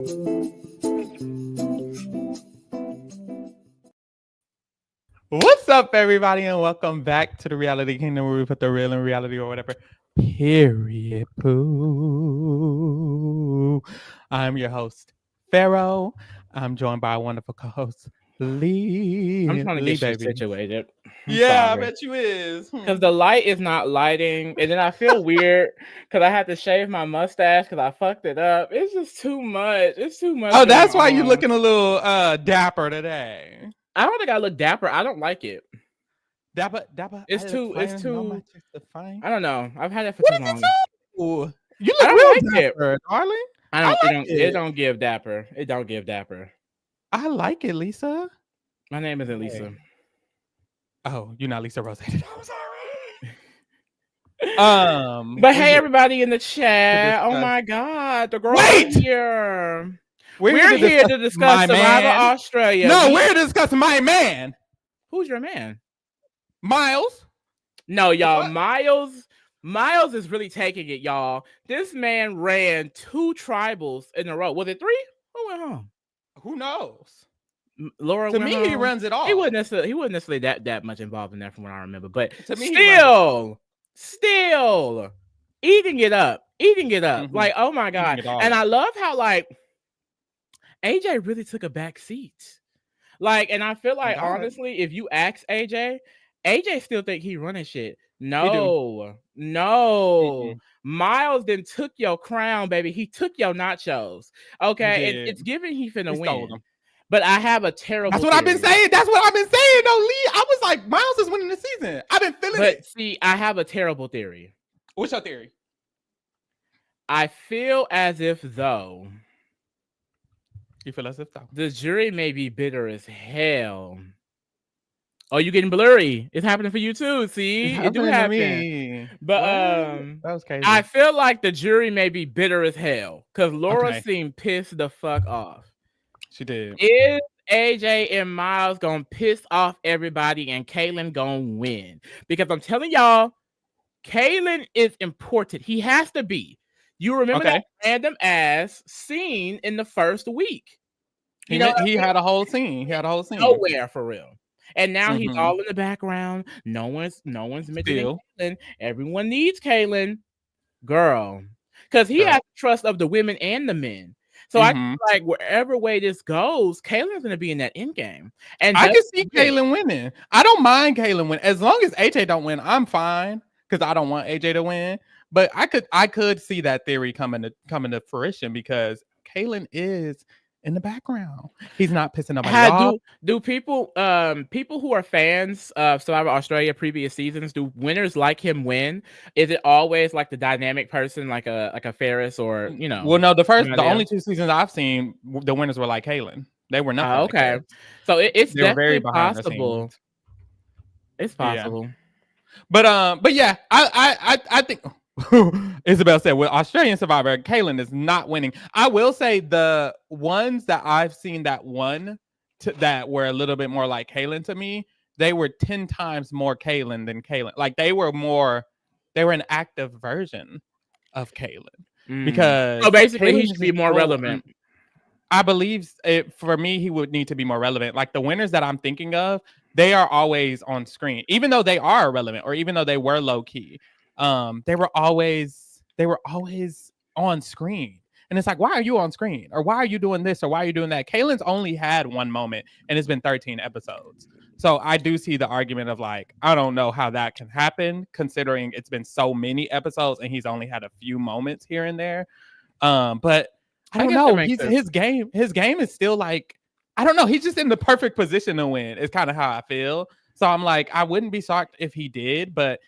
What's up, everybody, and welcome back to the Reality Kingdom, where we put the real in reality or whatever. Period. Poo. I'm your host, Pharaoh. I'm joined by a wonderful co-host, Lee. I'm trying to Lee, get you baby. situated. I bet you is. Because the light is not lighting, and then I feel weird because I had to shave my mustache because I fucked it up. It's just too much. It's too much. Oh, that's why you're looking a little dapper today. I don't think I look dapper. I don't like it. Dapper. It's too. I don't know. I've had it for too long. You look real like dapper, it. darling. It don't give dapper. It don't give dapper. I like it, Lisa. My name isn't Lisa. Oh, you're not Lisa Rose. I'm sorry. But hey, everybody in the chat. Oh my God, the girls are here. We're here to discuss Survivor Australia. No, we're discussing my man. Who's your man? Miles. No, y'all. Miles is really taking it, y'all. This man ran 2 tribals in a row. Was it 3? Who went home? Who knows? Laura. To me, he runs it all. He wasn't necessarily that much involved in that, from what I remember. But to me, still eating it up. Mm-hmm. Like, oh my God! And I love how like AJ really took a back seat. Like, and I feel like honestly, if you ask AJ still think he running shit. No. Mm-hmm. Miles then took your crown, baby. He took your nachos. Okay, it's giving he finna win. But I have a terrible. That's what I've been saying. Though, Lee. I was like, Miles is winning the season. I've been feeling it. But see, I have a terrible theory. What's your theory? I feel as if though. You feel as if though the jury may be bitter as hell. Oh, you getting blurry? It's happening for you too. See, it do happen. But that was crazy. I feel like the jury may be bitter as hell because Laura seemed pissed the fuck off. She did. Is AJ and Miles gonna piss off everybody and Kaylin gonna win? Because I'm telling y'all, Kaylin is important. He has to be. You remember that random ass scene in the first week? He had a whole scene. Nowhere for real. And now he's all in the background. No one's mentioning Kaylin. Everyone needs Kaylin, girl, because he has trust of the women and the men. So I feel like wherever way this goes, Kaylin's gonna be in that end game. And I can see Kaylin winning. I don't mind Kaylin winning. As long as AJ don't win, I'm fine. Because I don't want AJ to win. But I could see that theory coming to fruition because Kaylin is in the background. He's not pissing nobody off. Do people who are fans of Survivor Australia previous seasons, do winners like him win? Is it always like the dynamic person like a Ferris or Well, no, the only 2 seasons I've seen, the winners were like Kaylin. They were not okay. Like so it's definitely possible. It's possible. Yeah. But yeah, I think Isabel said with Australian Survivor, Kaylin is not winning. I will say the ones that I've seen that won that were a little bit more like Kaylin to me, they were 10 times more Kaylin than Kaylin. Like they were an active version of Kaylin. Because basically Kaylin he should be more relevant. I believe for me, he would need to be more relevant. Like the winners that I'm thinking of, they are always on screen, even though they are irrelevant or even though they were low key. They were always on screen. And it's like, why are you on screen? Or why are you doing this? Or why are you doing that? Kaylin's only had one moment and it's been 13 episodes. So I do see the argument of like, I don't know how that can happen considering it's been so many episodes and he's only had a few moments here and there. But I don't know. His game is still like, I don't know. He's just in the perfect position to win. It's kind of how I feel. So I'm like, I wouldn't be shocked if he did, but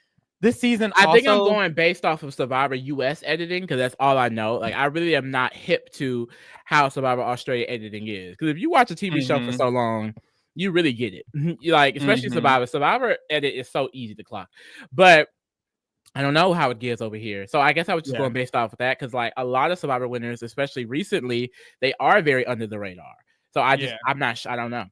this season, I think I'm going based off of Survivor US editing because that's all I know. Like, I really am not hip to how Survivor Australia editing is. Because if you watch a TV show for so long, you really get it. Like, especially Survivor edit is so easy to clock. But I don't know how it gets over here. So I guess I was just going based off of that because, like, a lot of Survivor winners, especially recently, they are very under the radar. So I'm not sure. I don't know.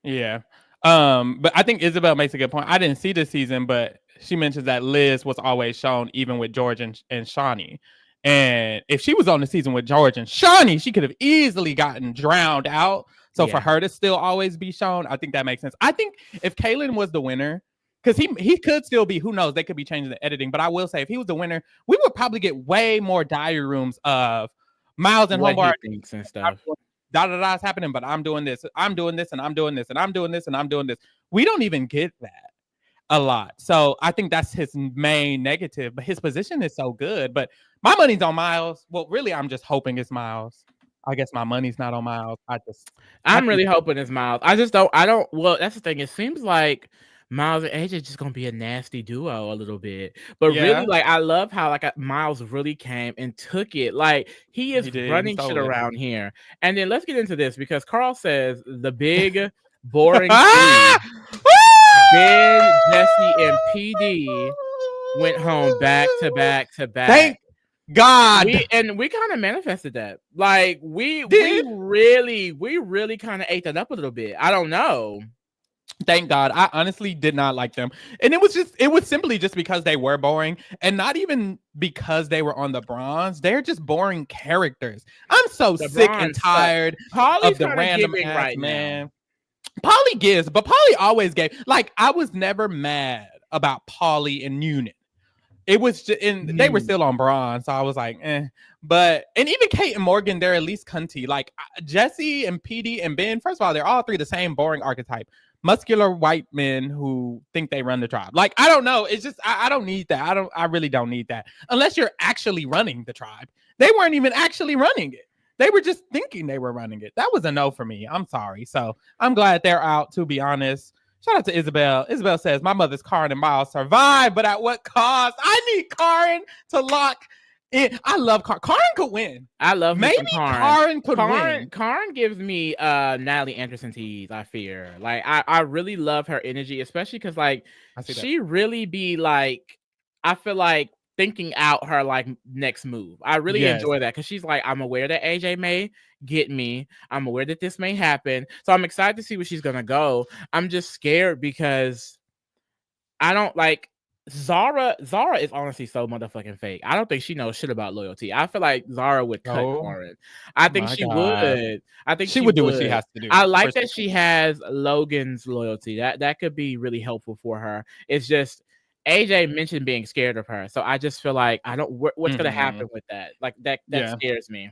Yeah. But I think Isabel makes a good point. I didn't see this season, but she mentions that Liz was always shown even with George and Shawnee. And if she was on the season with George and Shawnee, she could have easily gotten drowned out. So for her to still always be shown, I think that makes sense. I think if Kaylin was the winner, because he could still be, who knows, they could be changing the editing. But I will say, if he was the winner, we would probably get way more diary rooms of Miles and Homeboy thinks and stuff. Da-da-da's happening, but I'm doing this, and I'm doing this, and I'm doing this, and I'm doing this. We don't even get that a lot. So I think that's his main negative, but his position is so good. But my money's on Miles. Well, really, I'm just hoping it's Miles. I guess my money's not on Miles. I'm really hoping it's Miles. I don't. Well, that's the thing. It seems like Miles and AJ just gonna be a nasty duo a little bit. But really, like, I love how Miles really came and took it. Like, he is running shit around here. And then let's get into this, because Carl says the big boring three. Ben, Jesse, and PD went home back to back to back. Thank God. We kind of manifested that. Like, we really kind of ate that up a little bit. I don't know. Thank God. I honestly did not like them. And it was simply just because they were boring, and not even because they were on the bronze. They're just boring characters. I'm so sick and tired of the random ass right man. Now. Polly gives, but Polly always gave. Like, I was never mad about Polly and Unit. It was just, and they were still on Brawn, so I was like, eh. But, and even Kate and Morgan, they're at least cunty. Like, Jesse and PD and Ben, first of all, they're all three the same boring archetype. Muscular white men who think they run the tribe. Like, I don't know. It's just, I don't need that. I really don't need that. Unless you're actually running the tribe. They weren't even actually running it. They were just thinking they were running it. That was a no for me. I'm sorry. So I'm glad they're out, to be honest. Shout out to Isabel. Isabel says, my mother's Karen and Miles survived, but at what cost? I need Karen to lock in. I love Karen. Karen could win. I love maybe Karen could win. Karen gives me Natalie Anderson tease, I fear. Like, I really love her energy, especially because, like, she really be like, I feel like, thinking out her like next move. I really enjoy that, because she's like, I'm aware that AJ may get me. I'm aware that this may happen. So I'm excited to see where she's gonna go. I'm just scared because I don't like Zara. Zara is honestly so motherfucking fake. I don't think she knows shit about loyalty. I feel like Zara would cut Karen. I think she would. I think she would do what she has to do. I like that she has Logan's loyalty. That could be really helpful for her. It's just AJ mentioned being scared of her, so I just feel like I don't. What's gonna happen with that? Like that scares me.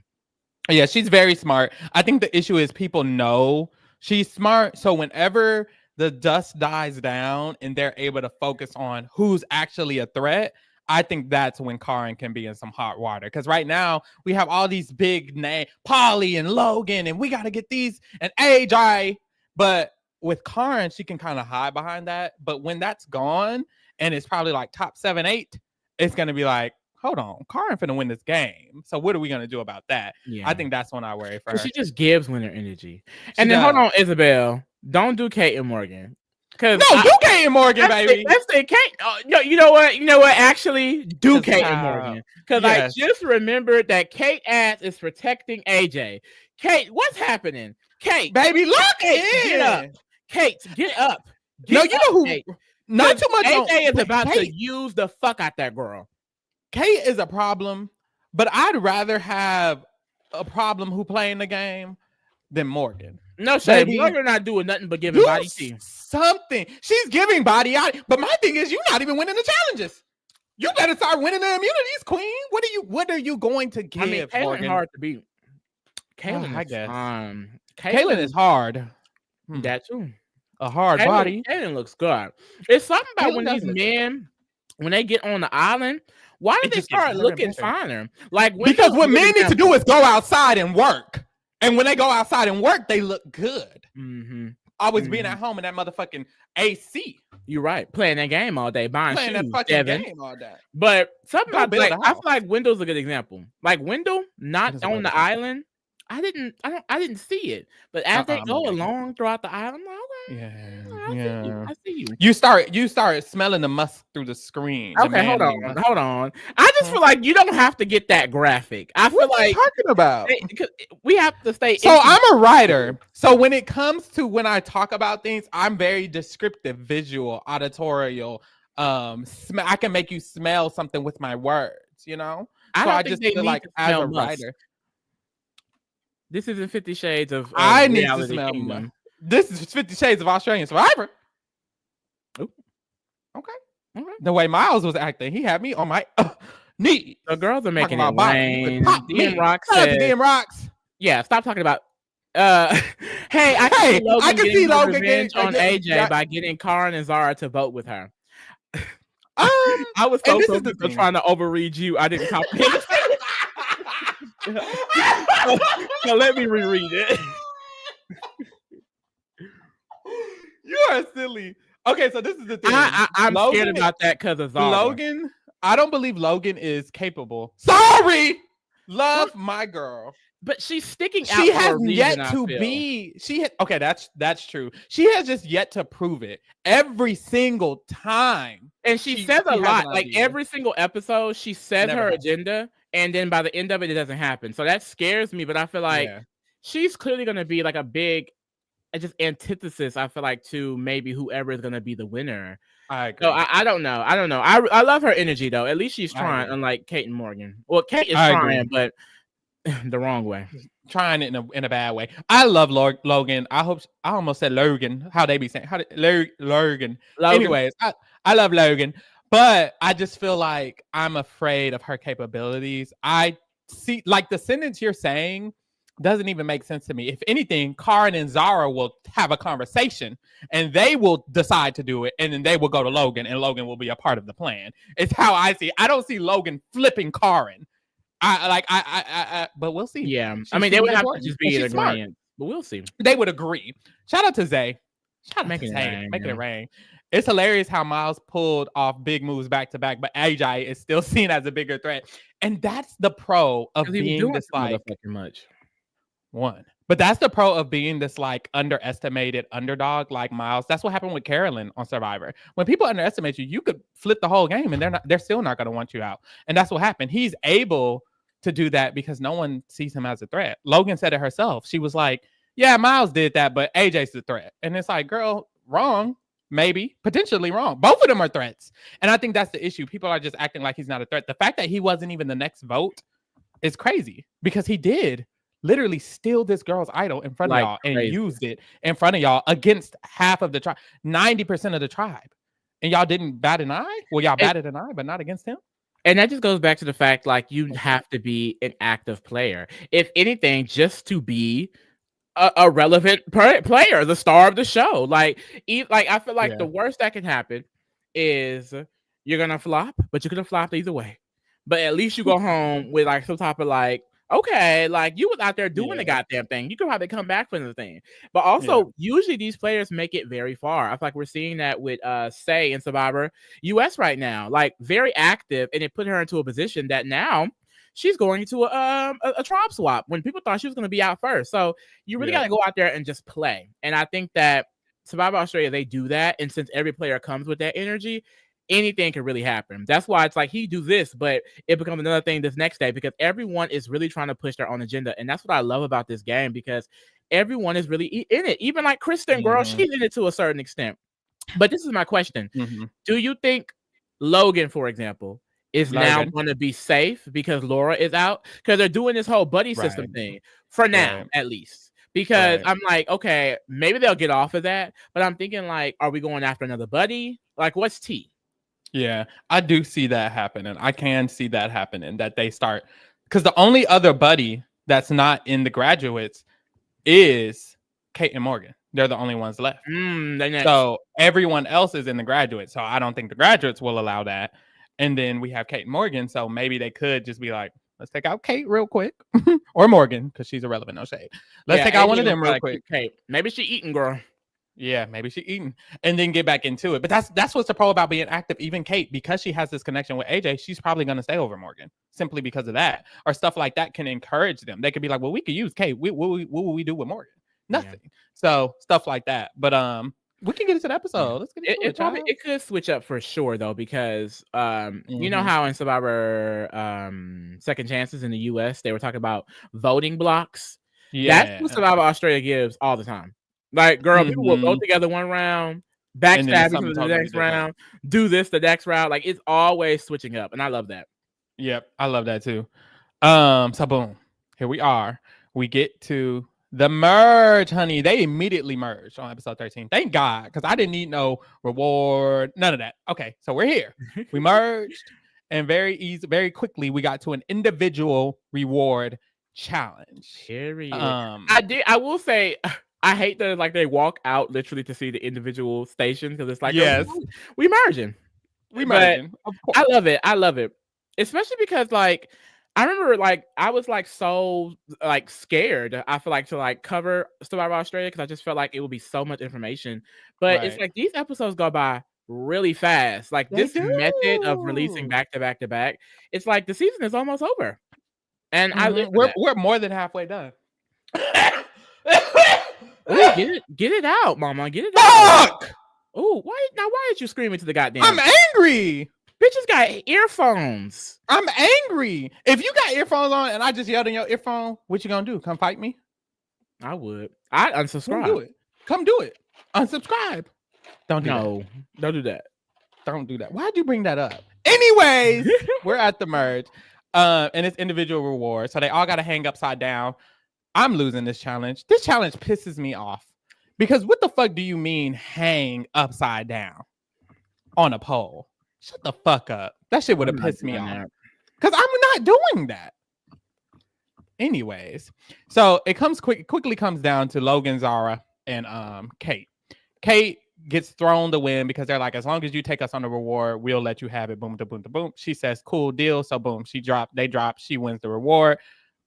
Yeah, she's very smart. I think the issue is people know she's smart, so whenever the dust dies down and they're able to focus on who's actually a threat, I think that's when Karen can be in some hot water. Because right now we have all these big names, Polly and Logan, and we got to get these and AJ. But with Karen, she can kind of hide behind that. But when that's gone, and it's probably like top 7, 8, it's going to be like, hold on, Karen finna win this game. So what are we going to do about that? Yeah. I think that's when I worry for her. She just gives winner energy. And then hold on, Isabel, don't do Kate and Morgan. Do Kate and Morgan, baby. Let's say Kate. No, you know what? Actually, do Kate and Morgan. Because I just remembered that Kate ass is protecting AJ. Kate, what's happening? Kate, baby, lock it. Get up. Kate, get up. You know who? Kate. Not too much. AJ is about to use the fuck out that girl. Kate is a problem, but I'd rather have a problem who playing the game than Morgan. No, Shady, you're not doing nothing but giving body to something. She's giving body out, but my thing is, you're not even winning the challenges. You better start winning the immunities, Queen. What are you going to give? I mean, Kaylin hard to beat. Kaylin, I guess. Kaylin is hard. That too. A hard body. Kaylin looks good. It's something about when these men, when they get on the island, why do they start looking finer? Like, because what men need to do is go outside and work. And when they go outside and work, they look good. Always being at home in that motherfucking AC. You're right. Playing that game all day, buying shoes, that fucking game all day. But something about I feel like Wendell's a good example. Like Wendell, not on the island. I didn't see it. But as they go along throughout the island, I see you. You start smelling the musk through the screen. Okay, hold on. I just feel like you don't have to get that graphic. I feel like talking about we have to stay. So I'm a writer. So when it comes to when I talk about things, I'm very descriptive, visual, auditorial. I can make you smell something with my words, you know? I think they feel need like to as smell a musk. writer, This isn't 50 Shades of I need to Reality smell Kingdom. This is 50 Shades of Australian Survivor. Ooh. Okay. Okay. The way Miles was acting, he had me on my knee. The girls are making it Talking about rain. pop DM me. Rock Shout out to said, DM Rocks. yeah, stop talking about hey, I can see Logan getting her revenge on AJ by getting Karin and Zara to vote with her. I was so focused on trying to overread you, I didn't comprehend it. So let me reread it. You are silly. Okay, so this is the thing. I'm scared about that because of Zara. Logan, I don't believe Logan is capable. Sorry, love my girl. But she's sticking out. She has yet to be. Okay, that's true. She has just yet to prove it every single time. And she says a lot. Like every single episode, she says her agenda, and then by the end of it, it doesn't happen. So that scares me. But I feel like she's clearly going to be like a big, just antithesis. I feel like to maybe whoever is going to be the winner. I agree. So I don't know. I love her energy though. At least she's trying, unlike Kate and Morgan. Well, Kate is trying, but the wrong way. Trying it in a bad way. I love Logan. I almost said Logan. How they be saying? Logan. Anyways, I love Logan, but I just feel like I'm afraid of her capabilities. I see, like, the sentence you're saying doesn't even make sense to me. If anything, Karin and Zara will have a conversation and they will decide to do it, and then they will go to Logan, and Logan will be a part of the plan. It's how I see it. I don't see Logan flipping Karin. But we'll see. Yeah, I mean, they would have to just be in agreement, but we'll see. They would agree. Shout out to Zay. Making it rain. It's hilarious how Miles pulled off big moves back to back, but AJ is still seen as a bigger threat, and that's the pro of being this like But that's the pro of being this like underestimated underdog like Miles. That's what happened with Carolyn on Survivor. When people underestimate you, you could flip the whole game and they're still not going to want you out. And that's what happened. He's able to do that because no one sees him as a threat. Logan said it herself. She was like, yeah, Miles did that, but AJ's the threat. And it's like, girl, wrong. Maybe, potentially wrong. Both of them are threats. And I think that's the issue. People are just acting like he's not a threat. The fact that he wasn't even the next vote is crazy because he did literally steal this girl's idol in front of y'all and used it in front of y'all against half of the tribe, 90% of the tribe. And y'all didn't bat an eye? Well, y'all batted an eye, but not against him. And that just goes back to the fact, like, you have to be an active player. If anything, just to be a relevant player, the star of the show. Like I feel like the worst that can happen is you're going to flop, but you're going to flop either way. But at least you go home with like some type of like, okay, like you was out there doing the goddamn thing. You could probably come back from the thing. But also, usually these players make it very far. I feel like we're seeing that with Say in Survivor US right now. Like very active, and it put her into a position that now she's going to a tribe swap when people thought she was going to be out first. So you really got to go out there and just play. And I think that Survivor Australia, they do that. And since every player comes with that energy, anything can really happen. That's why it's like he do this, but it becomes another thing this next day because everyone is really trying to push their own agenda. And that's what I love about this game because everyone is really in it. Even like Kristen, girl, she's in it to a certain extent. But this is my question. Do you think Logan, for example, is now going to be safe because Laura is out? Because they're doing this whole buddy system thing for now, at least. Because I'm like, okay, maybe they'll get off of that. But I'm thinking like, are we going after another buddy? Like, what's T? Yeah, I do see that happening. I can see that happening, that they start, because the only other buddy that's not in the graduates is Kate and Morgan. They're the only ones left. So everyone else is in the graduates. So I don't think the graduates will allow that. And then we have Kate and Morgan. So maybe they could just be like, let's take out Kate real quick. Or Morgan, because she's irrelevant, no shade. Let's take out one of them real quick. Kate. Maybe she eating, girl. Yeah, maybe she eating and then get back into it. But that's what's the pro about being active. Even Kate, because she has this connection with AJ, she's probably going to stay over Morgan simply because of that. Or stuff like that can encourage them. They could be like, well, we could use Kate. What will we do with Morgan? Nothing. Yeah. So stuff like that. But we can get into the episode. Let's get into it. It could switch up for sure though, because you know how in Survivor Second Chances in the US they were talking about voting blocks. Yeah, that's what Survivor Australia gives all the time. Like, girl, people will go together one round, backstab each other the next round, do this the next round. Like, it's always switching up, and I love that. Yep, I love that too. So boom, here we are. We get to the merge, honey. They immediately merged on episode 13. Thank God, because I didn't need no reward, none of that. Okay, so we're here. We merged, and very quickly we got to an individual reward challenge. Period. I will say, I hate that like they walk out literally to see the individual stations because it's like, yes, we merging. Of course. I love it. Especially because like I remember like I was like so like scared. I feel like to like cover Survivor Australia because I just felt like it would be so much information. But it's like these episodes go by really fast. Like this method of releasing back to back to back, it's like the season is almost over. And we're more than halfway done. Ooh, get it out, mama. Get it out. Oh, why did you scream into the goddamn? I'm angry. Bitches got earphones. I'm angry. If you got earphones on and I just yelled in your earphone, what you gonna do? Come fight me? I would. I'd unsubscribe. Come do it. Unsubscribe. Don't do that. Don't do that. Don't do that. Why'd you bring that up? Anyways, we're at the merge. And it's individual reward. So they all gotta hang upside down. I'm losing this challenge. This challenge pisses me off. Because what the fuck do you mean hang upside down on a pole? Shut the fuck up. That shit would have pissed me off. Because I'm not doing that. Anyways, so it quickly comes down to Logan, Zara, and Kate. Kate gets thrown the win because they're like, as long as you take us on the reward, we'll let you have it. Boom, boom, boom, boom. She says, cool deal. So boom, they drop. She wins the reward.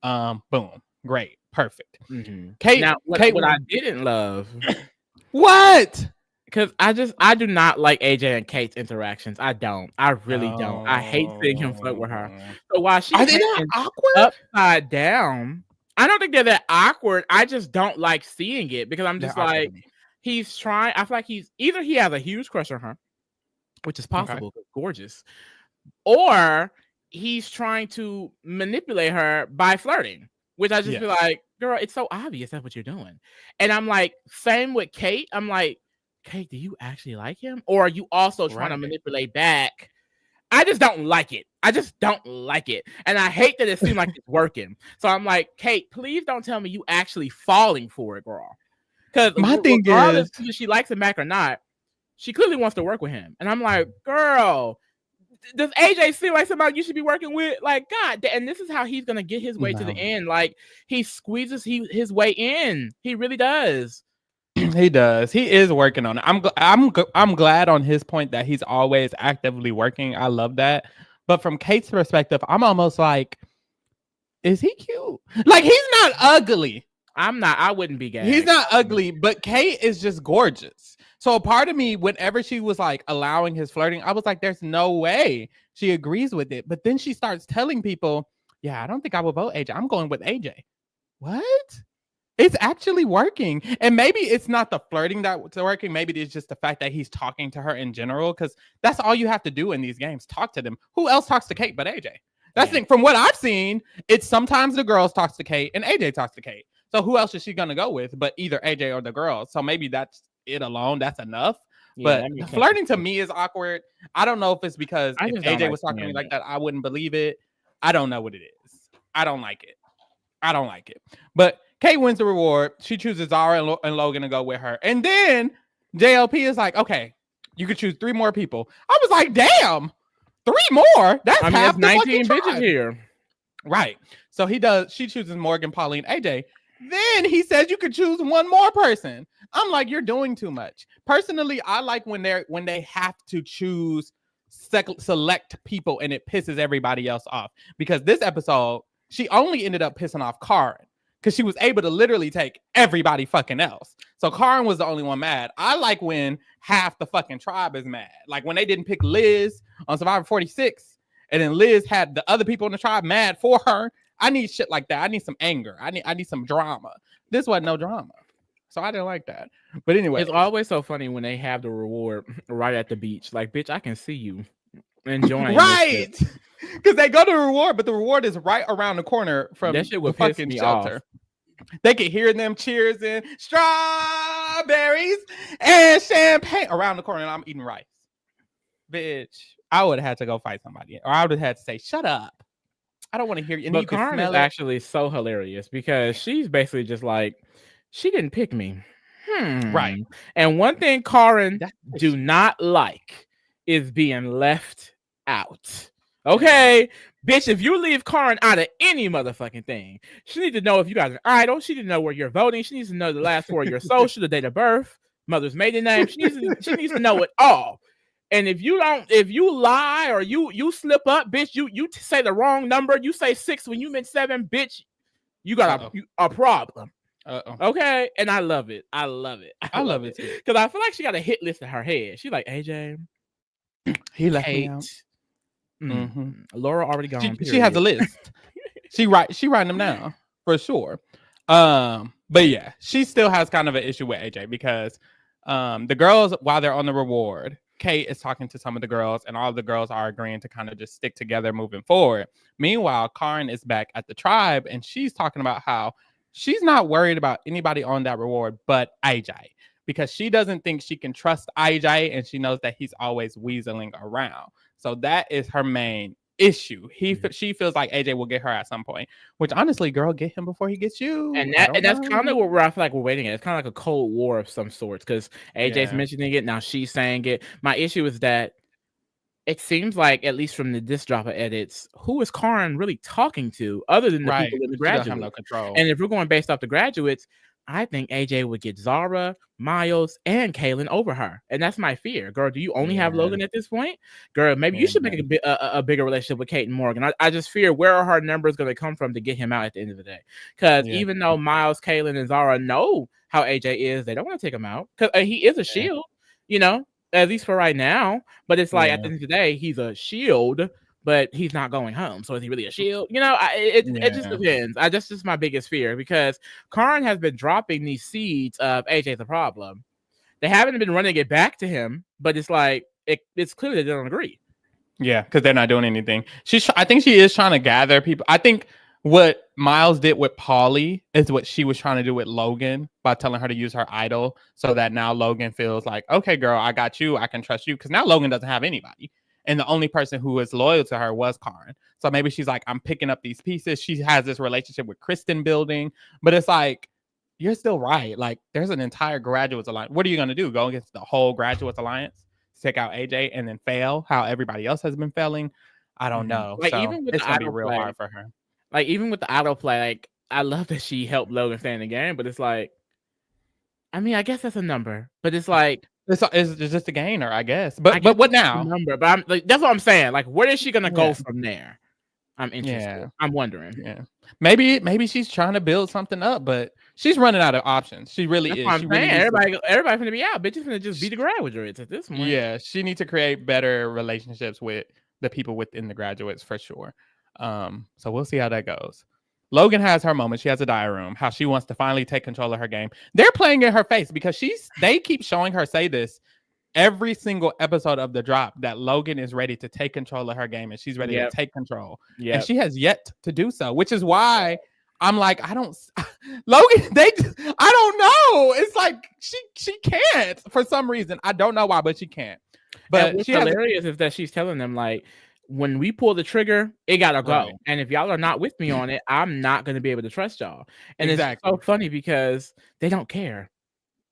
Boom. Great. Perfect. Mm-hmm. Kate. Now, what I didn't love. What? Because I do not like AJ and Kate's interactions. I don't. I really don't. I hate seeing him flirt with her. So while she's awkward upside down, I don't think they're that awkward. I just don't like seeing it because I'm just like, he's trying. I feel like he has a huge crush on her, which is possible. Okay. Gorgeous, or he's trying to manipulate her by flirting, which I just feel like, girl, it's so obvious that's what you're doing. And I'm like, same with Kate. I'm like, Kate, do you actually like him? Or are you also trying to manipulate back? I just don't like it. And I hate that it seems like it's working. So I'm like, Kate, please don't tell me you actually falling for it, girl. Because my thing is, if she likes him back or not, she clearly wants to work with him. And I'm like, girl, does AJ seem like somebody you should be working with? Like, God, and this is how he's going to get his way to the end. Like, he squeezes his way in. He really does. He does. He is working on it. I'm glad on his point that he's always actively working. I love that. But from Kate's perspective, I'm almost like, is he cute? Like, he's not ugly. I wouldn't be gay. He's not ugly, but Kate is just gorgeous. So a part of me, whenever she was like allowing his flirting, I was like, there's no way she agrees with it. But then she starts telling people, yeah, I don't think I will vote AJ. I'm going with AJ. What? It's actually working. And maybe it's not the flirting that's working. Maybe it's just the fact that he's talking to her in general, because that's all you have to do in these games. Talk to them. Who else talks to Kate but AJ? That's the thing. From what I've seen, it's sometimes the girls talks to Kate and AJ talks to Kate. So who else is she going to go with but either AJ or the girls? So maybe that's it alone. That's enough. But flirting to me is awkward. I don't know if it's because if AJ was talking to me like that, I wouldn't believe it. I don't know what it is. I don't like it. But Kate wins the reward. She chooses Zara and Logan to go with her. And then JLP is like, okay, you could choose 3 more people. I was like, damn, 3 more? That's half the 19 bitches here. Right. So he does. She chooses Morgan, Pauline, AJ. Then he says you could choose 1 more person. I'm like, you're doing too much. Personally, I like when they have to choose select people and it pisses everybody else off. Because this episode, she only ended up pissing off Karen because she was able to literally take everybody fucking else. So Karen was the only one mad. I like when half the fucking tribe is mad. Like when they didn't pick Liz on Survivor 46 and then Liz had the other people in the tribe mad for her. I need shit like that. I need some anger. I need some drama. This wasn't no drama. So I didn't like that. But anyway. It's always so funny when they have the reward right at the beach. Like, bitch, I can see you enjoying right. Because they go to the reward, but the reward is right around the corner from that shit the fucking shelter. Off. They can hear them cheers and strawberries and champagne around the corner, and I'm eating rice. Bitch, I would have had to go fight somebody. Or I would have had to say, shut up. I don't want to hear you. And But you can Karen is smell it. actually so hilarious because she's basically just like, she didn't pick me. Right. And one thing Karen That's do fishy. not like is being left out. Okay, bitch, if you leave Karen out of any motherfucking thing, she needs to know if you got an idol. She needs to know where you're voting. She needs to know the last four of your social, the date of birth, mother's maiden name. She needs to know it all. And if you lie or you slip up, bitch, you say the wrong number, you say 6 when you meant 7, bitch, you got a problem. Okay, and I love it. I love it Too. Because I feel like she got a hit list in her head. She's like, AJ, he left me out. Laura already gone. She has a list. she writing them down for sure. But yeah, she still has kind of an issue with AJ because the girls, while they're on the reward, Kate is talking to some of the girls, and all the girls are agreeing to kind of just stick together moving forward. Meanwhile, Karen is back at the tribe, and she's talking about how she's not worried about anybody on that reward but AJ, because she doesn't think she can trust AJ, and she knows that he's always weaseling around. So that is her main issue. She feels like AJ will get her at some point, which honestly, girl, get him before he gets you. And that's kind of where I feel like we're waiting at. It's kind of like a cold war of some sorts because AJ's mentioning it, now she's saying it. My issue is that it seems like, at least from the disc dropper edits, who is Karen really talking to other than the people in the graduates? Have no control. And if we're going based off the graduates, I think AJ would get Zara, Miles, and Kaylin over her. And that's my fear. Girl, do you only have Logan at this point? Girl, maybe you should make a bigger relationship with Kate and Morgan. I just fear where are her numbers going to come from to get him out at the end of the day. Because even though Miles, Kaylin, and Zara know how AJ is, they don't want to take him out. Because he is a shield, at least for right now. But it's like, at the end of the day, he's a shield, but he's not going home. So is he really a shield? It just depends. That's just my biggest fear because Karen has been dropping these seeds of AJ's a problem. They haven't been running it back to him, but it's like it's clear they don't agree. Yeah, because they're not doing anything. I think she is trying to gather people. I think what Miles did with Paulie is what she was trying to do with Logan by telling her to use her idol, so that now Logan feels like, okay, girl, I got you. I can trust you. Because now Logan doesn't have anybody. And the only person who was loyal to her was Karen. So maybe she's like, I'm picking up these pieces. She has this relationship with Kristen building. But it's like, you're still right. Like, there's an entire Graduates Alliance. What are you going to do? Go against the whole Graduates Alliance? Take out AJ and then fail how everybody else has been failing? I don't know. Like, so even with it's the going to be idol real play, hard for her. Like, even with the idol play, like, I love that she helped Logan stay in the game. But it's like, I mean, I guess that's a number. But it's like, it's just a gainer, I guess. But what now? Number, but I'm like, that's what I'm saying. Like, where is she gonna go from there? I'm interested. Yeah. I'm wondering. Yeah, maybe she's trying to build something up, but she's running out of options. She really is. She really everybody gonna be out. Bitches gonna just be the graduates at this point. Yeah, she needs to create better relationships with the people within the graduates for sure. So we'll see how that goes. Logan has her moment. She has a diary room. How she wants to finally take control of her game. They're playing in her face because they keep showing her say this every single episode of the drop, that Logan is ready to take control of her game and she's ready to take control. And she has yet to do so, which is why I'm like, I don't know. It's like she can't for some reason. I don't know why, but she can't. But what's hilarious is that she's telling them, like, when we pull the trigger, it gotta go. Right. And if y'all are not with me on it, I'm not gonna be able to trust y'all. And it's so funny because they don't care.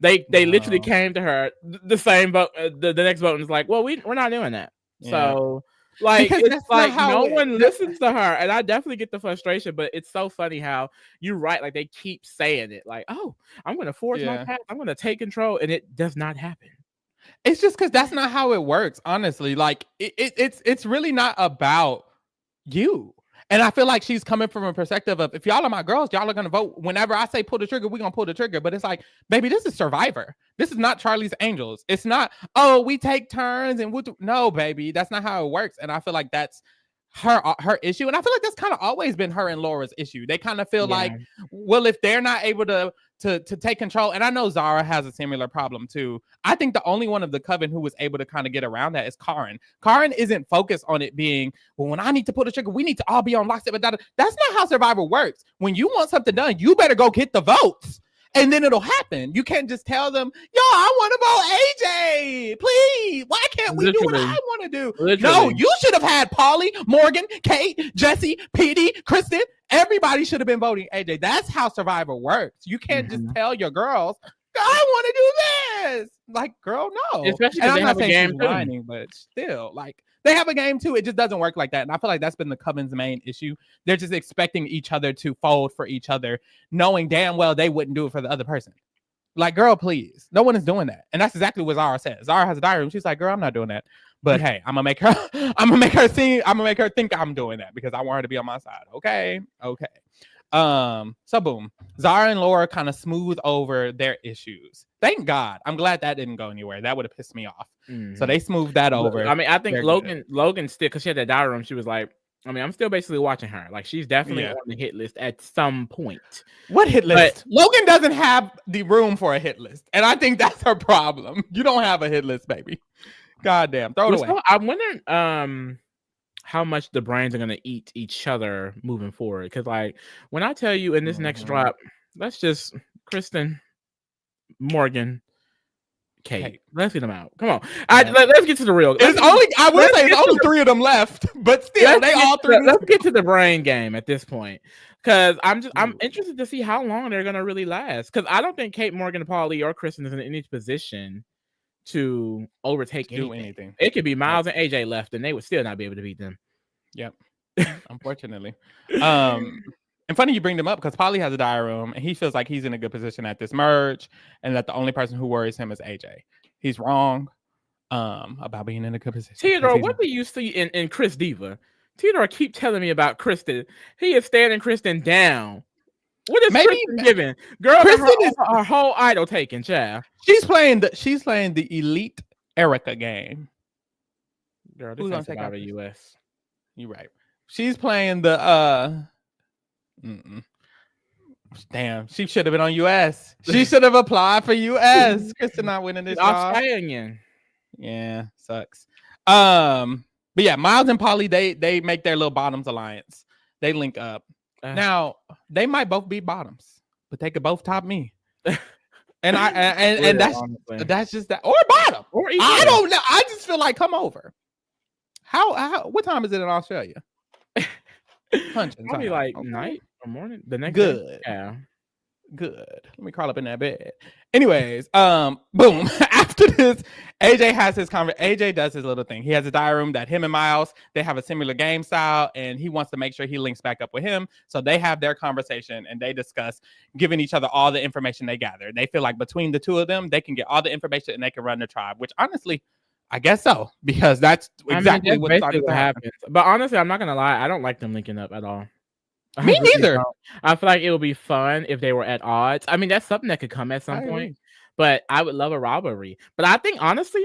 They literally came to her the same vote. The next vote is like, well, we're not doing that. Yeah. So like, it's like no one listens to her, and I definitely get the frustration. But it's so funny how you're right. Like, they keep saying it, like, oh, I'm gonna force my path. I'm gonna take control, and it does not happen. It's just because that's not how it works, honestly. Like, it's really not about you. And I feel like she's coming from a perspective of, if y'all are my girls, y'all are going to vote. Whenever I say pull the trigger, we're going to pull the trigger. But it's like, baby, this is Survivor. This is not Charlie's Angels. It's not, oh, we take turns and no, baby, that's not how it works. And I feel like that's her issue. And I feel like that's kind of always been her and Laura's issue. They kind of feel like, well, if they're not able to take control, and I know Zara has a similar problem too. I think the only one of the coven who was able to kind of get around that is Karen. Karen isn't focused on it being, well, when I need to pull the trigger, we need to all be on lockstep. That's not how Survivor works. When you want something done, you better go get the votes. and then it'll happen. You can't just tell them, yo, I want to vote AJ. Please. Why can't we do what I want to do? Literally. No, you should have had Pauly, Morgan, Kate, Jesse, PD, Kristen. Everybody should have been voting AJ. That's how Survivor works. You can't just tell your girls, I want to do this. Like, girl, no. Especially because they have a game too. Whining, but still, like, they have a game too. It just doesn't work like that. And I feel like that's been the Coven's main issue. They're just expecting each other to fold for each other, knowing damn well they wouldn't do it for the other person. Like, girl, please. No one is doing that. And that's exactly what Zara says. Zara has a diary room. She's like, girl, I'm not doing that. But hey, I'm gonna make her think I'm doing that because I want her to be on my side. Okay. So boom. Zara and Laura kind of smooth over their issues. Thank God. I'm glad that didn't go anywhere. That would have pissed me off. So they smoothed that over. I mean, I think Logan still, because she had that diary room, she was like, I mean, I'm still basically watching her. Like, she's definitely on the hit list at some point. What hit list? Logan doesn't have the room for a hit list. And I think that's her problem. You don't have a hit list, baby. Goddamn. Throw it away. So I'm wondering how much the brains are going to eat each other moving forward. Because, like, when I tell you in this next drop, let's just Kristen, Morgan, Kate. Let's get them out. Come on. Let's get to the real. It's only 3 of them left, but still, they all 3. Let's get to the brain game at this point, because I'm interested to see how long they're gonna really last. Because I don't think Kate, Morgan, Pauly, or Kristen is in any position to overtake anything. It could be Miles and AJ left, and they would still not be able to beat them. Yep. Unfortunately. And funny you bring them up because Pauly has a diary room and he feels like he's in a good position at this merge and that the only person who worries him is AJ. He's wrong about being in a good position. Theodore, what do you see in Chris Diva? Theodore keep telling me about Kristen. He is standing Kristen down. What is Kristen giving? Girl, Kristen is her whole idol taken, child. She's playing the elite Erica game. Girl, this is Survivor US. You're right. She's playing the Damn, she should have been on US. She should have applied for US. Kristen not winning this job. Australian. Yeah, sucks. But yeah, Miles and Pauly, they make their little bottoms alliance. They link up. Now they might both be bottoms, but they could both top me. And that's just that, or bottom, or either. I don't know. I just feel like come over. How what time is it in Australia? Probably like night or morning. The next day. Yeah. Good. Let me crawl up in that bed. Anyways, boom. After this, AJ does his little thing. He has a diary room that him and Miles, they have a similar game style, and he wants to make sure he links back up with him. So they have their conversation and they discuss giving each other all the information they gather. They feel like between the two of them, they can get all the information and they can run the tribe, which honestly, I guess so, because that's exactly what happens. But honestly, I'm not gonna lie, I don't like them linking up at all. Me neither. I feel like it would be fun if they were at odds. I mean, that's something that could come at some point, but I would love a rivalry. But I think honestly,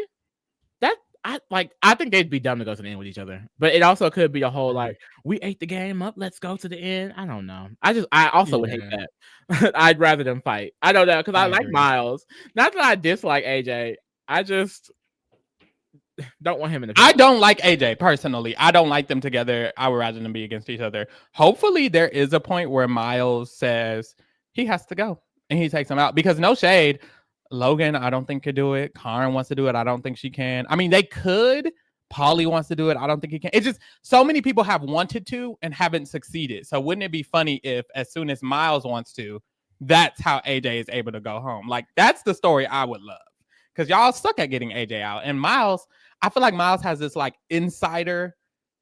I think they'd be dumb to go to the end with each other. But it also could be a whole like, we ate the game up, let's go to the end. I don't know. I also would hate that. I'd rather them fight. I don't know, because I like Miles. Not that I dislike AJ. I just don't want him in the I don't like AJ personally. I don't like them together. I would rather them be against each other. Hopefully there is a point where Miles says he has to go and he takes him out, because no shade, Logan I don't think could do it. Karen wants to do it. I don't think she can. I mean, they could. Pauly wants to do it. I don't think he can. It's just so many people have wanted to and haven't succeeded. So wouldn't it be funny if as soon as Miles wants to, that's how AJ is able to go home? Like, that's the story I would love, because y'all suck at getting AJ out. And Miles, I feel like Miles has this like insiderness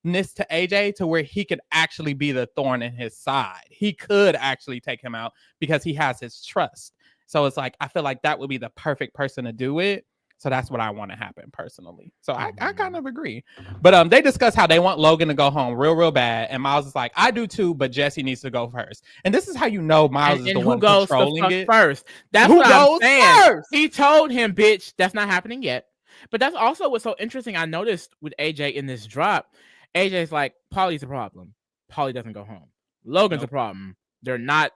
to AJ to where he could actually be the thorn in his side. He could actually take him out because he has his trust. So it's like, I feel like that would be the perfect person to do it. So that's what I want to happen personally. So I kind of agree. But they discuss how they want Logan to go home real bad. And Miles is like, I do too, but Jesse needs to go first. And this is how you know Miles is the one controlling it. First. That's what I'm saying. First? He told him, bitch, that's not happening yet. But that's also what's so interesting. I noticed with AJ in this drop, AJ's like, Pauly's a problem. Pauly doesn't go home. Logan's a problem. They're not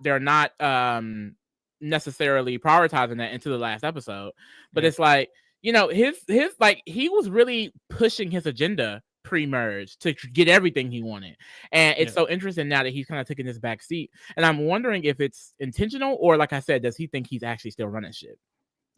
necessarily prioritizing that into the last episode. But it's like, you know, his like, he was really pushing his agenda pre-merge to get everything he wanted. And it's so interesting now that he's kind of taking this back seat. And I'm wondering if it's intentional or, like I said, does he think he's actually still running shit?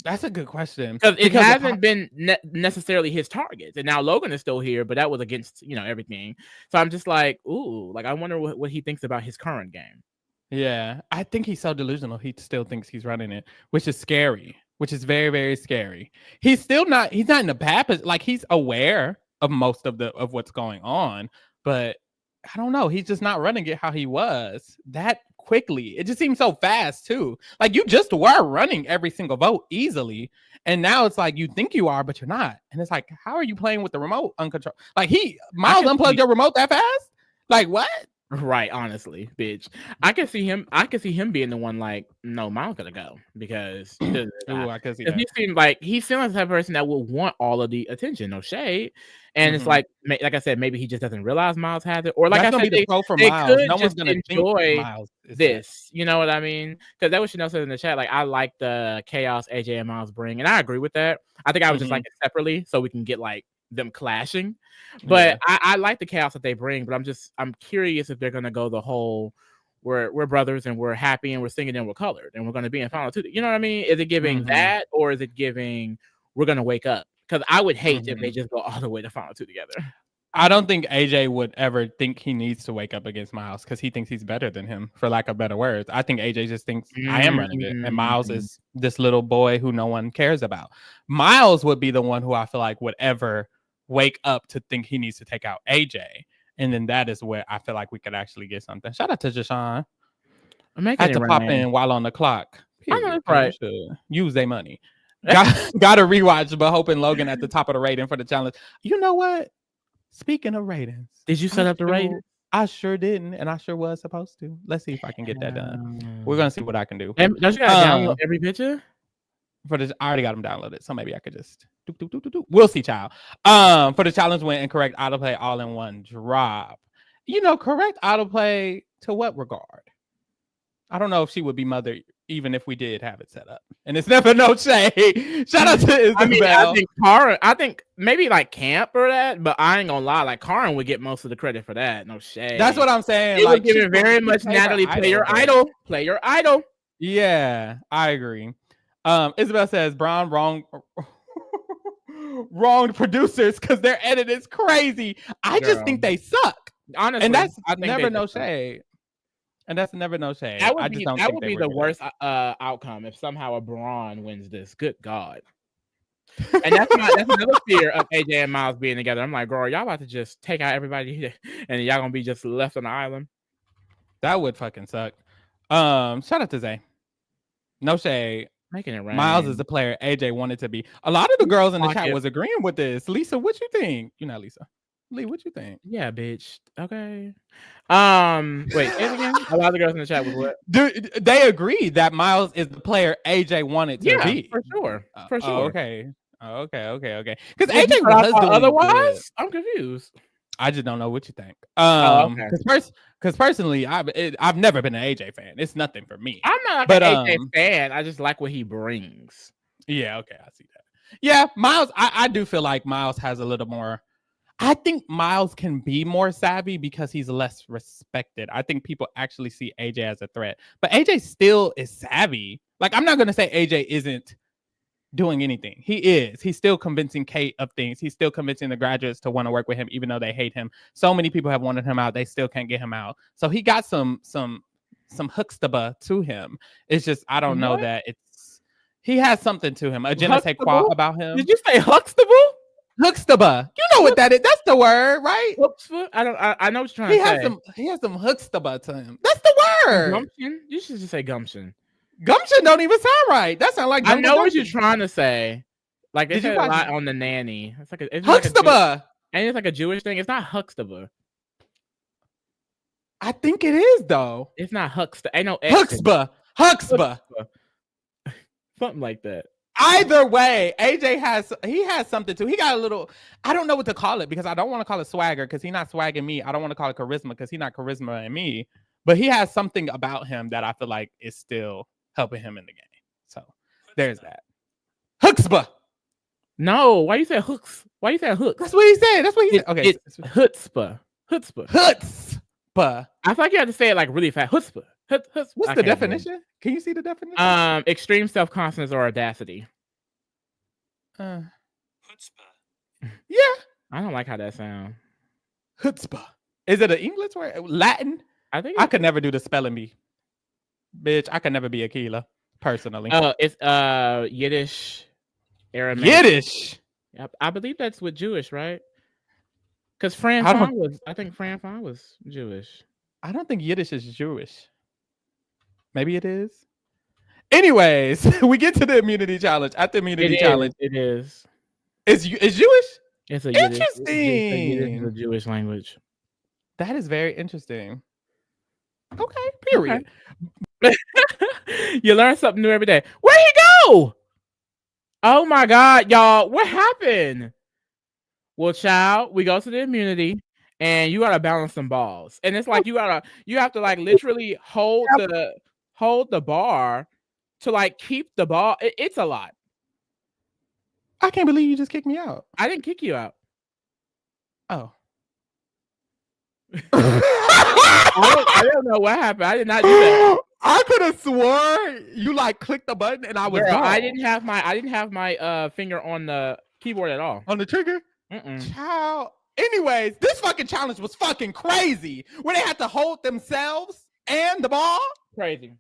That's a good question. Because it hasn't been necessarily his targets. And now Logan is still here, but that was against, everything. So I'm just like, ooh, like I wonder what he thinks about his current game. Yeah, I think he's so delusional. He still thinks he's running it, which is scary, which is very, very scary. He's not in a bad position. Like, he's aware of most of what's going on, but I don't know. He's just not running it how he was that quickly. It just seems so fast too. Like, you just were running every single vote easily, and now it's like you think you are, but you're not. And it's like, how are you playing with the remote uncontrolled? Like, Miles unplugged your remote that fast? Like, what? Right, honestly, bitch. I can see him being the one like, no, Miles gotta go because I can see that. He seems like the type of person that would want all of the attention, no shade. And it's like I said, maybe he just doesn't realize Miles has it, or like I said, they could no just enjoy this. You know what I mean? Because that was Chanel said in the chat. Like, I like the chaos AJ and Miles bring, and I agree with that. I think I would just like it separately so we can get like them clashing, but I like the chaos that they bring, but I'm curious if they're gonna go the whole we're brothers and we're happy and we're singing and we're colored and we're gonna be in final two. You know what I mean? Is it giving that, or is it giving we're gonna wake up? Because I would hate if they just go all the way to final two together. I don't think AJ would ever think he needs to wake up against Miles because he thinks he's better than him, for lack of better words. I think AJ just thinks I am running it, and Miles is this little boy who no one cares about. Miles would be the one who I feel like would ever wake up to think he needs to take out AJ, and then that is where I feel like we could actually get something. Shout out to Jashawn. I had to pop in while on the clock. I know that's right. Use their money. Got to rewatch, but hoping Logan at the top of the rating for the challenge. You know what? Speaking of ratings, did you set up the rating? I sure didn't, and I sure was supposed to. Let's see if I can get that done. We're gonna see what I can do. Don't you gotta download every picture? For this, I already got them downloaded, so maybe I could just do. We'll see, child. For the challenge went incorrect autoplay all in one drop. Correct autoplay to what regard? I don't know if she would be mother even if we did have it set up. And it's never no shade. Shout out to Isabel. I think maybe like Camp or that, but I ain't gonna lie, like Karen would get most of the credit for that. No shade. That's what I'm saying. It like, was giving very much Natalie play your idol. Yeah, I agree. Isabel says Brawn wronged producers because their edit is crazy. I just think they suck. Honestly, and that's never no shade. And that's never no shade. That would be the worst outcome if somehow a Brawn wins this. Good God. And that's another fear of AJ and Miles being together. I'm like, girl, y'all about to just take out everybody and y'all gonna be just left on the island. That would fucking suck. Shout out to Zay. No shade. Making it rain. Miles is the player AJ wanted to be. A lot of the girls in the chat was agreeing with this. Lisa, what you think? You're not Lisa. Lee, what you think? Yeah, bitch. Okay. Wait, again? A lot of the girls in the chat was what? Dude, they agree that Miles is the player AJ wanted to be. For sure. For sure. Okay. Because AJ was doing otherwise, I'm confused. I just don't know what you think. Because personally, I've never been an AJ fan. It's nothing for me. I'm not like an AJ fan. I just like what he brings. Yeah, okay, I see that. Yeah, Miles, I do feel like Miles has a little more. I think Miles can be more savvy because he's less respected. I think people actually see AJ as a threat. But AJ still is savvy. Like, I'm not going to say AJ isn't doing anything. He is. He's still convincing Kate of things. He's still convincing the graduates to want to work with him, even though they hate him. So many people have wanted him out. They still can't get him out. So he got some huckstaba to him. It's just, I don't know that he has something to him. A je ne sais quoi about him. Did you say huckstaba? Huckstaba. You know what that is. That's the word, right? I know what you're trying to say. He has some huckstaba to him. That's the word. Gumption? You should just say gumption. Gumption don't even sound right. That sounds like I know what you're trying to say. Like they said a lot on The Nanny. It's like huckstaba. And it's like a Jewish thing. It's not huckstaba. I think it is though. It's not huckstaba. Ain't no Huxba. Something like that. Either way, AJ has something too. He got a little, I don't know what to call it because I don't want to call it swagger because he's not swagging me. I don't want to call it charisma because he's not charisma in me. But he has something about him that I feel like is still helping him in the game. So there's that. Huxba. No, why you say hooks? Why you say hooks? That's what he said. That's what he said. Okay. It's chutzpah. Chutzpah. Chutzpah. I feel like you have to say it like really fast. Chutzpah. What's the definition? Can you see the definition? Extreme self-confidence or audacity. Chutzpah. Yeah. I don't like how that sounds. Chutzpah. Is it an English word? Latin? I think I could never do the spelling bee. Bitch, I could never be a Keela, personally. It's Yiddish, Aramaic. Yiddish. Yep, I believe that's with Jewish, right? Because Fran Fon was Jewish. I don't think Yiddish is Jewish. Maybe it is. Anyways, we get to the immunity challenge. At the immunity challenge, it is. It's Jewish. It's a interesting. It's a Jewish language. That is very interesting. Okay. Period. Okay. You learn something new every day. Where'd he go? Oh my God, y'all! What happened? Well, child, we go to the immunity, and you gotta balance some balls, and it's like you have to like literally hold the bar to like keep the ball. It's a lot. I can't believe you just kicked me out. I didn't kick you out. Oh. I don't know what happened. I did not do that. I could have swore you like clicked the button and I was gone. I didn't have my finger on the keyboard at all. On the trigger? Child. Anyways, this fucking challenge was fucking crazy. Where they had to hold themselves and the ball. Crazy.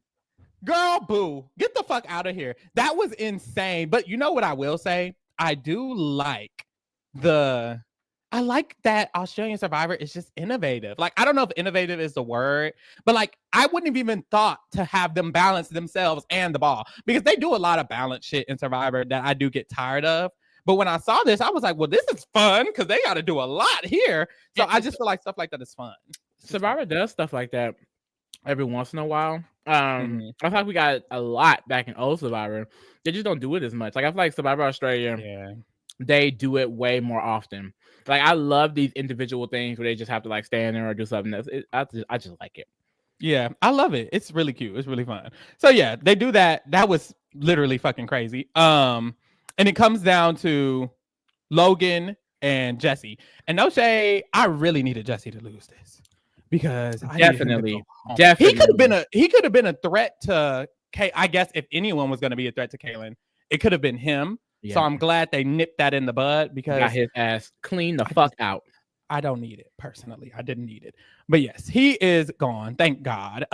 Girl, boo. Get the fuck out of here. That was insane. But you know what I will say? I do like I like that Australian Survivor is just innovative. Like, I don't know if innovative is the word, but like, I wouldn't have even thought to have them balance themselves and the ball, because they do a lot of balance shit in Survivor that I do get tired of. But when I saw this, I was like, well, this is fun because they got to do a lot here. So I just feel like stuff like that is fun. Survivor does stuff like that every once in a while. I feel like we got a lot back in old Survivor. They just don't do it as much. Like, I feel like Survivor Australia, they do it way more often. Like, I love these individual things where they just have to like stand there or do something else. I just like it. Yeah, I love it. It's really cute. It's really fun. So yeah, they do that. That was literally fucking crazy. And it comes down to Logan and Jesse. And no shade, I really needed Jesse to lose this, because definitely he could have been a threat to Kay. I guess if anyone was going to be a threat to Kaylin, it could have been him. Yeah. So I'm glad they nipped that in the bud, because got his ass clean the fuck out. I don't need it personally. I didn't need it, but yes, he is gone. Thank God.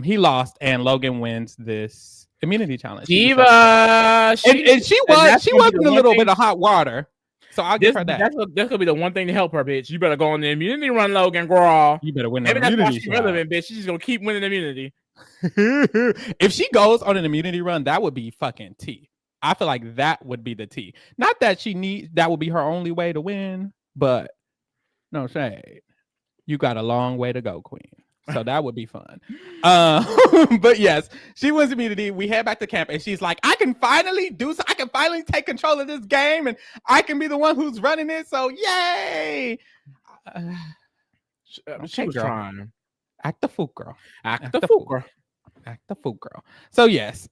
He lost, and Logan wins this immunity challenge. Diva, she was in a little bit of hot water. So I'll give her that. That's gonna be the one thing to help her, bitch. You better go on the immunity run, Logan, girl. You better win the immunity. That's why she's relevant, bitch. She's just gonna keep winning immunity. If she goes on an immunity run, that would be fucking tea. I feel like that would be the tea. Not that that would be her only way to win, but no shade. You got a long way to go, queen. So that would be fun. But yes, she wins immunity. We head back to camp, and she's like, I can finally take control of this game, and I can be the one who's running it. So yay. She was trying. Act the fool, girl. Act the fool, girl. Act the fool, girl. So yes,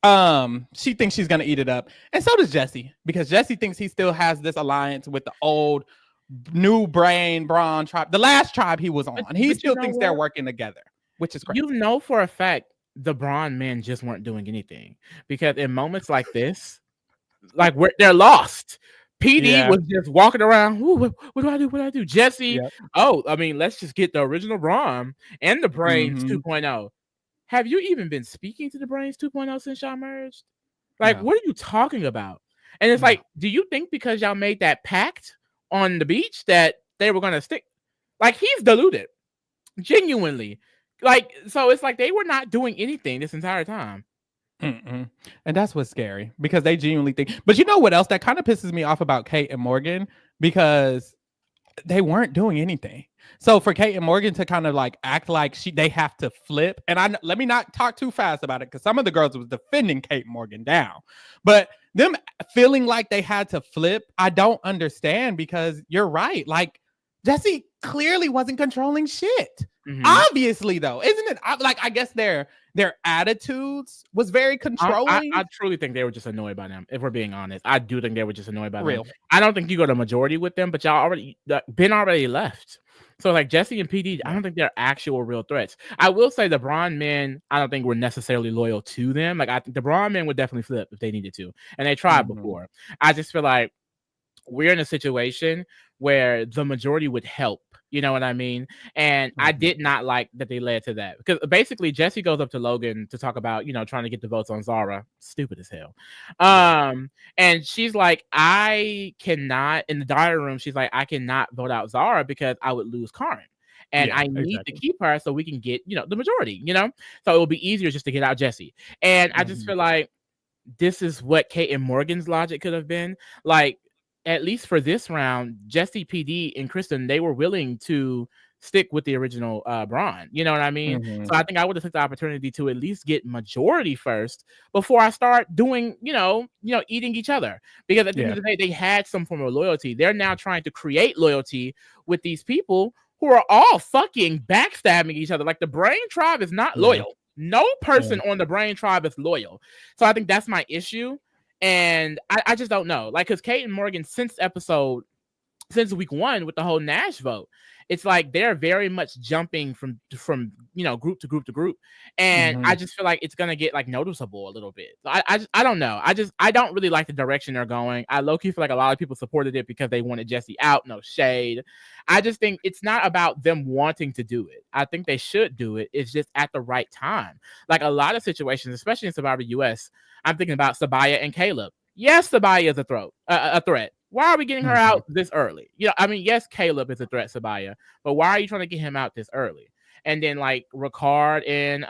she thinks she's gonna eat it up, and so does Jesse, because Jesse thinks he still has this alliance with the old new Brawn tribe, the last tribe he was on. He still thinks they're working together, which is crazy. You know for a fact the Brawn men just weren't doing anything, because in moments like this, like they're lost. PD was just walking around. What do I do? What do I do? Jesse, let's just get the original Brawn and the Brains 2.0. Have you even been speaking to the Brains 2.0 since y'all merged? Like, what are you talking about? And it's like, do you think because y'all made that pact on the beach that they were going to stick? Like, he's deluded. Genuinely. Like, so it's like they were not doing anything this entire time. And that's what's scary, because they genuinely think. But you know what else that kind of pisses me off about Kate and Morgan? Because they weren't doing anything. So for Kate and Morgan to kind of like act like they have to flip, and let me not talk too fast about it, because some of the girls was defending Kate and Morgan down, but them feeling like they had to flip, I don't understand, because you're right. Like, Jesse clearly wasn't controlling shit. Obviously, though, isn't it? Like, I guess their attitudes was very controlling. I truly think they were just annoyed by them. If we're being honest, I do think they were just annoyed by them. Real. I don't think you go to majority with them, but y'all already Ben already left. So like Jesse and PD, I don't think they're actual real threats. I will say the Brawn men, I don't think were necessarily loyal to them. Like I think the Brawn men would definitely flip if they needed to, and they tried before. I just feel like we're in a situation where the majority would help. You know what I mean? And I did not like that they led to that, because basically Jesse goes up to Logan to talk about, trying to get the votes on Zara. Stupid as hell. And she's like, I cannot, in the diary room, she's like, I cannot vote out Zara because I would lose Karen. And I need to keep her so we can get, the majority, so it will be easier just to get out Jesse. And I just feel like this is what Kate and Morgan's logic could have been. Like, at least for this round, Jesse, PD, and Kristen, they were willing to stick with the original Brawn. You know what I mean? So I think I would have took the opportunity to at least get majority first before I start doing, eating each other. Because at the end of the day, they had some form of loyalty. They're now trying to create loyalty with these people who are all fucking backstabbing each other. Like, the Brain Tribe is not loyal. No person on the Brain Tribe is loyal. So I think that's my issue. And I just don't know. Like, because Kate and Morgan, since week 1 with the whole Nash vote, it's like they're very much jumping from group to group to group. And I just feel like it's gonna get like noticeable a little bit. I don't know. I don't really like the direction they're going. I low-key feel like a lot of people supported it because they wanted Jesse out. No shade. I just think it's not about them wanting to do it. I think they should do it. It's just at the right time. Like, a lot of situations, especially in Survivor US, I'm thinking about Sabaya and Caleb. Yes, Sabaya is a threat. Why are we getting her out this early? Yes, Caleb is a threat, Sabaya, but why are you trying to get him out this early? And then like Ricard and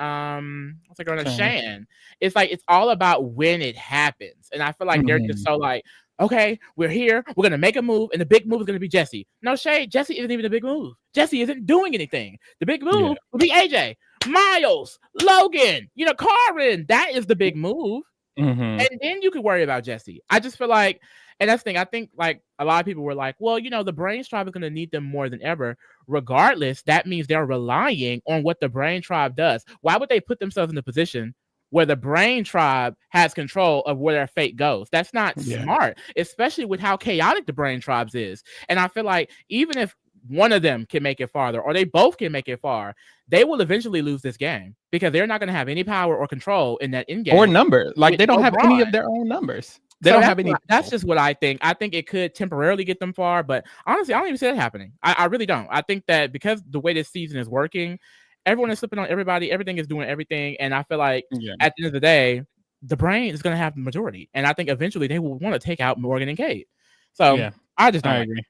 Shan. It's like, it's all about when it happens. And I feel like they're just so like, okay, we're here, we're gonna make a move, and the big move is gonna be Jesse. No shade, Jesse isn't even the big move. Jesse isn't doing anything. The big move will be AJ, Miles, Logan, Karen. That is the big move. And then you could worry about Jesse. I just feel like, and that's the thing, I think like a lot of people were like, well, the Brain Tribe is going to need them more than ever. Regardless, that means they're relying on what the Brain Tribe does. Why would they put themselves in a position where the Brain Tribe has control of where their fate goes? That's not smart, especially with how chaotic the Brain Tribes is. And I feel like even if one of them can make it farther, or they both can make it far, they will eventually lose this game because they're not going to have any power or control in that end game or number. Like, they don't have any of their own numbers. They don't have any. That's just what I think. I think it could temporarily get them far, but honestly, I don't even see that happening. I really don't. I think that because the way this season is working, everyone is slipping on everybody. Everything is doing everything, and I feel like at the end of the day, the Brain is going to have the majority, and I think eventually they will want to take out Morgan and Kate. So I just don't agree.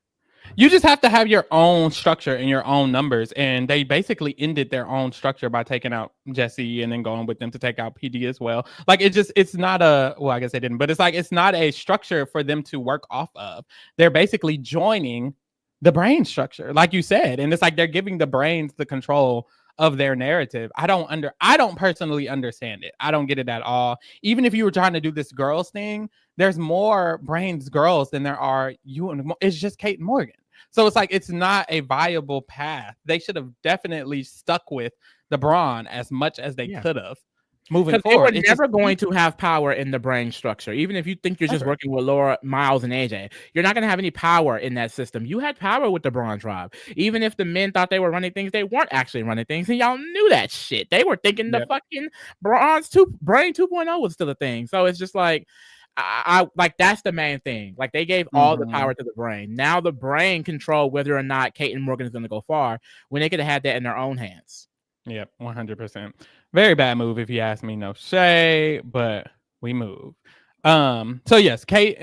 You just have to have your own structure and your own numbers. And they basically ended their own structure by taking out Jesse and then going with them to take out PD as well. Like, it's not I guess they didn't, but it's like, it's not a structure for them to work off of. They're basically joining the Brain structure, like you said. And it's like, they're giving the Brains the control of their narrative. I don't personally understand it. I don't get it at all. Even if you were trying to do this girls thing, there's more Brains girls than there are you and it's just Kate and Morgan. So it's like, it's not a viable path. They should have definitely stuck with the Brawn as much as they could have moving forward. They were never going to have power in the Brain structure. Even if you think you're just working with Laura, Miles, and AJ, you're not going to have any power in that system. You had power with the Brawn Tribe. Even if the men thought they were running things, they weren't actually running things, and y'all knew that shit. They were thinking the fucking Brain 2.0 was still a thing. So it's just like, I like, that's the main thing. Like, they gave all the power to the Brain. Now the Brain control whether or not Kate and Morgan is going to go far, when they could have had that in their own hands. Yep, 100%. Very bad move, if you ask me. No shade, but we move. So yes, Kate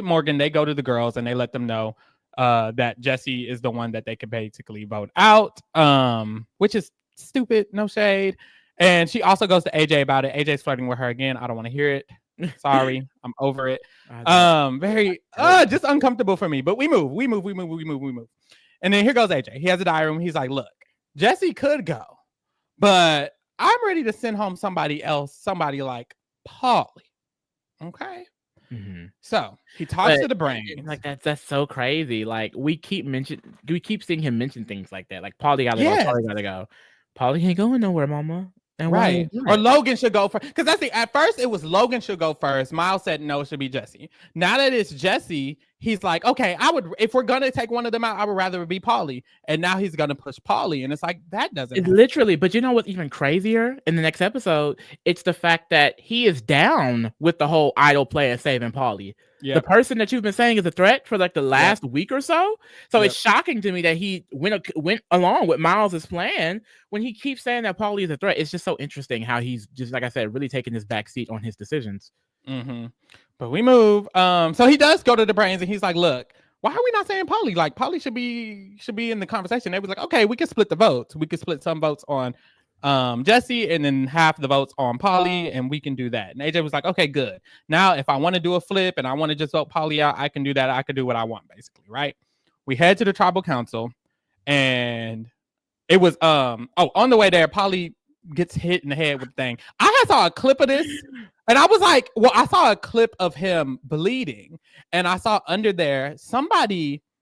Morgan, they go to the girls and they let them know that Jesse is the one that they could basically vote out, which is stupid. No shade. And she also goes to AJ about it. AJ's flirting with her again. I don't want to hear it. Sorry, I'm over it. Very just uncomfortable for me. But we move. And then here goes AJ. He has a diary room. He's like, look, Jesse could go, but I'm ready to send home somebody else, somebody like Paulie. Okay. So he talks to the brains. Like that's so crazy. Like we keep seeing him mention things like that. Like Paulie gotta go. Paulie gotta go. Paulie ain't going nowhere, mama. And right. Or Logan should go first. Because that's at first it was Logan should go first. Miles said no, it should be Jesse. Now that it's Jesse, he's like, okay, if we're gonna take one of them out, I would rather it be Paulie. And now he's gonna push Paulie. And it's like that doesn't it's literally, but you know what's even crazier in the next episode? It's the fact that he is down with the whole idol player saving Paulie. Yep. The person that you've been saying is a threat for like the last week or so. So it's shocking to me that he went along with Miles's plan when he keeps saying that Paulie is a threat. It's just so interesting how he's just, like I said, really taking his backseat on his decisions. But we move. So he does go to the brains and he's like, look, why are we not saying Paulie? Like Paulie should be in the conversation. They was like, okay, we can split the votes. We can split some votes on Jesse and then half the votes on Paulie, and we can do that. And AJ was like, okay, good. Now, if I want to do a flip and I want to just vote Paulie out, I can do that. I can do what I want, basically, right? We head to the tribal council, and it was on the way there, Paulie gets hit in the head with the thing. I saw a clip of this, and I was like, well, I saw a clip of him bleeding, and I saw under there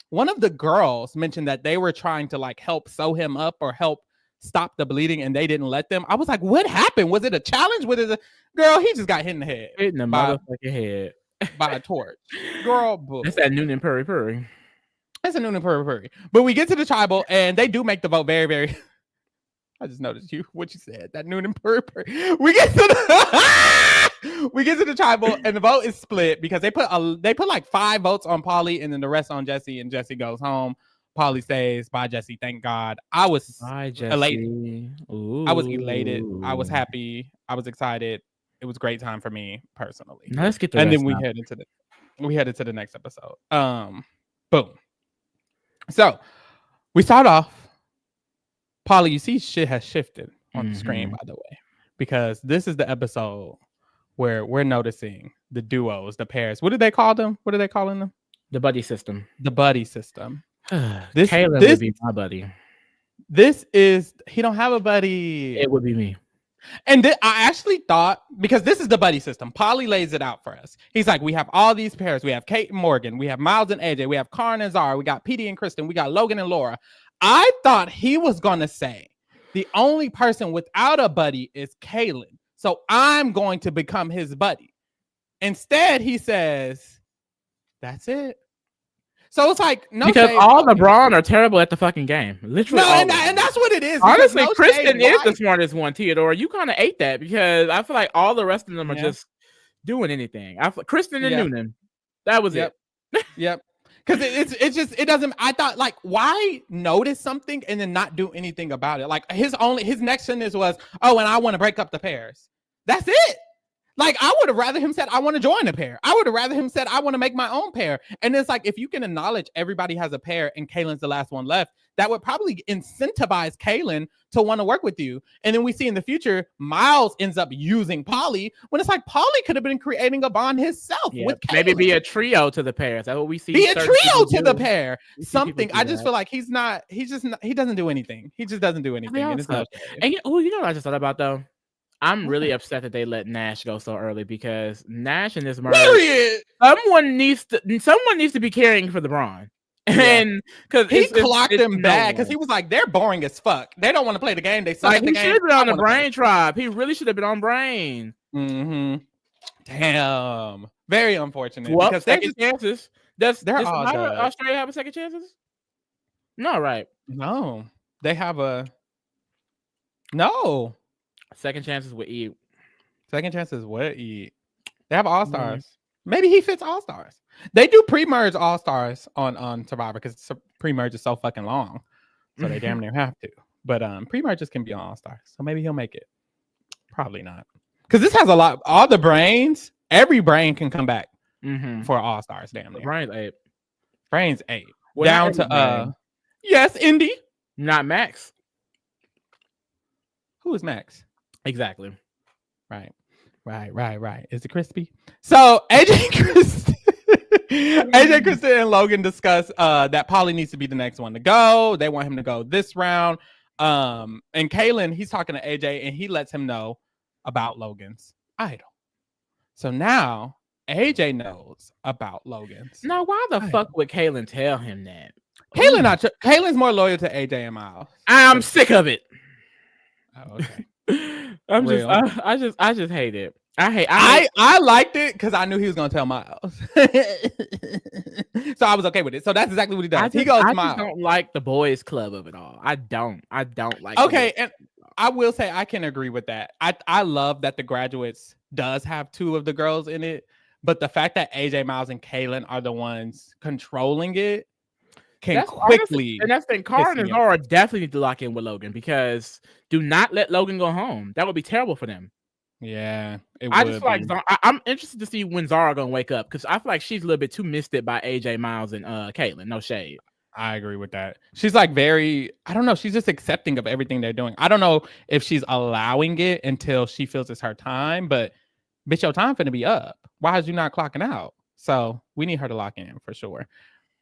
one of the girls mentioned that they were trying to like help sew him up or help stop the bleeding, and they didn't let them. I was like, what happened? Was it a challenge? Girl, he just got hit in the head. Hit in the motherfucking head. By a torch. Girl, boo. That's that Noonan Purry. That's a Noonan Purry. But we get to the tribal, and they do make the vote very, very... I just noticed what you said. That Noonan Purry. We get to the tribal, and the vote is split because they put like 5 votes on Paulie, and then the rest on Jesse, and Jesse goes home. Paulie says, bye, Jesse. Thank God. I was elated. Ooh. I was elated. I was happy. I was excited. It was a great time for me personally. Now let's get then we headed to the next episode. Boom. So we start off. Paulie, you see shit has shifted on the screen, by the way, because this is the episode where we're noticing the duos, the pairs. What do they call them? What are they calling them? The buddy system. The buddy system. Caleb would be my buddy. He don't have a buddy. It would be me. And I actually thought, because this is the buddy system, Paulie lays it out for us. He's like, we have all these pairs. We have Kate and Morgan. We have Miles and AJ. We have Karn and Zara. We got Petey and Kristen. We got Logan and Laura. I thought he was going to say the only person without a buddy is Kaylin. So I'm going to become his buddy. Instead, he says, that's it. So it's like, no, because all the Brawn are terrible at the fucking game. Literally, no, and that's what it is. Honestly, Kristen is the smartest one. Theodore, you kind of ate that because I feel like all the rest of them are just doing anything. Kristen and Noonan, that was it. Yep. Because it doesn't. I thought, like, why notice something and then not do anything about it? Like his next sentence was, oh, and I want to break up the pairs. That's it. Like, I would have rather him said, I want to join a pair. I would have rather him said, I want to make my own pair. And it's like, if you can acknowledge everybody has a pair and Kaylin's the last one left, that would probably incentivize Kaylin to want to work with you. And then we see in the future, Miles ends up using Paulie when it's like Paulie could have been creating a bond himself with Kaylin. Maybe be a trio to the pairs. That's what we see. Be a trio to the pair. Something. I just feel like he doesn't do anything. He just doesn't do anything. And it's not and you know what I just thought about though? I'm really upset that they let Nash go so early because Nash and this murder, someone needs to be caring for the Brawn. And because he clocked them bad because he was like, they're boring as fuck. They don't want to play the game. They suck at the game. He should have been on the Brain tribe. He really should have been on Brain. Damn. Very unfortunate. Well, because second chances. Does Australia have a second chances? No, right? No, they have no. Second chances with E. Second chances with E. They have all stars. Maybe he fits all stars. They do pre-merge all stars on Survivor because pre-merge is so fucking long, so they damn near have to. But pre-merges can be on all stars, so maybe he'll make it. Probably not, because this has a lot. All the brains, every brain can come back for all stars. Damn near. Brains 8. Well, down to yes, Indy. Not Max. Who is Max? Exactly. Right. Is it Crispy? So AJ, Kristen, and Logan discuss that Paulie needs to be the next one to go. They want him to go this round. And Kaylin, he's talking to AJ, and he lets him know about Logan's idol. So now AJ knows about Logan's. No, why the fuck would Kaylin tell him that? Kaylin's more loyal to AJ and Miles. I'm sick of it. Oh, okay. I just hate it. I liked it because I knew he was gonna tell Miles. So I was okay with it. So that's exactly what he does. He goes to Miles. I don't like the boys club of it all. I don't like okay, and I will say I can agree with that. I love that the Graduates does have 2 of the girls in it, but the fact that AJ, Miles, and Kaylin are the ones controlling it can quickly. And that's the thing. Cara and Zara definitely need to lock in with Logan because do not let Logan go home. That would be terrible for them. Yeah, I just feel like I'm interested to see when Zara gonna wake up because I feel like she's a little bit too misted by AJ, Miles, and Kaylin. No shade. I agree with that. She's like I don't know. She's just accepting of everything they're doing. I don't know if she's allowing it until she feels it's her time, but bitch, your time finna be up. Why is you not clocking out? So we need her to lock in for sure.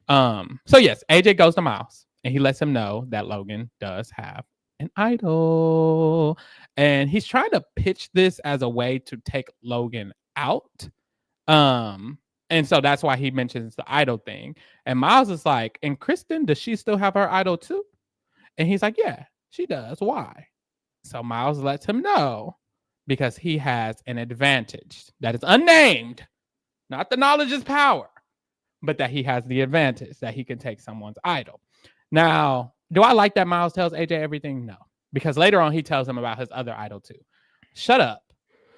So yes, AJ goes to Miles and he lets him know that Logan does have an idol, and he's trying to pitch this as a way to take Logan out. And so that's why he mentions the idol thing. And Miles is like, and Kristen, does she still have her idol too? And he's like, yeah, she does. Why? So Miles lets him know because he has an advantage that is unnamed, not the knowledge is power, but that he has the advantage that he can take someone's idol. Now, do I like that Miles tells AJ everything? No, because later on he tells him about his other idol too. Shut up.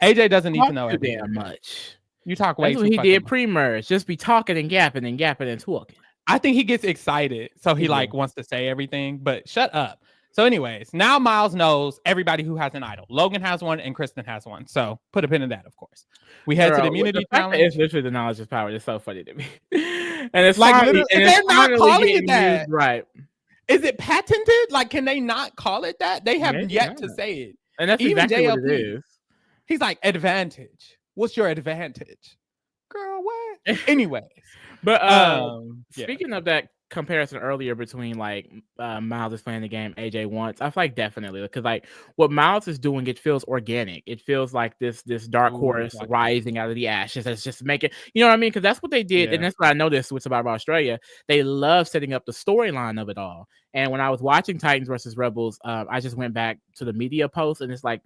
AJ doesn't need to know everything. Damn much. You talk way too much. That's what he did much. pre-merge. Just be talking and gapping and talking. I think he gets excited, so he wants to say everything, but shut up. So anyways, now Miles knows everybody who has an idol. Logan has one and Kristen has one. So put a pin in that, of course. We head to the immunity challenge. It's literally the knowledge is power. It's so funny to me. And it's like they're not calling it that. Used, right. Is it patented? Like, can they not call it that? They have yet to say it. And that's even exactly what it is. He's like, advantage. What's your advantage? Girl, what? Anyways. But speaking of that comparison earlier between like Miles is playing the game AJ wants, I feel like definitely because like what Miles is doing, it feels organic. It feels like this dark horse rising out of the ashes. That's just making, you know what I mean? Because that's what they did, and that's what I noticed with Survivor Australia. They love setting up the storyline of it all. And when I was watching Titans versus Rebels, I just went back to the media posts, and it's like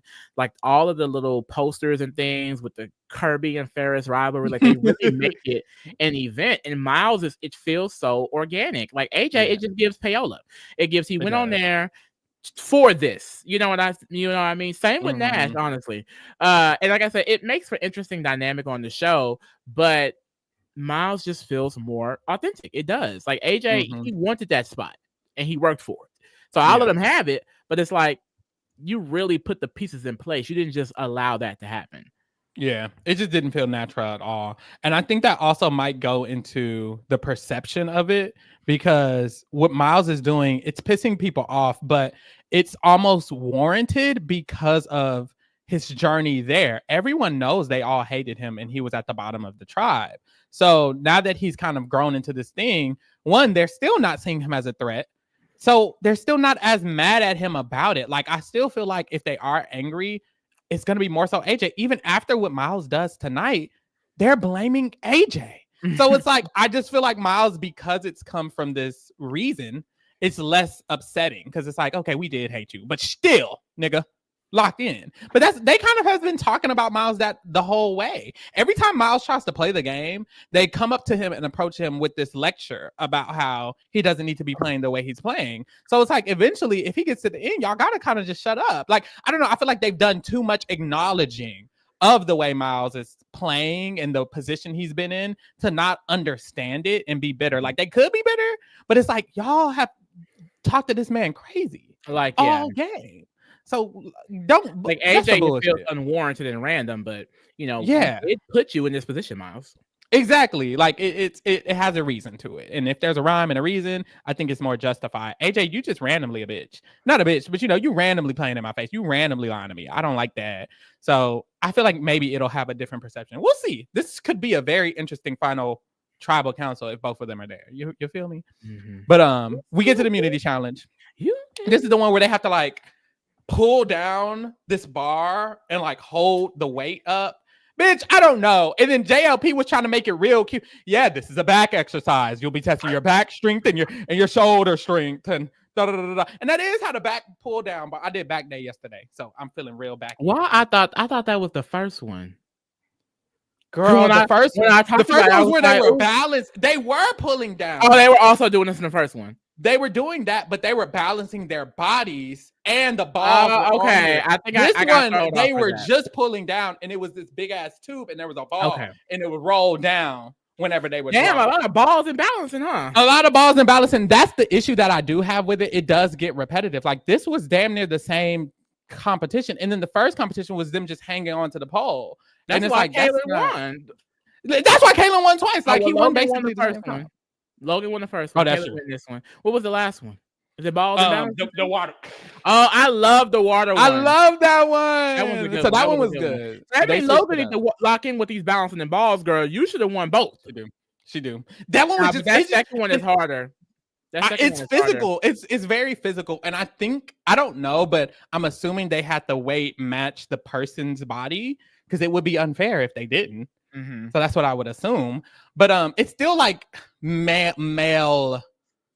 all of the little posters and things with the Kirby and Ferris rivalry, like they really make it an event. And Miles it feels so organic. Like AJ, it just gives payola. It gives he went on there for this. You know what I mean? Same with Nash, honestly. And like I said, it makes for interesting dynamic on the show, but Miles just feels more authentic. It does. Like AJ, he wanted that spot. And he worked for it. So I'll let him have it. But it's like, you really put the pieces in place. You didn't just allow that to happen. Yeah, it just didn't feel natural at all. And I think that also might go into the perception of it, because what Miles is doing, it's pissing people off, but it's almost warranted because of his journey there. Everyone knows they all hated him and he was at the bottom of the tribe. So now that he's kind of grown into this thing, one, they're still not seeing him as a threat. So they're still not as mad at him about it. Like, I still feel like if they are angry, it's going to be more so AJ. Even after what Miles does tonight, they're blaming AJ. So it's like, I just feel like Miles, because it's come from this reason, it's less upsetting because it's like, okay, we did hate you, but still, nigga, locked in. But they kind of has been talking about Miles that the whole way. Every time Miles tries to play the game, they come up to him and approach him with this lecture about how he doesn't need to be playing the way he's playing. So it's like, eventually, if he gets to the end, y'all gotta kind of just shut up. Like, I don't know, I feel like they've done too much acknowledging of the way Miles is playing and the position he's been in to not understand it and be bitter. Like, they could be bitter, but it's like, y'all have talked to this man crazy like all game. So don't like AJ feels unwarranted and random, but you know, it put you in this position, Miles. Exactly. Like it has a reason to it, and if there's a rhyme and a reason, I think it's more justified. AJ, you just randomly a bitch, not a bitch, but you know, you randomly playing in my face, you randomly lying to me. I don't like that. So I feel like maybe it'll have a different perception. We'll see. This could be a very interesting final tribal council if both of them are there. You feel me? But we get to the immunity challenge. This is the one where they have to like pull down this bar and like hold the weight up, Bitch, I don't know. And then JLP was trying to make it real cute. Yeah, this is a back exercise. You'll be testing your back strength and your shoulder strength and da da da da. And that is how the back pull down. But I did back day yesterday, so I'm feeling real back. Well, I thought that was the first one. Girl, the first one was where they were balanced. They were pulling down. Oh, they were also doing this in the first one. They were doing that, but they were balancing their bodies and the ball. Okay, I think this one they were just pulling down, and it was this big ass tube, and there was a ball, and it would roll down whenever they were. Damn, a lot of balls and balancing, huh? A lot of balls and balancing. That's the issue that I do have with it. It does get repetitive. Like this was damn near the same competition, and then the first competition was them just hanging on to the pole. That's and it's why like Kaylin won. That's why Kaylin won twice. Like he won basically the first one. Logan won the first one. Oh, that's true. Won this one. What was the last one? Is it balls and balance? The water. Oh, I love the water one. I love that one. That was good. So that one was good. I mean, Logan need to lock in with these balancing and balls, girl. You should have won both. She do. That one was just. That second one is harder. It's physical. Harder. It's very physical, and I think I don't know, but I'm assuming they had the weight match the person's body because it would be unfair if they didn't. Mm-hmm. So that's what I would assume. But it's still like male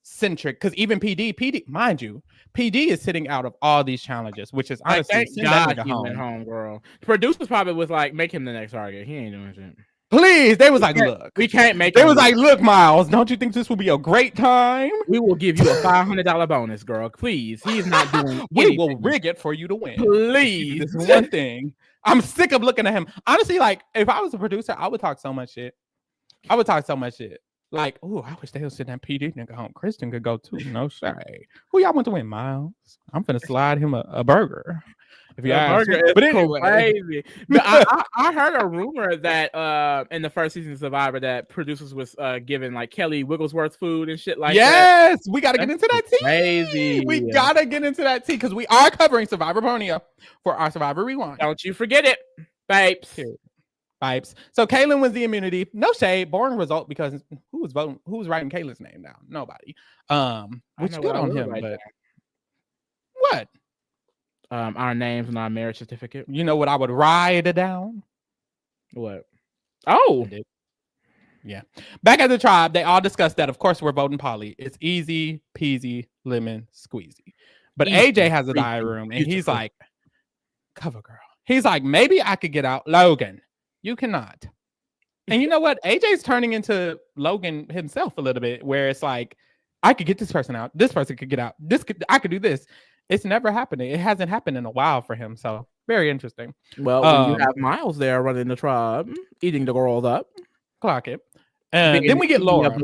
centric because even PD, mind you, PD is sitting out of all these challenges, which is honestly thank God he went home, girl. The producers probably was like, make him the next target. He ain't doing shit. Please, they was like, look, we can't make. They was like, look, Miles, don't you think this will be a great time? We will give you a $500 bonus, girl. Please, he is not doing. We will rig it for you to win. Please, this is one thing. I'm sick of looking at him. Honestly, like if I was a producer, I would talk so much shit. Like, oh, I wish they would send that PD nigga home. Kristen could go too. No say. Who y'all want to win, Miles? I'm finna slide him a burger. If you ask me. But anyway, crazy. But I heard a rumor that in the first season of Survivor that producers was giving like Kelly Wigglesworth food and shit like that. Yes, we gotta get into that tea. Crazy. We gotta get into that tea because we are covering Survivor Pornia for our Survivor Rewind. Don't you forget it, babes. Vibes. So Kaylin wins the immunity. No shade. Boring result because who was voting? Who was writing Kaylin's name down? Nobody. Which good on him. But what? Our names and our marriage certificate. You know what I would write down? What? Oh. Yeah. Back at the tribe, they all discussed that. Of course, we're voting Polly. It's easy peasy lemon squeezy. But easy, AJ has a diary room, and he's like, cover girl. He's like, maybe I could get out Logan. You cannot. And you know what? AJ's turning into Logan himself a little bit, where it's like, I could get this person out. This person could get out. I could do this. It's never happening. It hasn't happened in a while for him. So very interesting. Well, when you have Miles there running the tribe, eating the girls up. Clock it. And then we get Laura.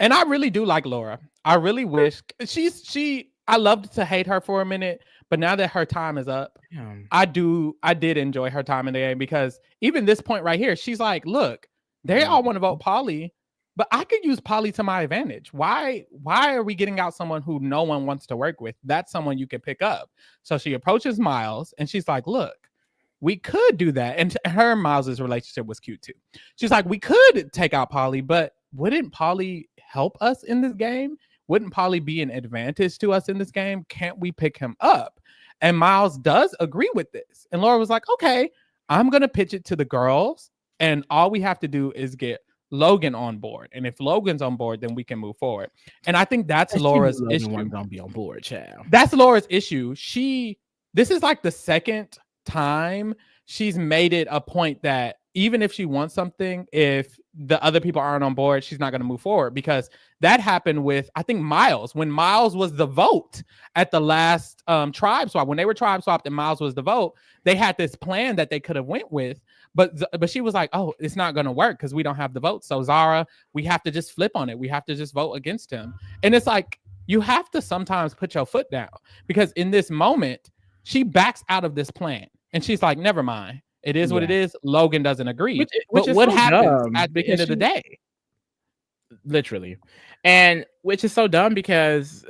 And I really do like Laura. I really wish I loved to hate her for a minute. But now that her time is up, I did enjoy her time in the game because even this point right here, she's like, look, they all want to vote Polly, but I could use Polly to my advantage. Why are we getting out someone who no one wants to work with? That's someone you can pick up. So she approaches Miles and she's like, look, we could do that. And her and Miles' relationship was cute too. She's like, we could take out Polly, but wouldn't Polly help us in this game? Wouldn't Polly be an advantage to us in this game? Can't we pick him up? And Miles does agree with this. And Laura was like, okay, I'm going to pitch it to the girls. And all we have to do is get Logan on board. And if Logan's on board, then we can move forward. And I think that's Laura's issue. Going to be on board, child. That's Laura's issue. This is like the second time she's made it a point that even if she wants something, if the other people aren't on board, she's not going to move forward, because that happened with, I think, Miles, when Miles was the vote at the last tribe swap. When they were tribe swapped and Miles was the vote, they had this plan that they could have went with, but she was like, oh, it's not going to work because we don't have the vote. So Zara, we have to just flip on it. We have to just vote against him. And it's like, you have to sometimes put your foot down, because in this moment, she backs out of this plan and she's like, never mind. It is what it is. Logan doesn't agree. Which but what so happens at the end of the day? Literally. And which is so dumb because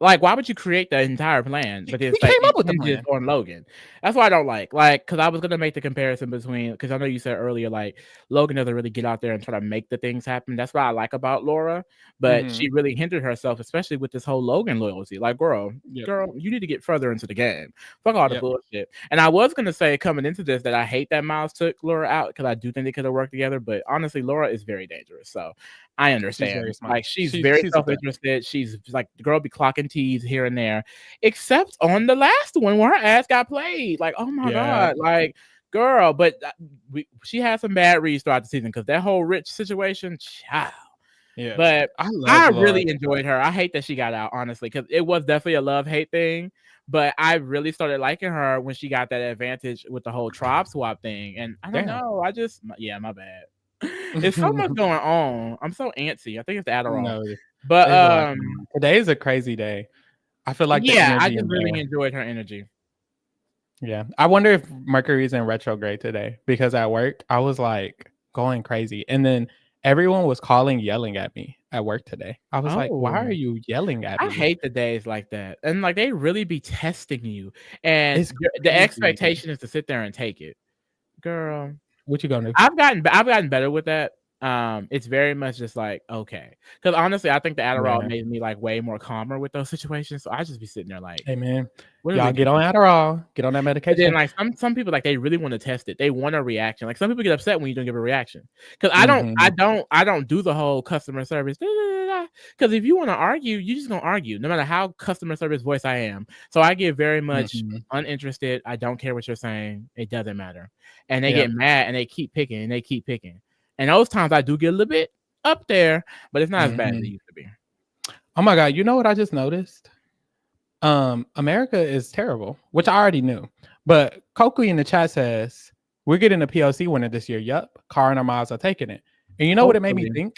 Like, why would you create the entire plan? But He it's like came up it with the hinges plan. on Logan. That's why I don't like, because I was gonna make the comparison between, because I know you said earlier, like Logan doesn't really get out there and try to make the things happen. That's what I like about Laura, but she really hindered herself, especially with this whole Logan loyalty. Like, girl, Yep. you need to get further into the game. Fuck all the Yep. bullshit. And I was gonna say coming into this that I hate that Miles took Laura out because I do think they could have worked together. But honestly, Laura is very dangerous. So I She's understand. very smart. Like, she's very She's a threat. self-interested. She's like, the girl be clocking T's here and there, except on the last one where her ass got played. Like, oh my God, like, girl. But she had some bad reads throughout the season because that whole Rich situation, child. Yeah. But I really enjoyed her. I hate that she got out, honestly, because it was definitely a love-hate thing. But I really started liking her when she got that advantage with the whole tribe swap thing. And I don't know. My bad. There's so much going on. I'm so antsy. I think it's the Adderall. No, but today is a crazy day. I feel like I just really enjoyed her energy. Yeah. I wonder if Mercury's in retrograde today, because at work I was like going crazy. And then everyone was yelling at me at work today. I was like, why are you yelling at me? I hate the days like that. And like, they really be testing you. And the expectation is to sit there and take it. Girl, what you gonna do? I've gotten better with that. It's very much just like, okay, because honestly, I think the Adderall made me like way more calmer with those situations. So I just be sitting there like, hey man, y'all get on Adderall, get on that medication. But then like some people, like, they really want to test it. They want a reaction. Like, some people get upset when you don't give a reaction. Because I don't do the whole customer service. Because if you want to argue, you just gonna argue, no matter how customer service voice I am. So I get very much uninterested. I don't care what you're saying. It doesn't matter. And they get mad and they keep picking and they keep picking. And those times I do get a little bit up there, but it's not as bad as it used to be. Oh my God. You know what I just noticed? America is terrible, which I already knew. But Cokie in the chat says, we're getting a PLC winner this year. Yup. Car and our miles are taking it. And you know what it made me think?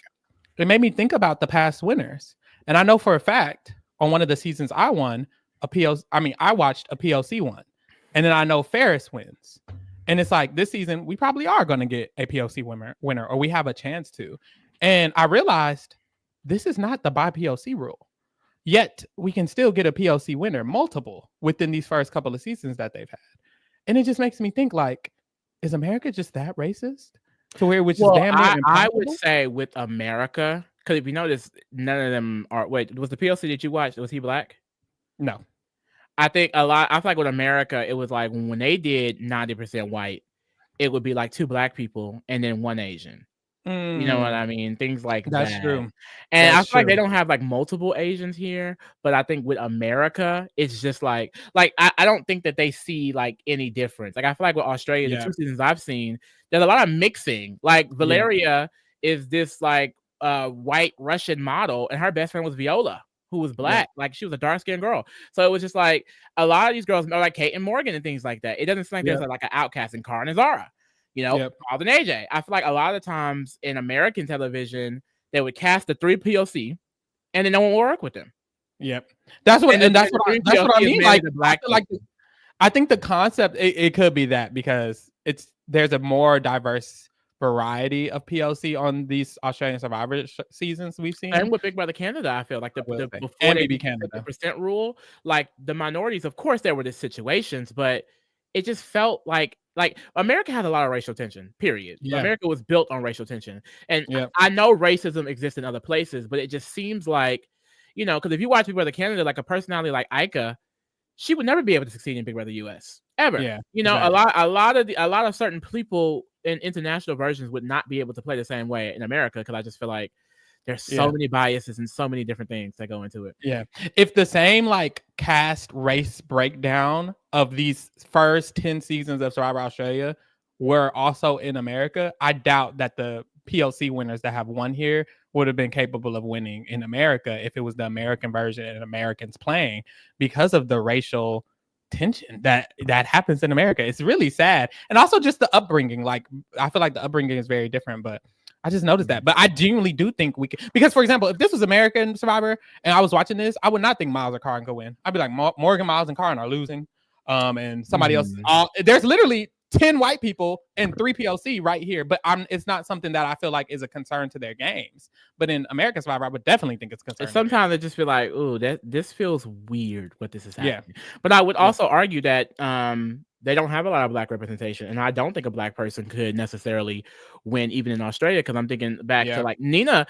It made me think about the past winners. And I know for a fact, on one of the seasons I won, I watched a PLC one. And then I know Ferris wins. And it's like, this season, we probably are going to get a PLC winner, or we have a chance to. And I realized this is not the by PLC rule. Yet, we can still get a PLC winner, multiple, within these first couple of seasons that they've had. And it just makes me think, like, is America just that racist? To where which is damn near impossible? I would say with America, because if you notice, none of them are. Wait, was the PLC that you watched, was he black? No. I feel like with America, it was like when they did 90% white, it would be like 2 black people and then 1 Asian. You know what I mean? Things like that. That's true. And I feel like they don't have like multiple Asians here, but I think with America, it's just like I don't think that they see like any difference. Like, I feel like with Australia, the 2 seasons I've seen, there's a lot of mixing. Like, Valeria is this like white Russian model, and her best friend was Viola, who was black. Like, she was a dark-skinned girl. So it was just like a lot of these girls are like Kate and Morgan and things like that. It doesn't seem like there's like an outcast in Karen and Zara. Paul and AJ. I feel like a lot of the times in American television, they would cast the 3 POC, and then no one will work with them. Yep, that's what I mean. Like, I think the concept it could be that, because there's a more diverse variety of POC on these Australian Survivor seasons we've seen. And with Big Brother Canada, I feel like before they did the 50% rule, like the minorities, of course, there were the situations, but it just felt like America has a lot of racial tension, period. America was built on racial tension. And I know racism exists in other places, but it just seems like, because if you watch Big Brother Canada, like a personality like Ika, she would never be able to succeed in Big Brother US ever. A lot of certain people in international versions would not be able to play the same way in America, because I just feel like there's so many biases and so many different things that go into it. Yeah. If the same like cast race breakdown of these first 10 seasons of Survivor Australia were also in America, I doubt that the PLC winners that have won here would have been capable of winning in America if it was the American version and Americans playing, because of the racial tension that happens in America. It's really sad. And also just the upbringing. Like, I feel like the upbringing is very different, but I just noticed that. But I genuinely do think we could, because, for example, if this was American Survivor and I was watching this, I would not think Miles or Karin could win. I'd be like, Morgan, Miles, and Karin are losing. And somebody else. There's literally 10 white people and 3 POC right here, but it's not something that I feel like is a concern to their games. But in American Survivor, I would definitely think it's a concern. Sometimes I just feel like, oh, this feels weird what this is happening. Yeah. But I would also argue that they don't have a lot of black representation, and I don't think a black person could necessarily win even in Australia, because I'm thinking back to like Nina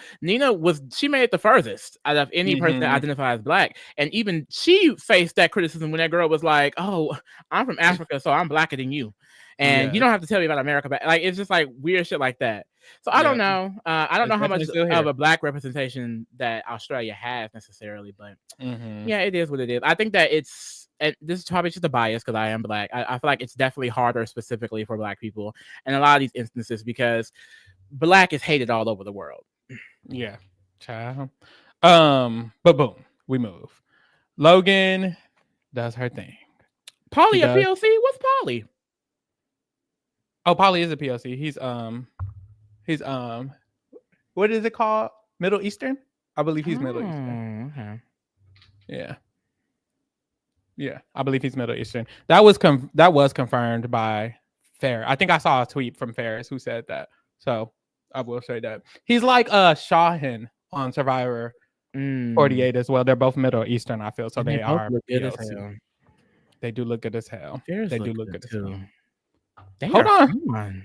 she made it the furthest out of any person that identifies as black, and even she faced that criticism when that girl was like, oh, I'm from Africa, so I'm blacker than you, and you don't have to tell me about America, but like it's just like weird shit like that. So I don't know. I don't know how much of a black representation that Australia has necessarily, but yeah, it is what it is. I think that and this is probably just a bias because I am black. I feel like it's definitely harder specifically for black people in a lot of these instances because black is hated all over the world. Yeah. Child. But boom, we move. Logan does her thing. Polly a POC? What's Polly? Oh, Polly is a POC. He's what is it called? Middle Eastern? I believe he's Middle Eastern. Okay. Yeah. Yeah, I believe he's Middle Eastern. That was confirmed by Ferris. I think I saw a tweet from Ferris who said that. So I will say that. He's like Shahin on Survivor 48 as well. They're both Middle Eastern, I feel. So they are POC. They do look good as hell. They do look good as hell. Hold on.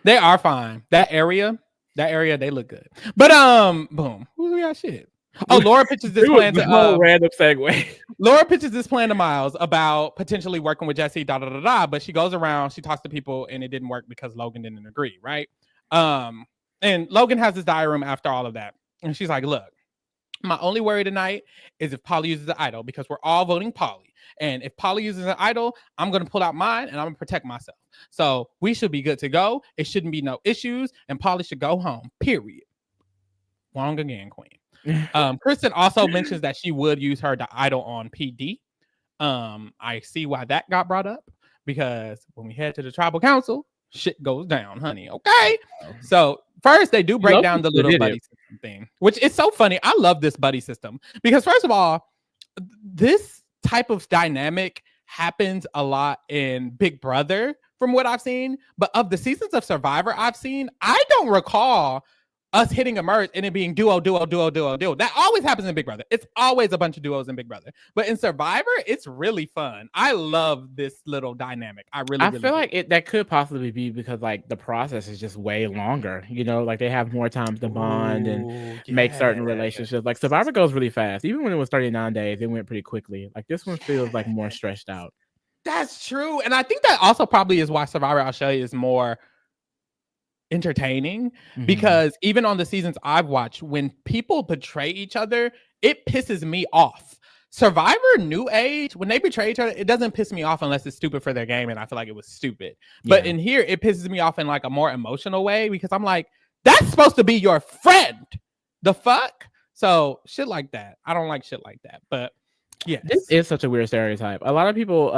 They are fine. That area, they look good. But boom. Who we got shit? Oh, Laura pitches this plan to random segue. Laura pitches this plan to Miles about potentially working with Jesse, but she goes around, she talks to people, and it didn't work because Logan didn't agree, right? And Logan has this diary room after all of that. And she's like, look, my only worry tonight is if Polly uses an idol, because we're all voting Polly. And if Polly uses an idol, I'm going to pull out mine and I'm going to protect myself. So we should be good to go. It shouldn't be no issues. And Polly should go home, period. Wrong again, queen. Kristen also mentions that she would use her idol on PD. I see why that got brought up, because when we head to the tribal council, shit goes down, honey. Okay. So first they do break down the little buddy system thing, which is so funny. I love this buddy system because first of all, this type of dynamic happens a lot in Big Brother from what I've seen, but of the seasons of Survivor I've seen, I don't recall us hitting a merge and it being duo. That always happens in Big Brother. It's always a bunch of duos in Big Brother. But in Survivor, it's really fun. I love this little dynamic. I feel like that could possibly be because like the process is just way longer. You know, like they have more time to bond and make certain relationships. Like Survivor goes really fast. Even when it was 39 days, it went pretty quickly. Like this one feels like more stretched out. That's true. And I think that also probably is why Survivor Australia is more entertaining, because even on the seasons I've watched, when people betray each other, it pisses me off. Survivor New Age, when they betray each other, it doesn't piss me off unless it's stupid for their game and I feel like it was stupid. But in here, it pisses me off in like a more emotional way because I'm like, that's supposed to be your friend. The fuck? So shit like that. I don't like shit like that. But yeah, this is such a weird stereotype. A lot of people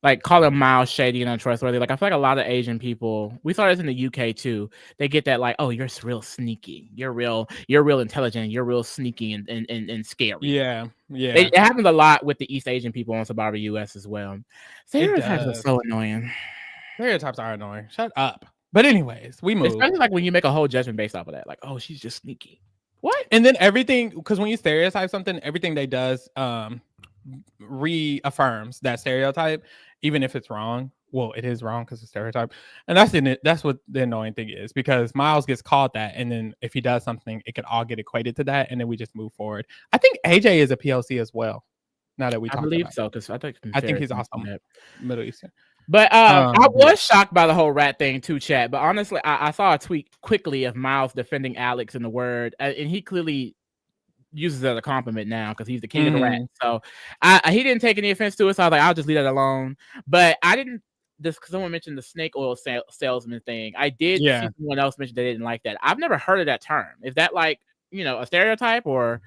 like call him Miles shady and untrustworthy. Like I feel like a lot of Asian people, we saw this in the UK too. They get that like, oh, you're real sneaky, you're real intelligent, you're real sneaky and scary. Yeah. It happens a lot with the East Asian people on Survivor US as well. Stereotypes are so annoying. Stereotypes are annoying. Shut up. But anyways, we move. Especially like when you make a whole judgment based off of that. Like, oh, she's just sneaky. What? And then everything, because when you stereotype something, everything they does reaffirms that stereotype, even if it's wrong. Well, it is wrong because it's stereotype. And that's what the annoying thing is, because Miles gets called that, and then if he does something, it could all get equated to that, and then we just move forward. I think AJ is a POC as well. Now that we talk, I believe so, because I think he's also Middle Eastern. But I was shocked by the whole rat thing too, chat. But honestly, I saw a tweet quickly of Miles defending Alex in the word, and he clearly uses it as a compliment now because he's the king of the rats. So he didn't take any offense to it. So I was like, I'll just leave that alone. But I didn't. This because someone mentioned the snake oil salesman thing. I did see someone else mention they didn't like that. I've never heard of that term. Is that like, a stereotype or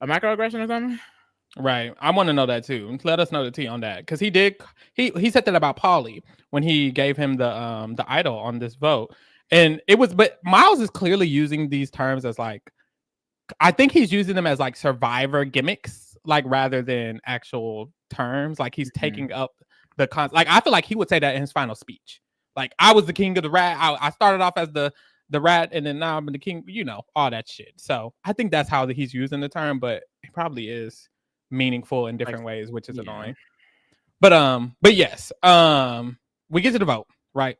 a microaggression or something? Right. I want to know that too. Let us know the tea on that, because he said that about Paulie when he gave him the idol on this vote, and it was. But Miles is clearly using these terms as like, I think he's using them as like Survivor gimmicks, like rather than actual terms. Like he's taking up like I feel like he would say that in his final speech. Like, I was the king of the rat. I started off as the rat, and then now I'm the king, all that shit. So I think that's how he's using the term, but it probably is meaningful in different ways, which is annoying. But yes, we get to the vote, right?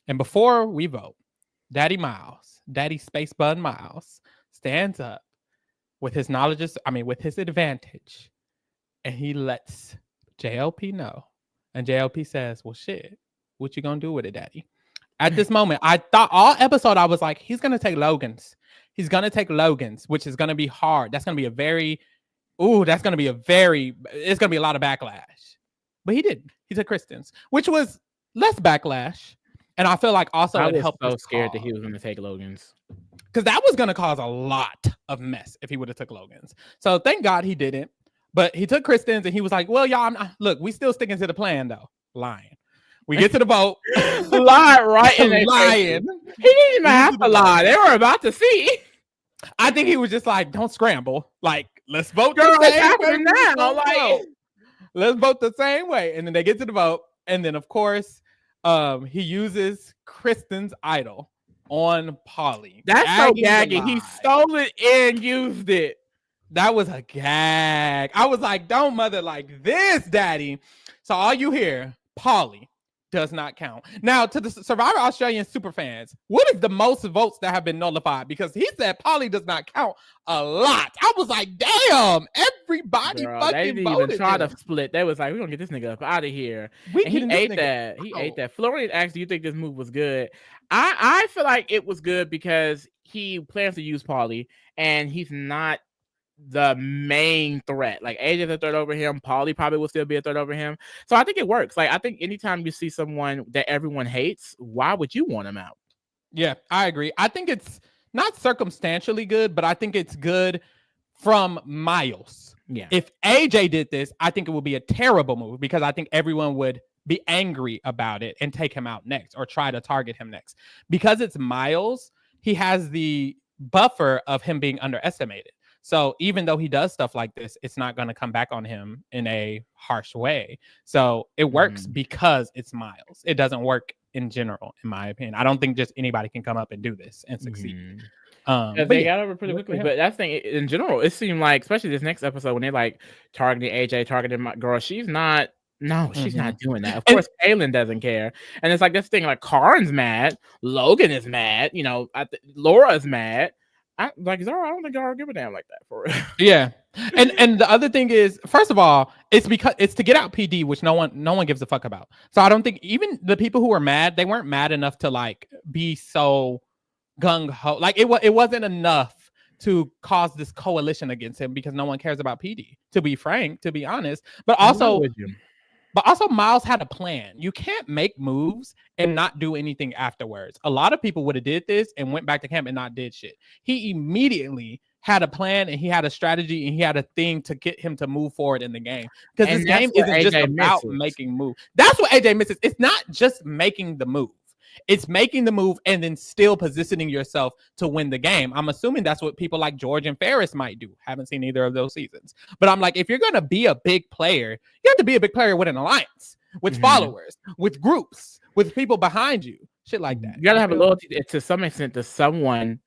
And before we vote, Daddy Space Bun Miles stands up with his with his advantage, and he lets JLP know. And JLP says, well, shit, what you gonna do with it, Daddy? At this moment, I thought all episode, I was like, he's gonna take Logan's. He's gonna take Logan's, which is gonna be hard. That's gonna be it's gonna be a lot of backlash. But he didn't. He took Kristen's, which was less backlash. And I feel like also I it was helped. so scared that he was going to take Logan's, because that was going to cause a lot of mess if he would have took Logan's. So thank God he didn't. But he took Kristen's, and he was like, "Well, y'all, look, we still sticking to the plan though." Lying. We get to the vote. Lie right in there. Lying. He didn't even have to lie. They were about to see. I think he was just like, "Don't scramble. Like, let's vote Girl, the same happening way. now. Like, let's vote the same way." And then they get to the vote, and then of course, he uses Kristen's idol on Polly. That's so gagging. He stole it and used it. That was a gag. I was like, don't mother like this, Daddy. So all you hear, Polly does not count. Now, to the Survivor Australian super fans, what is the most votes that have been nullified? Because he said Polly does not count a lot. I was like, damn, everybody fucking they didn't voted even try to split. They was like, we're going to get this nigga up out of here. He ate that. He ate that. Florian asked, do you think this move was good? I feel like it was good because he plans to use Polly, and he's not the main threat. Like, AJ's a threat over him. Paulie probably will still be a threat over him. So I think it works. Like, I think anytime you see someone that everyone hates, why would you want him out? Yeah, I agree. I think it's not circumstantially good, but I think it's good from Miles. Yeah. If AJ did this, I think it would be a terrible move because I think everyone would be angry about it and take him out next or try to target him next. Because it's Miles, he has the buffer of him being underestimated. So even though he does stuff like this, it's not going to come back on him in a harsh way. So it works because it's Miles. It doesn't work in general, in my opinion. I don't think just anybody can come up and do this and succeed. But they got over pretty quickly. But that thing, in general, it seemed like, especially this next episode, when they like targeting AJ, targeting my girl, she's not doing that. Of course, Kaylin doesn't care. And it's like this thing, like Karin's mad, Logan is mad, Laura's mad. I don't think Zara give a damn like that for real. Yeah. And the other thing is, first of all, it's because it's to get out PD, which no one gives a fuck about. So I don't think even the people who were mad, they weren't mad enough to like be so gung-ho. Like it wasn't enough to cause this coalition against him because no one cares about PD, to be frank, to be honest. But also Miles had a plan. You can't make moves and not do anything afterwards. A lot of people would have did this and went back to camp and not did shit. He immediately had a plan and he had a strategy and he had a thing to get him to move forward in the game. Because this game isn't just about making moves. That's what AJ misses. It's not just making the move. It's making the move and then still positioning yourself to win the game. I'm assuming that's what people like George and Ferris might do. Haven't seen either of those seasons. But I'm like, if you're going to be a big player, you have to be a big player with an alliance, with followers, with groups, with people behind you. Shit like that. You got to have a loyalty to some extent to someone,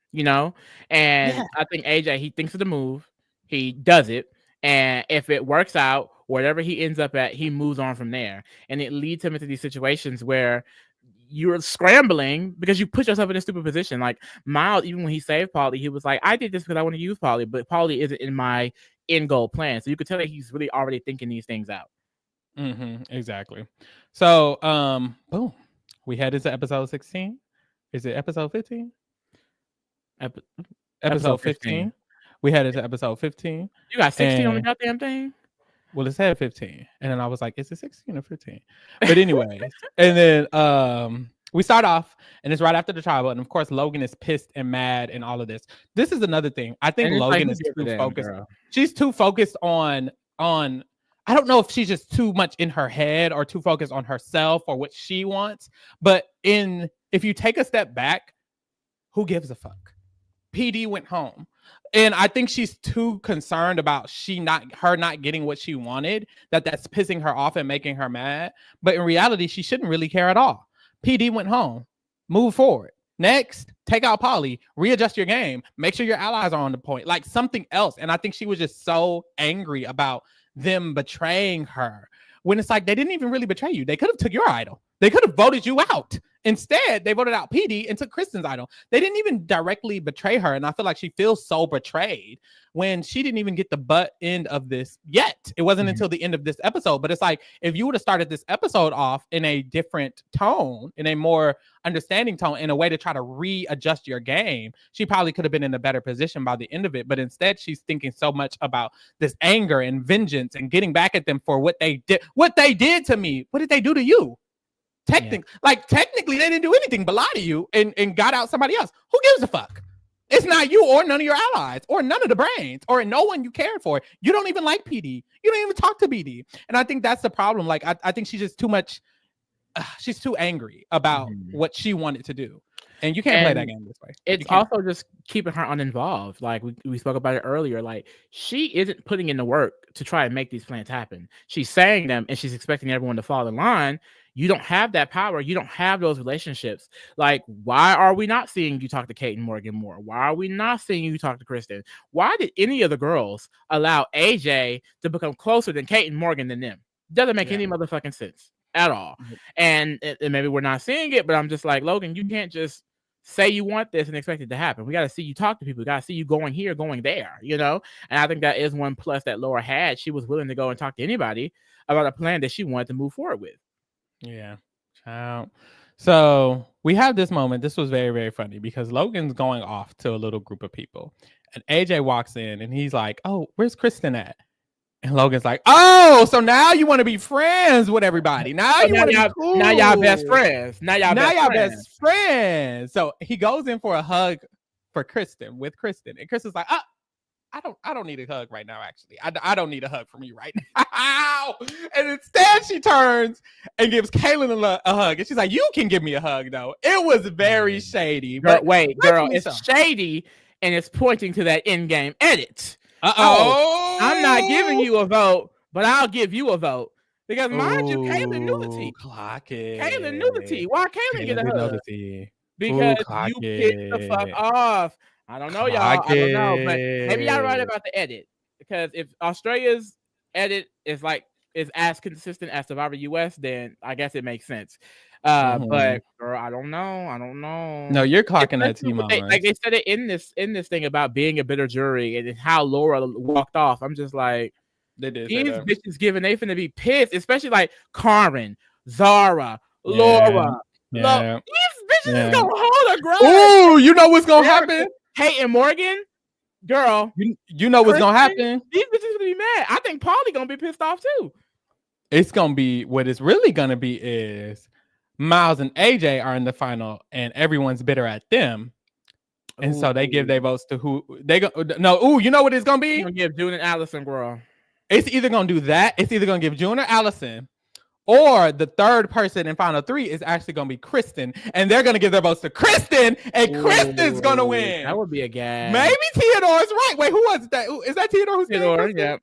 And I think AJ, he thinks of the move. He does it. And if it works out, wherever he ends up at, he moves on from there. And it leads him into these situations where you're scrambling because you put yourself in a stupid position. Like Miles, even when he saved Paulie, he was like, I did this because I want to use Paulie, but Paulie isn't in my end goal plan. So you could tell that he's really already thinking these things out. Exactly. So, boom. We head into episode 16. Is it episode 15? Episode 15. We head into episode 15. You got 16 on the goddamn thing? Well, it said 15. And then I was like, is it 16 or 15? But anyway, and then we start off and it's right after the trial. And of course, Logan is pissed and mad and all of this. This is another thing. I think Logan is too focused. She's too focused on I don't know if she's just too much in her head or too focused on herself or what she wants. But if you take a step back, who gives a fuck? PD went home. And I think she's too concerned about her not getting what she wanted, that's pissing her off and making her mad. But in reality, she shouldn't really care at all. PD went home. Move forward. Next, take out Polly, readjust your game, make sure your allies are on the point, like something else. And I think she was just so angry about them betraying her when it's like they didn't even really betray you. They could have took your idol. They could have voted you out. Instead, they voted out PD and took Kristen's idol. They didn't even directly betray her. And I feel like she feels so betrayed when she didn't even get the butt end of this yet. It wasn't until the end of this episode. But it's like, if you would have started this episode off in a different tone, in a more understanding tone, in a way to try to readjust your game, she probably could have been in a better position by the end of it. But instead, she's thinking so much about this anger and vengeance and getting back at them for what they did. What they did to me. What did they do to you? Technically, they didn't do anything but lie to you and got out somebody else. Who gives a fuck? It's not you or none of your allies or none of the brains or no one you cared for. You don't even like PD. You don't even talk to PD. And I think that's the problem. Like, I think she's just too much. She's too angry about what she wanted to do. And you can't play that game this way. It's also just keeping her uninvolved. Like we spoke about it earlier. Like, she isn't putting in the work to try and make these plans happen. She's saying them and she's expecting everyone to fall in line. You don't have that power. You don't have those relationships. Like, why are we not seeing you talk to Kate and Morgan more? Why are we not seeing you talk to Kristen? Why did any of the girls allow AJ to become closer than Kate and Morgan than them? Doesn't make any motherfucking sense at all. And maybe we're not seeing it, but I'm just like, Logan, you can't just say you want this and expect it to happen. We got to see you talk to people. We got to see you going here, going there, you know? And I think that is one plus that Laura had. She was willing to go and talk to anybody about a plan that she wanted to move forward with. Yeah. So we have this moment. This was very, very funny because Logan's going off to a little group of people and AJ walks in and he's like, oh, where's Kristen at? And Logan's like, oh, so now you want to be friends with everybody. Now you want to be cool. Now y'all best friends. Now y'all best friends. So he goes in for a hug with Kristen. And Kristen's like, I don't need a hug right now, actually. I don't need a hug from you right now. And instead she turns and gives Kaylin a hug. And she's like, you can give me a hug, though. It was very shady. But wait, girl, it's shady and it's pointing to that in-game edit. Uh-oh. I'm not giving you a vote, but I'll give you a vote. Because mind you, Kaylin knew the tea. Clock it. Kaylin knew the tea. Why Kaylin get a hug? Because you pissed the fuck off. I don't know, y'all. I don't know, but maybe y'all right about the edit. Because if Australia's edit is as consistent as Survivor US, then I guess it makes sense. But girl, I don't know. No, you're clocking that team on. Like they said it in this thing about being a bitter jury and how Laura walked off. I'm just like, they did these bitches giving they finna be pissed, especially like Karen, Zara, Laura. Yeah. These bitches is gonna hold a grudge. Oh, you know what's gonna happen? Kate and Morgan, girl. You know what's gonna happen? These bitches gonna be mad. I think Paulie gonna be pissed off too. It's gonna be what it's really gonna be is Miles and AJ are in the final, and everyone's bitter at them, and so they give their votes to who they go. No, you know what it's gonna be? Gonna give June and Allison, girl. It's either gonna do that. It's either gonna give June or Allison. Or the third person in final three is actually going to be Kristen. And they're going to give their votes to Kristen. And Kristen's going to win. That would be a gas. Maybe Theodore's right. Wait, who was that? Is that Theodore who's Theodore? Yeah.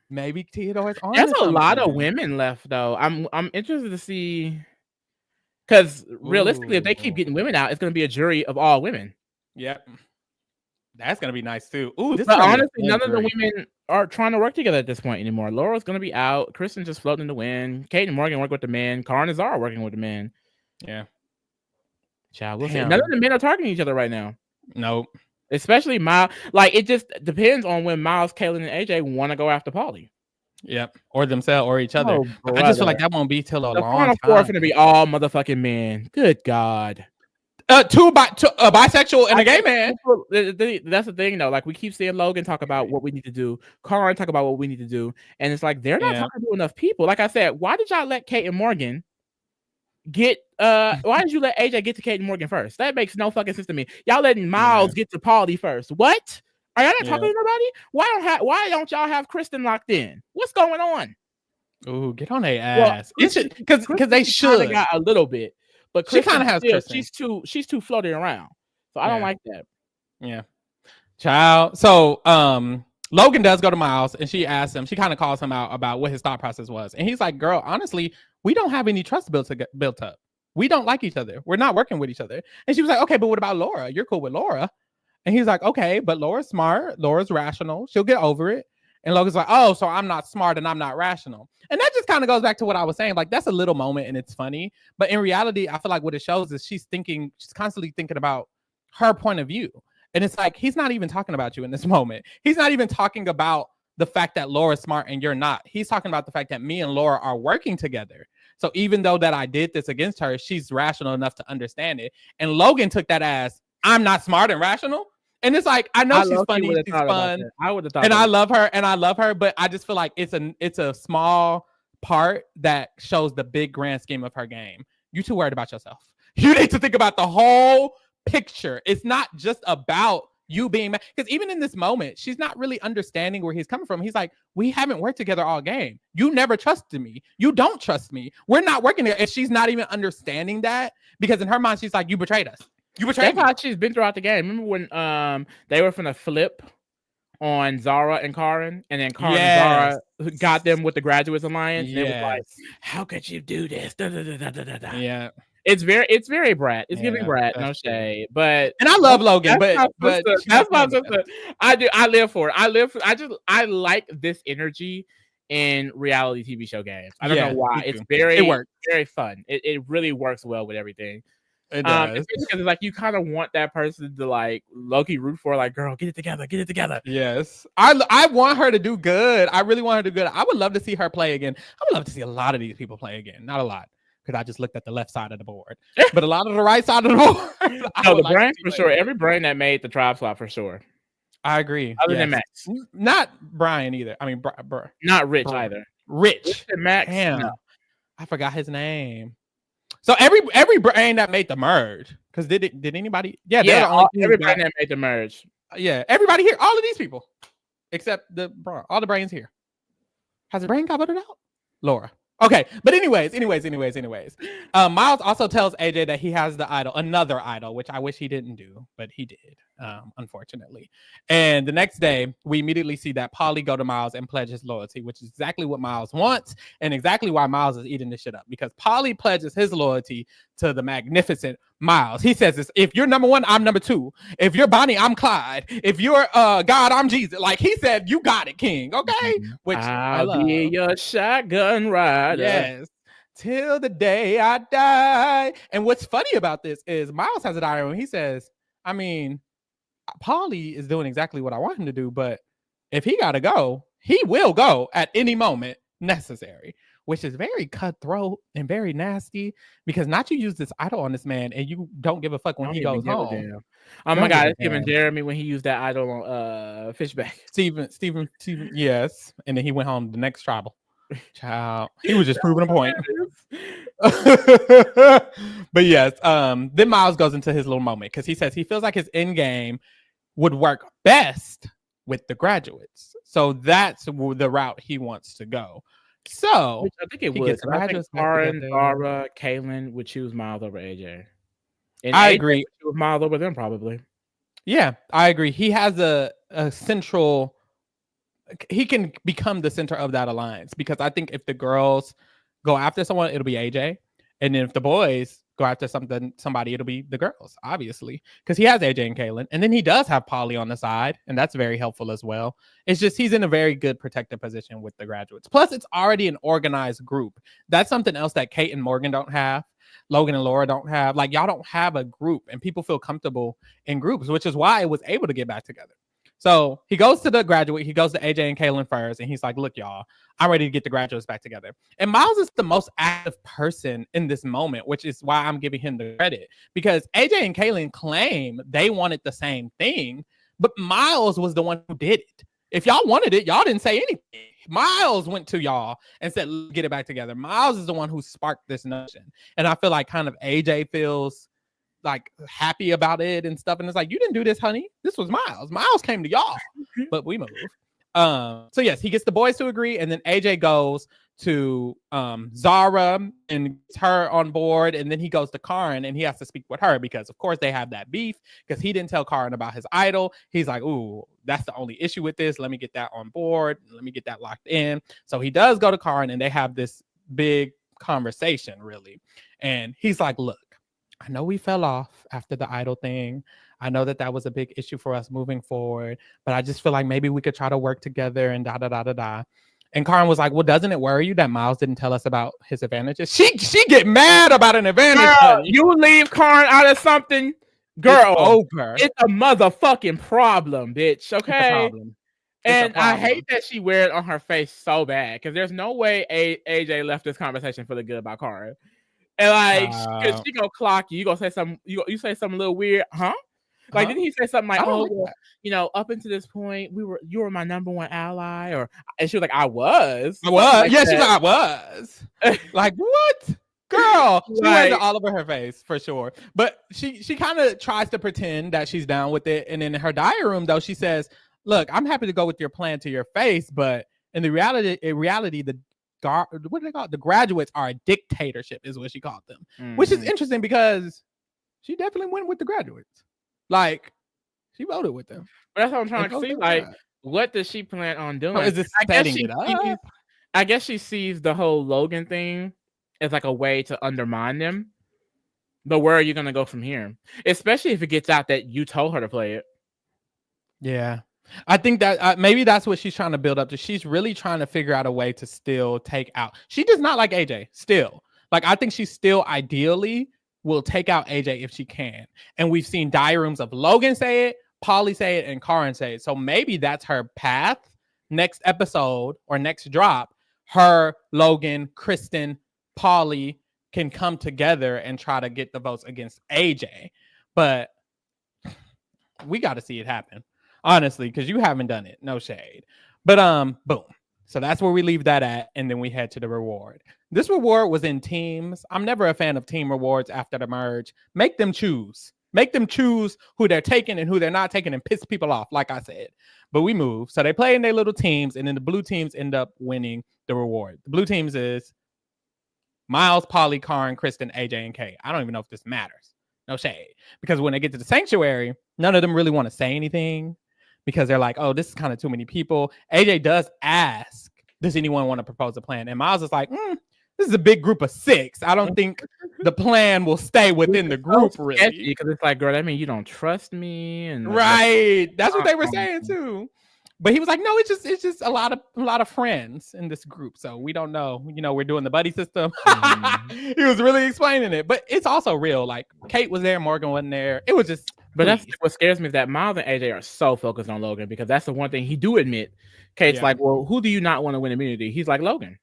Maybe Theodore's on. There's a lot of women left, though. I'm interested to see. Because realistically, if they keep getting women out, it's going to be a jury of all women. Yep. That's going to be nice, too. But honestly, none of the women are trying to work together at this point anymore. Laura's going to be out. Kristen's just floating in the wind. Kate and Morgan work with the men. Karen and Zara working with the men. Yeah. Child, we'll see. None of the men are targeting each other right now. Nope. Especially Miles. Like, it just depends on when Miles, Kaylin, and AJ want to go after Paulie. Yep. Or themselves or each other. I just feel like that won't be till a long time. The final four going to be all motherfucking men. Good God. Two bisexual and a gay man. That's the thing, though. Like, we keep seeing Logan talk about what we need to do. Karen talk about what we need to do. And it's like, they're not talking to enough people. Like I said, why did y'all let Kate and Morgan get why did you let AJ get to Kate and Morgan first? That makes no fucking sense to me. Y'all letting Miles get to Paulie first. What? Are y'all not talking to nobody? Why don't y'all have Kristen locked in? What's going on? Ooh, get on their ass. Because they should got a little bit. But she kind of has she's too floating around. So I don't like that. Yeah. Child. So Logan does go to Miles and she asks him, she kind of calls him out about what his thought process was. And he's like, girl, honestly, we don't have any trust built up. We don't like each other. We're not working with each other. And she was like, okay, but what about Laura? You're cool with Laura. And he's like, okay, but Laura's smart. Laura's rational. She'll get over it. And Logan's like, oh, so I'm not smart and I'm not rational. And that just kind of goes back to what I was saying. Like, that's a little moment and it's funny. But in reality, I feel like what it shows is she's constantly thinking about her point of view. And it's like, he's not even talking about you in this moment. He's not even talking about the fact that Laura's smart and you're not. He's talking about the fact that me and Laura are working together. So even though that I did this against her, she's rational enough to understand it. And Logan took that as, I'm not smart and rational. And it's like, I know she's funny, she's fun. I would have thought, and I love her, but I just feel like it's a small part that shows the big grand scheme of her game. You too worried about yourself. You need to think about the whole picture. It's not just about you being mad, because even in this moment, she's not really understanding where he's coming from. He's like, we haven't worked together all game. You never trusted me. You don't trust me. We're not working together. And she's not even understanding that, because in her mind, she's like, you betrayed us. You betrayed me. That's how she's been throughout the game. Remember when they were finna flip on Zara and Karin, and then Karin and Zara got them with the Graduates Alliance. And it was like, how could you do this? Da, da, da, da, da, da. Yeah. It's very Brat. It's giving Brat, no shade. But and I love Logan, but that's my sister. I live for it. I like this energy in reality TV show games. I don't know why. It works. Very fun. It really works well with everything. It does. Because it's like you kind of want that person to like low-key root for, like, girl, get it together. Yes. I want her to do good. I really want her to do good. I would love to see her play again. I would love to see a lot of these people play again. Not a lot, because I just looked at the left side of the board, but a lot of the right side of the board. No, the brain for sure. Every brain that made the tribe swap for sure. I agree. Other than Max. Not Brian either. I mean, not Rich either. Rich and Max. Damn. No. I forgot his name. So every brain that made the merge, because did anybody? Yeah, every brain that made the merge. Yeah, everybody here, all of these people, except all the brains here. Has the brain got voted out? Laura. Okay, but anyways. Miles also tells AJ that he has another idol, which I wish he didn't do, but he did, unfortunately. And the next day, we immediately see that Paulie go to Miles and pledge his loyalty, which is exactly what Miles wants, and exactly why Miles is eating this shit up, because Paulie pledges his loyalty to the magnificent Miles. He says this: if you're number one, I'm number two. If you're Bonnie, I'm Clyde. If you're God, I'm Jesus. Like he said, you got it, King. Okay, which I'll be your shotgun rider. Yes, till the day I die. And what's funny about this is Miles has a diary when he says, I mean, Paulie is doing exactly what I want him to do, but if he gotta go, he will go at any moment necessary. Which is very cutthroat and very nasty, because not you use this idol on this man and you don't give a fuck when he goes home. Oh my God, it's giving Jeremy when he used that idol on Fishback. Steven, yes. And then he went home to the next tribal. Child. He was just proving a point. But yes, then Miles goes into his little moment, because he says he feels like his end game would work best with the Graduates. So that's the route he wants to go. So I think it would. I think Karin, Zara, Kaylin would choose Miles over AJ. And I AJ agree. Would choose Miles over them probably. Yeah, I agree. He has a central. He can become the center of that alliance, because I think if the girls go after someone, it'll be AJ, and then if the boys go after somebody, it'll be the girls, obviously, because he has AJ and Kaylin, and then he does have Paulie on the side, and that's very helpful as well. It's just he's in a very good protective position with the Graduates. Plus, it's already an organized group. That's something else that Kate and Morgan don't have. Logan and Laura don't have. Like, y'all don't have a group, and people feel comfortable in groups, which is why it was able to get back together. So he goes to the Graduate. He goes to AJ and Kaylin first, and he's like, look, y'all, I'm ready to get the Graduates back together. And Miles is the most active person in this moment, which is why I'm giving him the credit, because AJ and Kaylin claim they wanted the same thing, but Miles was the one who did it. If y'all wanted it, y'all didn't say anything. Miles went to y'all and said, get it back together. Miles is the one who sparked this notion. And I feel like kind of AJ feels like happy about it and stuff, and it's like, you didn't do this, honey. This was Miles came to y'all, but we moved. So yes, he gets the boys to agree, and then AJ goes to Zara and gets her on board, and then he goes to Karin and he has to speak with her because of course they have that beef because he didn't tell Karin about his idol. He's like, ooh, that's the only issue with this. Let me get that on board. Let me get that locked in. So he does go to Karin and they have this big conversation, really. And he's like, look, I know we fell off after the idol thing. I know that was a big issue for us moving forward, but I just feel like maybe we could try to work together and da da da da da. And Karin was like, well, doesn't it worry you that Miles didn't tell us about his advantages? She get mad about an advantage. Girl, you leave Karin out of something, girl. It's over. It's a motherfucking problem, bitch. Okay. It's a problem. And I hate that she wear it on her face so bad because there's no way AJ left this conversation feeling good about Karin. And like, cause she gonna clock you. You gonna say something. You say something a little weird, huh? Like, didn't he say something like, "Oh, well, you know, up until this point, you were my number one ally," or and she was like, "I was." Like yeah, she's like, "I was." Like, what, girl? She wears it all over her face for sure. But she kind of tries to pretend that she's down with it, and in her diary room, though, she says, "Look, I'm happy to go with your plan to your face, but in reality, the what do they call it? The graduates are a dictatorship," is what she called them, which is interesting because she definitely went with the graduates. Like, she voted with them. But that's what I'm trying to see. Like, what does she plan on doing? Is this setting it up? I guess she sees the whole Logan thing as like a way to undermine them. But where are you going to go from here? Especially if it gets out that you told her to play it. Yeah. I think that maybe that's what she's trying to build up to. She's really trying to figure out a way to still take out. She does not like AJ still. Like, I think she still ideally will take out AJ if she can. And we've seen diary rooms of Logan say it, Polly say it, and Karin say it. So maybe that's her path. Next episode or next drop, her, Logan, Kristen, Polly can come together and try to get the votes against AJ. But we got to see it happen. Honestly, because you haven't done it. No shade. But boom. So that's where we leave that at. And then we head to the reward. This reward was in teams. I'm never a fan of team rewards after the merge. Make them choose. Make them choose who they're taking and who they're not taking and piss people off, like I said. But we move. So they play in their little teams, and then the blue teams end up winning the reward. The blue teams is Miles, Polly, Karin, Kristen, AJ, and Kay. I don't even know if this matters. No shade. Because when they get to the sanctuary, none of them really want to say anything. Because they're like, oh, this is kind of too many people. AJ does ask, does anyone want to propose a plan? And Miles is like, this is a big group of 6. I don't think the plan will stay within the group, really. Because it's like, girl, that means you don't trust me. And right. That's what they were saying, too. But he was like, no, it's just a lot of friends in this group. So we don't know. You know, we're doing the buddy system. He was really explaining it. But it's also real. Like, Kate was there. Morgan wasn't there. It was just... But that's what scares me is that Miles and AJ are so focused on Logan because that's the one thing he do admit. Kate's like, well, who do you not want to win immunity? He's like, Logan.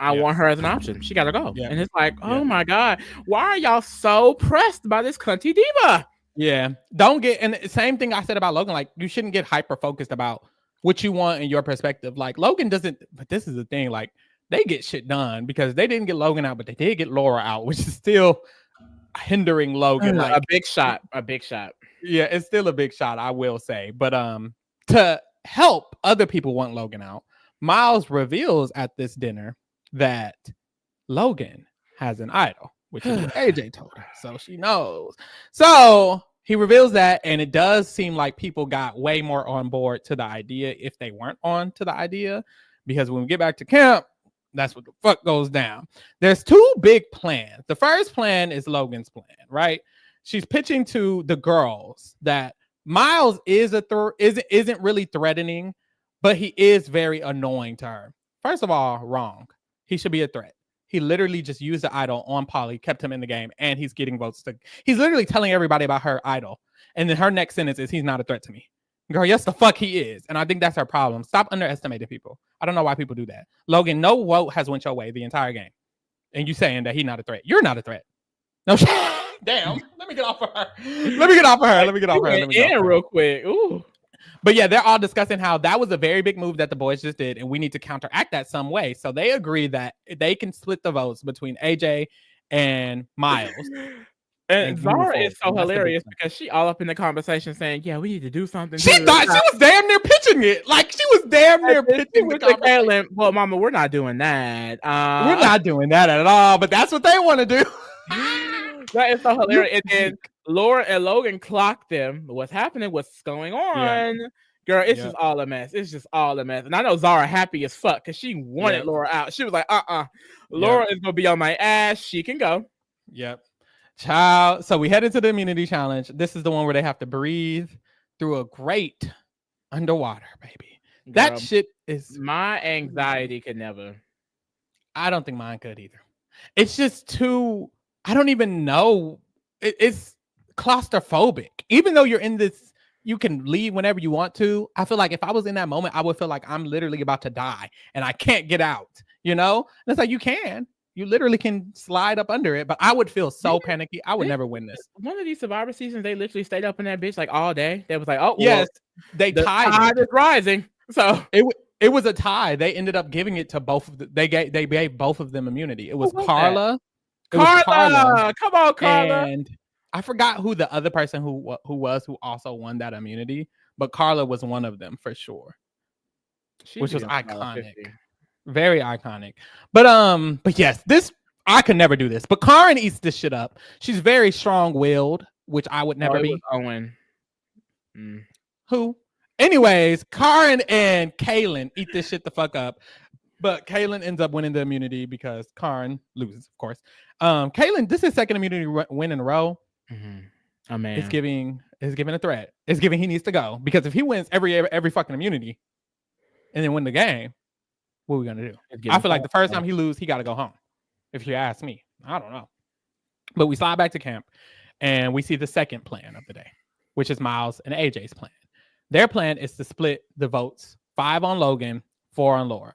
I want her as an option. She got to go. Yeah. And it's like, oh my God, why are y'all so pressed by this cunty diva? Yeah. Don't get... And the same thing I said about Logan. Like, you shouldn't get hyper-focused about what you want in your perspective. Like, Logan doesn't... But this is the thing. Like, they get shit done because they didn't get Logan out, but they did get Laura out, which is still hindering Logan. Like, a big shot. Yeah, it's still a big shot, I will say. But to help other people want Logan out, Miles reveals at this dinner that Logan has an idol, which is what AJ told her. So she knows. So he reveals that, and it does seem like people got way more on board to the idea if they weren't on to the idea. Because when we get back to camp, that's what the fuck goes down. There's 2 big plans. The first plan is Logan's plan, right? She's pitching to the girls that Miles isn't really threatening, but he is very annoying to her. First of all, wrong. He should be a threat. He literally just used the idol on Polly, kept him in the game, and he's getting votes. He's literally telling everybody about her idol. And then her next sentence is, he's not a threat to me. Girl, yes, the fuck he is. And I think that's her problem. Stop underestimating people. I don't know why people do that. Logan, no vote has went your way the entire game. And you saying that he's not a threat. You're not a threat. No shit. Damn. Let me get off of her. Real quick. Ooh. But yeah, they're all discussing how that was a very big move that the boys just did, and we need to counteract that some way. So they agree that they can split the votes between AJ and Miles. And Zara is so hilarious because she all up in the conversation saying, "Yeah, we need to do something." She thought she was damn near pitching it. Like she was damn near pitching the conversation. Kaylin, well, Mama, we're not doing that. We're not doing that at all. But that's what they want to do. That is so hilarious. And then Laura and Logan clocked them. What's happening? What's going on? Yeah. Girl, it's just all a mess. It's just all a mess. And I know Zara happy as fuck because she wanted Laura out. She was like, Laura is gonna be on my ass. She can go. Yep. Child. So we head into the immunity challenge. This is the one where they have to breathe through a grate underwater, baby. Girl, that shit is my anxiety could never. I don't think mine could either. It's just too. I don't even know. It's claustrophobic. Even though you're in this, you can leave whenever you want to. I feel like if I was in that moment, I would feel like I'm literally about to die and I can't get out. You know, and it's like you literally can slide up under it, but I would feel so panicky. I would never win this. One of these Survivor seasons, they literally stayed up in that bitch like all day. They was like, oh, yes, they tied. The tide is rising. So it was a tie. They ended up giving it to both of they gave both of them immunity. It was Carla. Carla, come on, Carla. And I forgot who the other person who also won that immunity, but Carla was one of them for sure, which was iconic. Very iconic. But yes, this I could never do this. But Karen eats this shit up. She's very strong-willed, which I would never be. Owen. Who? Anyways, Karen and Kaylin eat this shit the fuck up. But Kaylin ends up winning the immunity because Karen loses, of course. Kaylin, this is second immunity win in a row. Mm-hmm. Oh man, it's giving a threat. It's giving he needs to go because if he wins every fucking immunity and then win the game, what are we gonna do? I feel like the first time he lose, he got to go home. If you ask me, I don't know. But we slide back to camp and we see the second plan of the day, which is Miles and AJ's plan. Their plan is to split the votes 5 on Logan, 4 on Laura.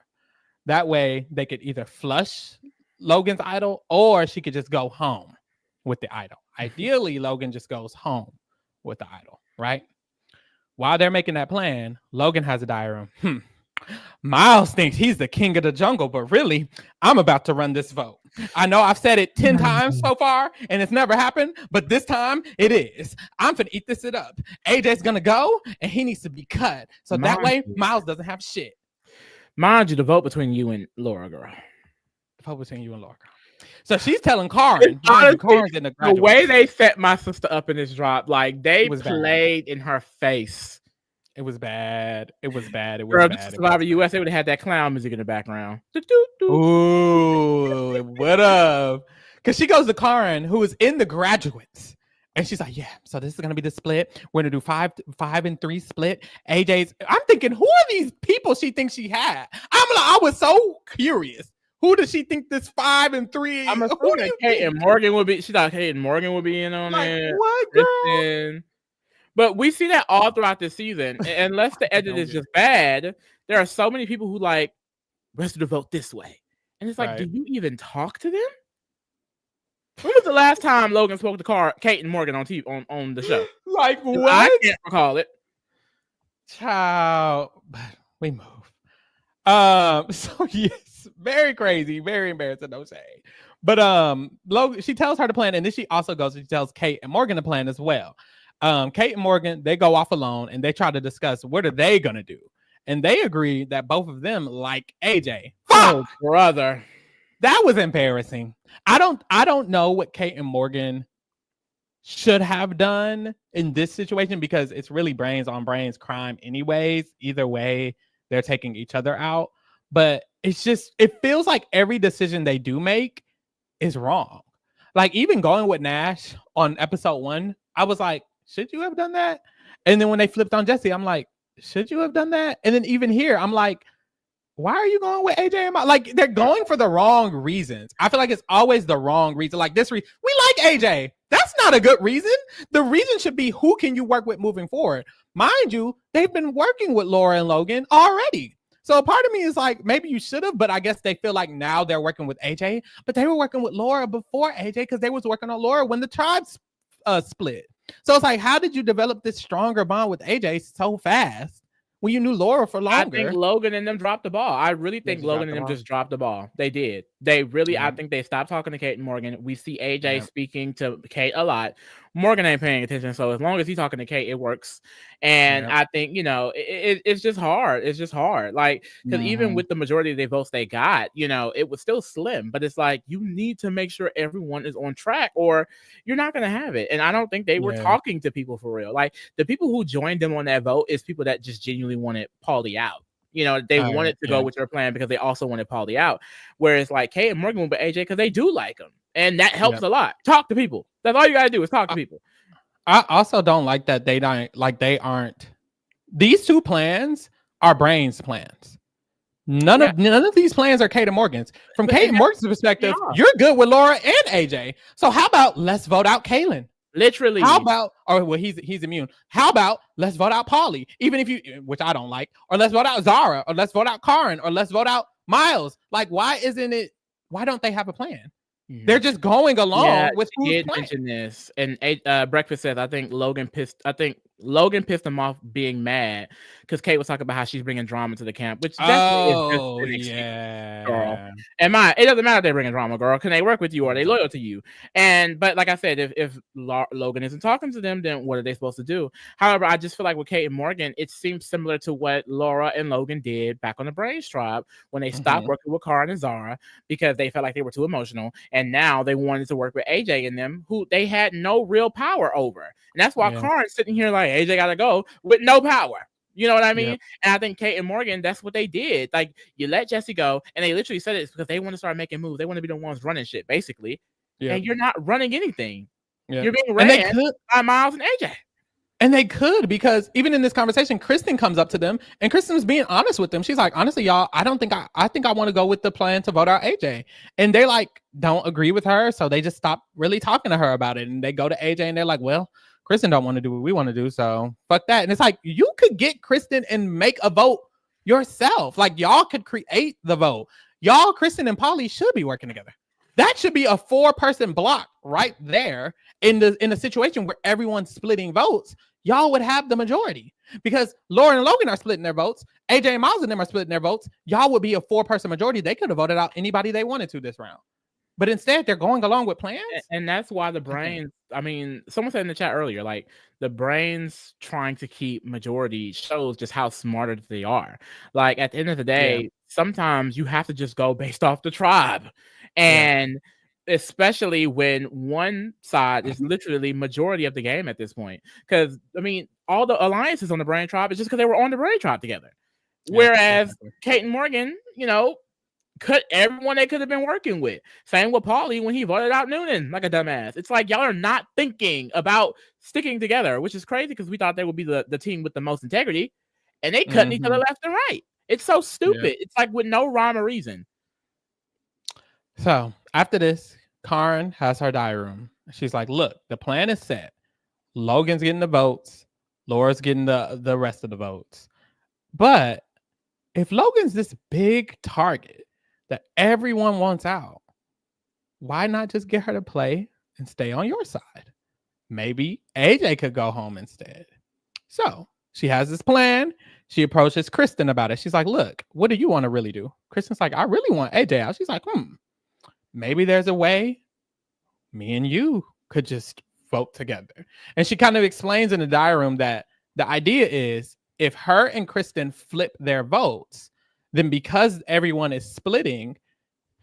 That way they could either flush Logan's idol or she could just go home with the idol. Ideally, Logan just goes home with the idol, right? While they're making that plan, Logan has a diary. Miles thinks he's the king of the jungle, but really, I'm about to run this vote. I know I've said it 10 times so far, and it's never happened, but this time it is. I'm finna eat this up. AJ's gonna go, and he needs to be cut. So that way, Miles doesn't have shit. Mind you, the vote between you and Laura, girl. The vote between you and Laura, girl. So she's telling Karen, Karen's in the way they set my sister up in this drop, like they played in her face. It was bad. It was bad. It was Girl, bad. Survivor US, they would have had that clown music in the background. Ooh, what up? Because she goes to Karen, who is in the graduates. And she's like, yeah, so this is going to be the split. We're going to do 5 and 3 split. AJ's. I'm thinking, who are these people she thinks she had? I was so curious. Who does she think this 5 and 3? I'm assuming Kate and Morgan would be. She thought Kate and Morgan would be in on it. What, girl? But we see that all throughout the season. Unless the edit is just bad, there are so many people who like rest of the vote this way. And it's like, do you even talk to them? When was the last time Logan spoke to Kate and Morgan on TV on the show? Like what? I can't recall it. Child, we move. So yes, very crazy, very embarrassing, no shade. But Logan, she tells her to plan, and then she also goes and she tells Kate and Morgan to plan as well. Kate and Morgan, they go off alone and they try to discuss what are they gonna do. And they agree that both of them like AJ. Oh, brother. That was embarrassing. I don't know what Kate and Morgan should have done in this situation because it's really brains on brains crime anyways. Either way, they're taking each other out. But it's just, it feels like every decision they do make is wrong. Like even going with Nash on episode 1, I was like, should you have done that? And then when they flipped on Jesse, I'm like, should you have done that? And then even here, I'm like, why are you going with AJ and Miles? Like they're going for the wrong reasons. I feel like it's always the wrong reason. Like this, we like AJ. That's not a good reason. The reason should be who can you work with moving forward. Mind you, they've been working with Laura and Logan already. So a part of me is like, maybe you should have, but I guess they feel like now they're working with AJ. But they were working with Laura before AJ because they was working on Laura when the tribes split. So it's like, how did you develop this stronger bond with AJ so fast when you knew Laura for longer? I think Logan and them dropped the ball. I really think Logan and them just dropped the ball. They did. They really, I think they stopped talking to Kate and Morgan. We see AJ speaking to Kate a lot. Morgan ain't paying attention, so as long as he's talking to Kate, it works. And I think, you know, it's just hard. It's just hard. Like, because even with the majority of the votes they got, you know, it was still slim. But it's like, you need to make sure everyone is on track or you're not going to have it. And I don't think they were talking to people for real. Like, the people who joined them on that vote is people that just genuinely wanted Paulie out. You know, they wanted to go with your plan because they also wanted Paulie out. Whereas like Kate and Morgan went with AJ because they do like him. And that helps a lot. Talk to people. That's all you got to do is talk to people. I also don't like that they aren't. These two plans are Brain's plans. None of these plans are Kate and Morgan's. From Kate and Morgan's perspective, you're good with Laura and AJ. So how about let's vote out Kaylin? Literally. How about, or well, he's immune. How about let's vote out Paulie, even if you, which I don't like, or let's vote out Zara, or let's vote out Karen, or let's vote out Miles. Like, why don't they have a plan? They're just going along with who's plan. Mention this, and Breakfast says I think Logan pissed him off being mad because Kate was talking about how she's bringing drama to the camp, which definitely is just girl. And it doesn't matter if they're bringing drama, girl. Can they work with you? Or are they loyal to you? But like I said, if Logan isn't talking to them, then what are they supposed to do? However, I just feel like with Kate and Morgan, it seems similar to what Laura and Logan did back on the Brains Tribe when they stopped working with Karen and Zara because they felt like they were too emotional. And now they wanted to work with AJ and them, who they had no real power over. And that's why Karen's sitting here like, AJ got to go with no power. You know what I mean? And I think Kate and Morgan, that's what they did. Like, you let Jesse go, and they literally said it because they want to start making moves. They want to be the ones running shit, basically. And you're not running anything. You're being ran by Miles and AJ. And they could, because even in this conversation, Kristen comes up to them and Kristen's being honest with them. She's like, honestly, y'all, I think I want to go with the plan to vote out AJ. And they like, don't agree with her. So they just stop really talking to her about it. And they go to AJ and they're like, well, Kristen don't want to do what we want to do. So fuck that. And it's like, you could get Kristen and make a vote yourself. Like, y'all could create the vote. Y'all, Kristen and Paulie should be working together. That should be a 4-person block right there in a situation where everyone's splitting votes. Y'all would have the majority because Laura and Logan are splitting their votes. AJ and Miles and them are splitting their votes. Y'all would be a 4-person majority. They could have voted out anybody they wanted to this round. But instead, they're going along with plans. And that's why the Brains, I mean, someone said in the chat earlier, like the Brains trying to keep majority shows just how smarter they are. Like at the end of the day, sometimes you have to just go based off the tribe. And especially when one side is literally majority of the game at this point. Because, I mean, all the alliances on the Brain Tribe is just because they were on the Brain Tribe together. Whereas Kate and Morgan, you know, cut everyone they could have been working with. Same with Paulie when he voted out Noonan like a dumbass. It's like y'all are not thinking about sticking together, which is crazy because we thought they would be the team with the most integrity. And they cutting each other left and right. It's so stupid. It's like with no rhyme or reason. So after this, Karen has her diary room. She's like, look, the plan is set. Logan's getting the votes. Laura's getting the rest of the votes. But if Logan's this big target that everyone wants out, why not just get her to play and stay on your side? Maybe AJ could go home instead. So she has this plan. She approaches Kristen about it. She's like, look, what do you want to really do? Kristen's like, I really want AJ out. She's like, maybe there's a way me and you could just vote together. And she kind of explains in the diary room that the idea is if her and Kristen flip their votes, then because everyone is splitting,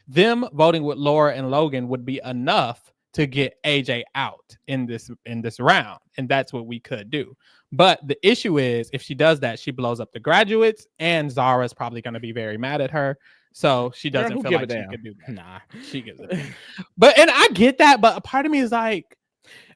them voting with Laura and Logan would be enough to get AJ out in this round. And that's what we could do. But the issue is if she does that, she blows up the graduates and Zara's probably going to be very mad at her. So she doesn't feel like she could do that. Nah, she gives it. But, and I get that, but a part of me is like,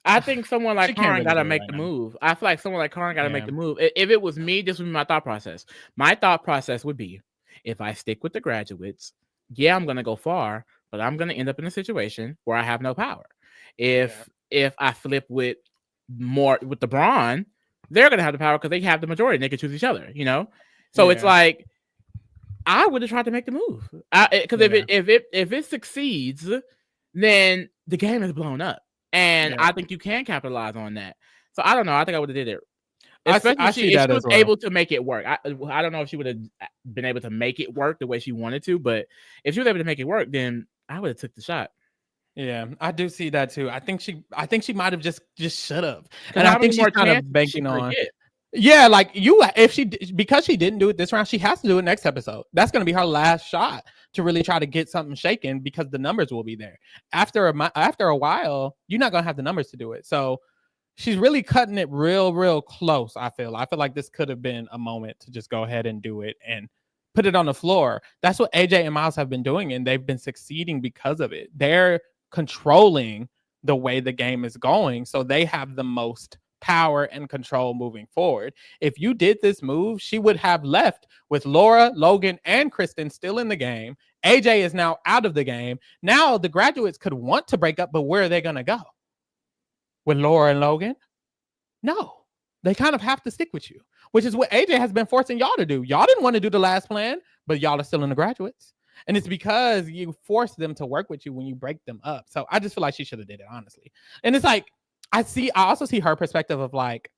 I think someone like Karen got to make the move. I feel like someone like Karen got to make the move. If it was me, this would be my thought process. My thought process would be, if I stick with the graduates, I'm going to go far, but I'm going to end up in a situation where I have no power. If I flip with the Brawn, they're going to have the power because they have the majority and they can choose each other, you know? So it's like, I would have tried to make the move because if it succeeds, then the game is blown up, and I think you can capitalize on that. So I don't know. I think I would have did it. Especially if she was able to make it work. I don't know if she would have been able to make it work the way she wanted to, but if she was able to make it work, then I would have took the shot. Yeah, I do see that too. I think she might have just should have, And I how think many she's more kind of chances banking she on. get? Yeah, like because she didn't do it this round, she has to do it next episode. That's going to be her last shot to really try to get something shaken because the numbers will be there. After a while, you're not going to have the numbers to do it. So she's really cutting it real close. I feel like this could have been a moment to just go ahead and do it and put it on the floor. That's what AJ and Miles have been doing, and they've been succeeding because of it. They're controlling the way the game is going, so they have the most power and control moving forward. If you did this move, she would have left with Laura, Logan, and Kristen still in the game. AJ is now out of the game. Now the graduates could want to break up, but where are they going to go? With Laura and Logan? No. They kind of have to stick with you, which is what AJ has been forcing y'all to do. Y'all didn't want to do the last plan, but y'all are still in the graduates. And it's because you force them to work with you when you break them up. So I just feel like she should have did it, honestly. And it's like, I also see her perspective of like,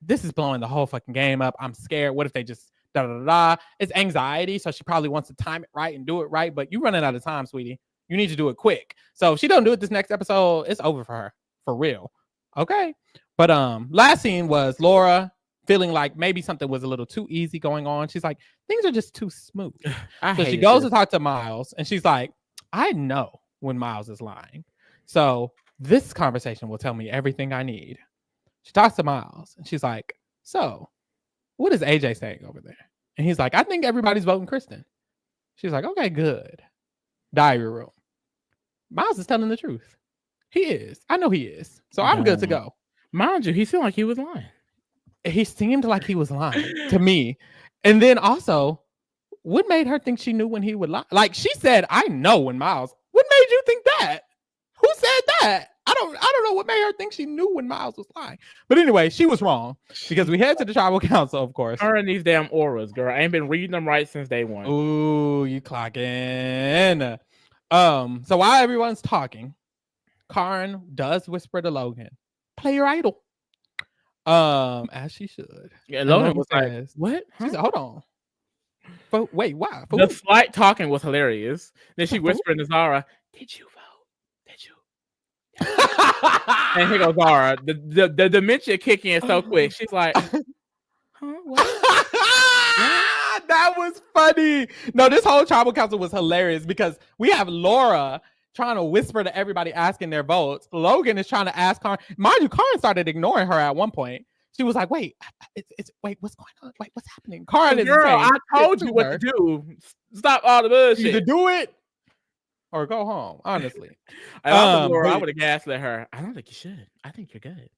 this is blowing the whole fucking game up. I'm scared. What if they just da-da-da-da? It's anxiety, so she probably wants to time it right and do it right, but you're running out of time, sweetie. You need to do it quick. So if she don't do it this next episode, it's over for her. For real. Okay. But last scene was Laura feeling like maybe something was a little too easy going on. She's like, things are just too smooth. So she goes to talk to Miles, and she's like, I know when Miles is lying. So this conversation will tell me everything I need. She talks to Miles, and she's like, so what is AJ saying over there? And he's like, I think everybody's voting Kristen. She's like, okay, good. Diary room. Miles is telling the truth. He is. I know he is. So I'm good to go. Mind you, he seemed like he was lying. He seemed like he was lying to me. And then also, what made her think she knew when he would lie? Like, she said, I know when Miles. What made you think that? Who said that? I don't know what made her think she knew when Miles was lying. But anyway, she was wrong because we head to the tribal council, of course. Her and these damn auras, girl. I ain't been reading them right since day one. Ooh, you clocking. So while everyone's talking, Karen does whisper to Logan, play your idol. As she should. Yeah, Logan was like, what? She said, hold on. But wait, why? The slight talking was hilarious. Then she whispered to Zara, did you vote? Did you? And here goes Zara. The dementia kicking in so quick. She's like, huh? What? That was funny. No, this whole tribal council was hilarious because we have Laura trying to whisper to everybody asking their votes. Logan is trying to ask Karen. Mind you, Karen started ignoring her at one point. She was like, wait, wait, what's going on? Wait, what's happening? Karen is girl, I told you what to do. Stop all the bullshit. Either do it or go home, honestly. Laura, I would have gaslit her. I don't think you should. I think you're good.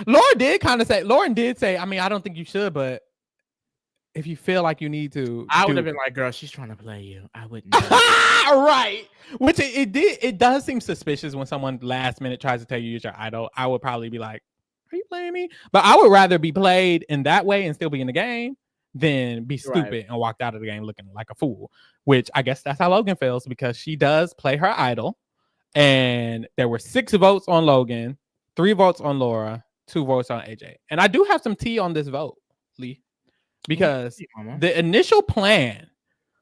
Lauren did say, I mean, I don't think you should, but if you feel like you need to, I would have been like, girl, she's trying to play you. I wouldn't. Right. Which it does seem suspicious when someone last minute tries to tell you you're your idol. I would probably be like, are you playing me? But I would rather be played in that way and still be in the game than be stupid and walked out of the game looking like a fool, which I guess that's how Logan feels because she does play her idol. And there were 6 votes on Logan, 3 votes on Laura, 2 votes on AJ. And I do have some tea on this vote, Lee, because the initial plan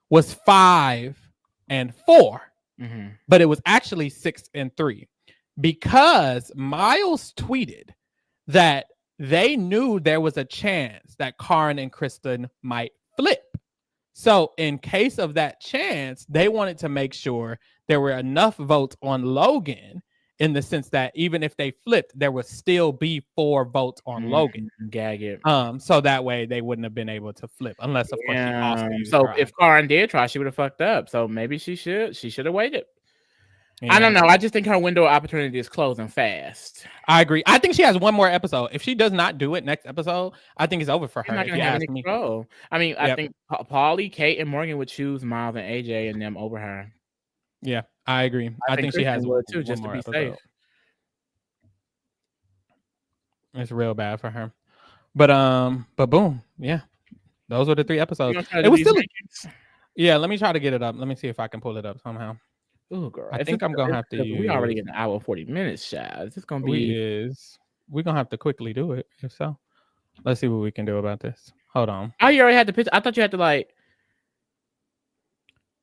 was 5 and 4, but it was actually 6 and 3 because Miles tweeted that they knew there was a chance that Karen and Kristen might flip. So in case of that chance, they wanted to make sure there were enough votes on Logan in the sense that even if they flipped, there would still be 4 votes on Logan. Gag it. So that way they wouldn't have been able to flip unless of course she also used so if Karen did try, she would have fucked up. So maybe she should have waited. Yeah. I don't know. I just think her window of opportunity is closing fast. I agree. I think she has one more episode. If she does not do it next episode, I think it's over for her. Not gonna have any control. I mean, I think Paulie, Kate, and Morgan would choose Miles and AJ and them over her. Yeah, I agree. I think she has one too, just to be safe. It's real bad for her. But boom, yeah. Those were the 3 episodes. It was still let me try to get it up. Let me see if I can pull it up somehow. Oh, girl. I think I'm gonna have to use. We already in an hour 40 minutes, child. It's gonna be. We're gonna have to quickly do it. If so, let's see what we can do about this. Hold on. Oh, you already had the picture. I thought you had to like.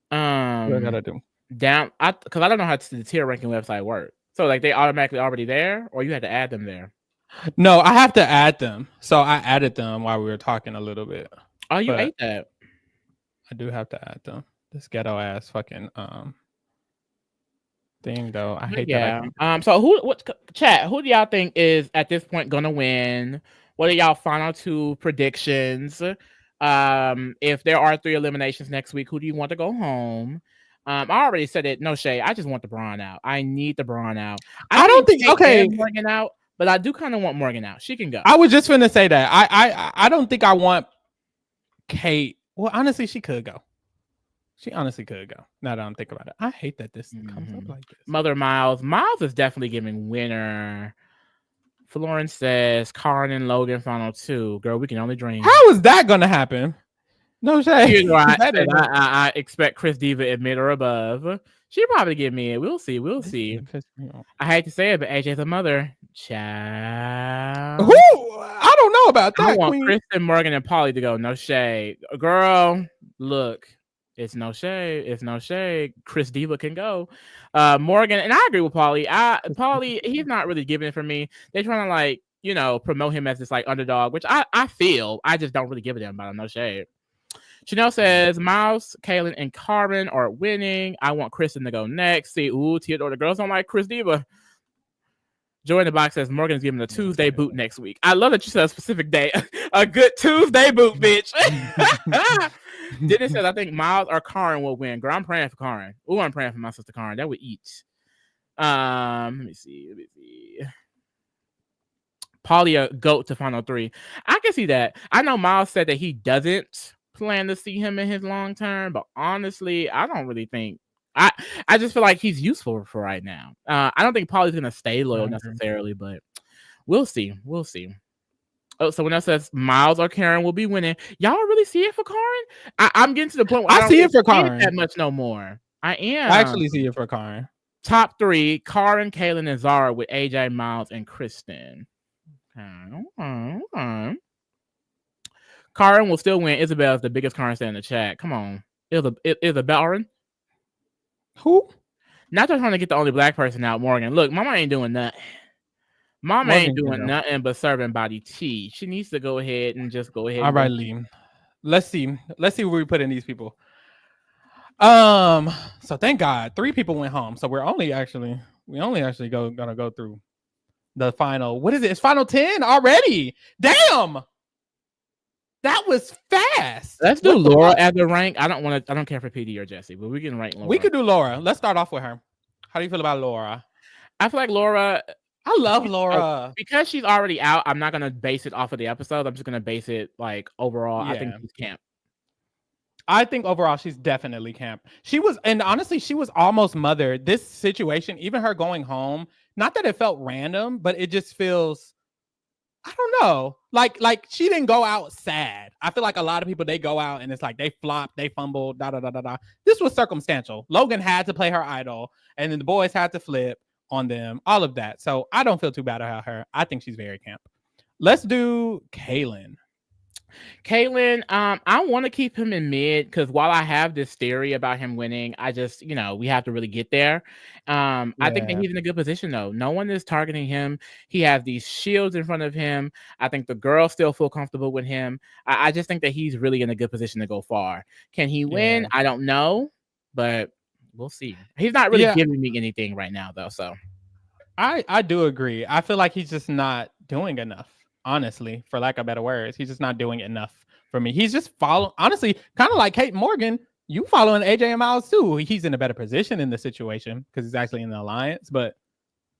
What I gotta do? down, because I don't know how the tier ranking website works. So like they automatically already there, or you had to add them there? No, I have to add them. So I added them while we were talking a little bit. Oh, you ate that. I do have to add them. This ghetto ass fucking thing though. I hate that. So who do y'all think is at this point gonna win? What are y'all final 2 predictions? If there are 3 eliminations next week, who do you want to go home? I already said it. No shade. I just want the Brawn out. I need the Brawn out. I don't think Morgan out, but I do kind of want Morgan out. She can go. I was just gonna say that. I don't think I want Kate. Well, honestly, she could go. She honestly could go. Now that I'm thinking about it, I hate that this comes up like this. Mother Miles is definitely giving winner. Florence says Karen and Logan final 2. Girl, we can only dream. How is that gonna happen? No shade. I expect Chris Diva at mid or above. She'll probably give me it. We'll see. I hate to say it, but AJ's a mother. Child. Who? I don't know about that. I want Kristen, Morgan, and Polly to go. No shade. Girl, look. It's no shade. It's no shade. Chris Diva can go. Morgan, and I agree with Polly. Polly, he's not really giving it for me. They're trying to like, promote him as this like underdog, which I feel. I just don't really give a damn about him. No shade. Chanel says Miles, Kaylin, and Karen are winning. I want Kristen to go next. See, Theodore, the girls don't like Chris Diva. Joy in the box says Morgan's giving a Tuesday boot next week. I love that you said a specific day. A good Tuesday boot, bitch. Dennis says I think Miles or Karen will win. Girl, I'm praying for Karen. I'm praying for my sister Karen. That would eat. Let me see. Polly a goat to final 3. I can see that. I know Miles said that he doesn't plan to see him in his long term, but honestly, I don't really think. I just feel like he's useful for right now. I don't think Polly's gonna stay loyal necessarily, but we'll see. Oh, someone else says Miles or Karen will be winning. Y'all really see it for Karen? I'm getting to the point where I see it for Karen that much no more. I actually see it for Karen. Top 3: Karen, Kaylin, and Zara with AJ, Miles, and Kristen. Karen will still win. Isabel is the biggest Karen fan in the chat. Come on, Isabel. Who? Not just trying to get the only black person out, Morgan. Look, Mama ain't doing nothing. Mama ain't doing nothing but serving body tea. She needs to go ahead and just go ahead. All right, Lee. Let's see where we put in these people. So thank God 3 people went home. So we're only actually gonna go through the final. What is it? It's final 10 already. Damn. That was fast. Let's do Laura at the rank. I don't care for PD or Jesse, but we can rank Laura. We could do Laura. Let's start off with her. How do you feel about Laura? I feel like Laura. I love Laura. Because she's already out, I'm not gonna base it off of the episode. I'm just gonna base it like overall. Yeah. I think she's camp. I think overall she's definitely camp. Honestly, she was almost mother. This situation, even her going home, not that it felt random, but it just feels, I don't know. Like she didn't go out sad. I feel like a lot of people, they go out and it's like they flopped, they fumbled, da. This was circumstantial. Logan had to play her idol, and then the boys had to flip on them, all of that. So I don't feel too bad about her. I think she's very camp. Let's do Kaylin. I want to keep him in mid because while I have this theory about him winning, I just, we have to really get there. I think that he's in a good position though. No one is targeting him. He has these shields in front of him. I think the girls still feel comfortable with him. I just think that he's really in a good position to go far. Can he win? I don't know, but we'll see. He's not really giving me anything right now though. So I do agree. I feel like he's just not doing enough. Honestly, for lack of better words, he's just not doing enough for me. He's just honestly, kind of like Kate Morgan. You following AJ and Miles too. He's in a better position in the situation because he's actually in the alliance, but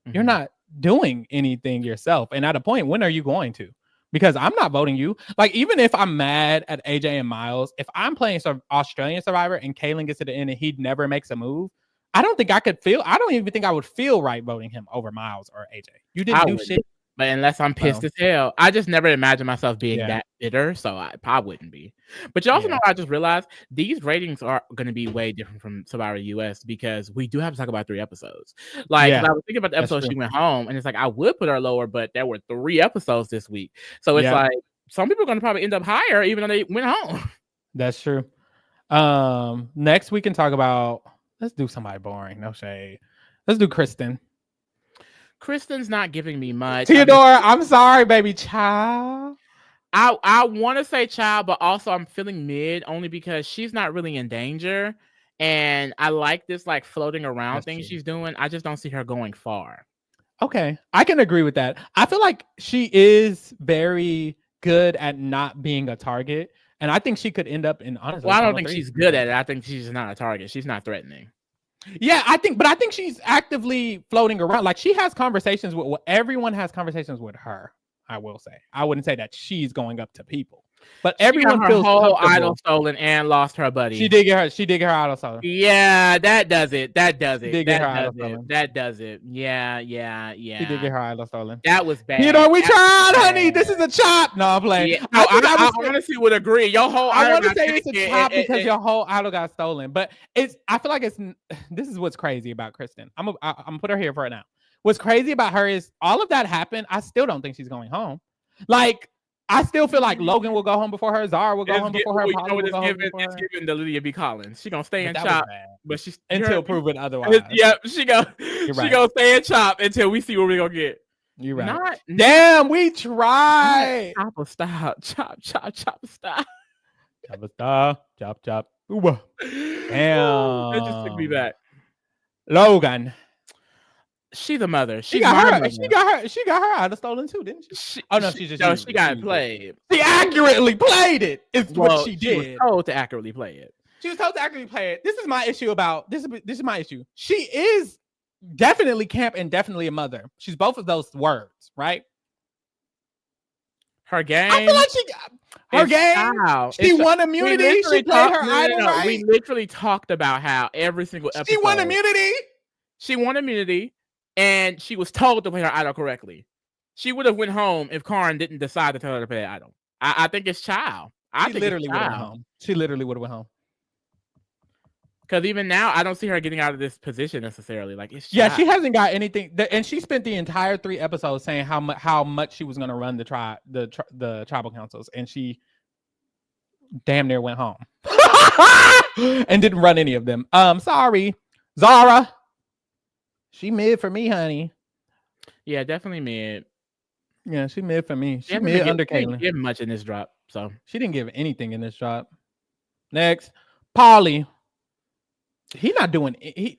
you're not doing anything yourself. And at a point, when are you going to? Because I'm not voting you. Like, even if I'm mad at AJ and Miles, if I'm playing some Australian Survivor and Kaylin gets to the end and he never makes a move, I don't even think I would feel right voting him over Miles or AJ. You didn't do shit. But unless I'm pissed as hell, I just never imagined myself being that bitter, so I probably wouldn't be. But you also know, I just realized these ratings are going to be way different from Survivor US because we do have to talk about 3 episodes. Like, I was thinking about the episode she went home, and it's like I would put her lower, but there were 3 episodes this week, so it's like some people are going to probably end up higher even though they went home. That's true. Next we can talk about. Let's do somebody boring. No shade. Let's do Kristen. Kristen's not giving me much. Theodore, I'm sorry, baby child. I want to say child, but also I'm feeling mid only because she's not really in danger. And I like this like floating around thing she's doing. I just don't see her going far. Okay, I can agree with that. I feel like she is very good at not being a target, and I think she could end up in honestly. Well, I don't think she's good at it. I think she's not a target. She's not threatening. Yeah, I think she's actively floating around. Like she has conversations with everyone has conversations with her. I will say, I wouldn't say that she's going up to people, but everyone got her feels whole idol stolen and lost her buddy. She did get her idol stolen. Yeah, that does it. That does it. She did get her idol stolen. That does it. Yeah. She did get her idol stolen. That was bad. You know, we tried, honey. This is a chop. No, I'm playing. Yeah. No, I honestly would agree. Your whole I want to say it's a chop because your whole idol got stolen, but I feel like this is what's crazy about Kristen. I'm gonna put her here for it now. What's crazy about her is all of that happened. I still don't think she's going home. Like, I still feel like Logan will go home before her. Zara will go home before her. It's given to Lydia B. Collins. She gonna stay in chop, but she's until proven otherwise. Yep, she gonna stay in chop until we see what we're gonna get. You're right. Damn, we tried. Chopper style, chop style. Chopper style, chop. Ooh. Damn. That just took me back. Logan. She's a mother. She got her idol stolen too, didn't she? She got played. She accurately played it. Is what she did. She was told to accurately play it. She was told to accurately play it. This is my issue about this is my issue. She is definitely camp and definitely a mother. She's both of those words, right? Her game. I feel like her game. She won immunity. She played her idol right. We literally talked about how every single episode. She won immunity. She won immunity. And she was told to play her idol correctly. She would have went home if Karen didn't decide to tell her to play idol. I think it's child. She literally would have went home. She literally would have went home. Because even now, I don't see her getting out of this position necessarily. Like it's child. She hasn't got anything. And she spent the entire 3 episodes saying how much she was going to run the tribal councils, and she damn near went home and didn't run any of them. Sorry, Zara. She mid for me, honey. Yeah, definitely mid. Yeah, she mid for me. She mid under Caitlyn. She didn't give much in this drop, so she didn't give anything in this drop. Next, Paulie. He not doing he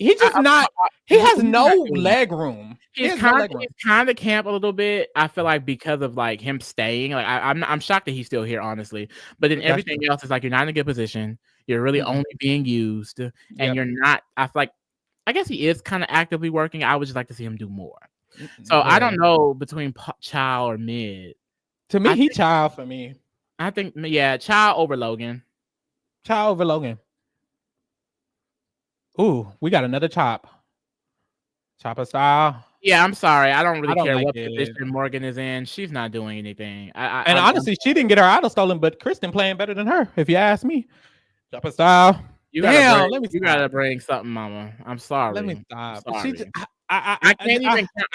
just not. He has no leg room. He's kind of camp a little bit. I feel like because of like him staying. Like I'm shocked that he's still here, honestly. But then everything else is like you're not in a good position. You're really only being used, and you're not. I feel like. I guess he is kind of actively working. I would just like to see him do more. So I don't know between child or mid. To me, he child for me. I think, yeah, child over Logan. Child over Logan. Ooh, we got another chop. Chopper style. Yeah, I'm sorry. I don't really care like what position Morgan is in. She's not doing anything. Honestly, she didn't get her idol stolen, but Kristen playing better than her, if you ask me. Chopper style. You gotta bring something, Mama. I'm sorry. Let me stop. I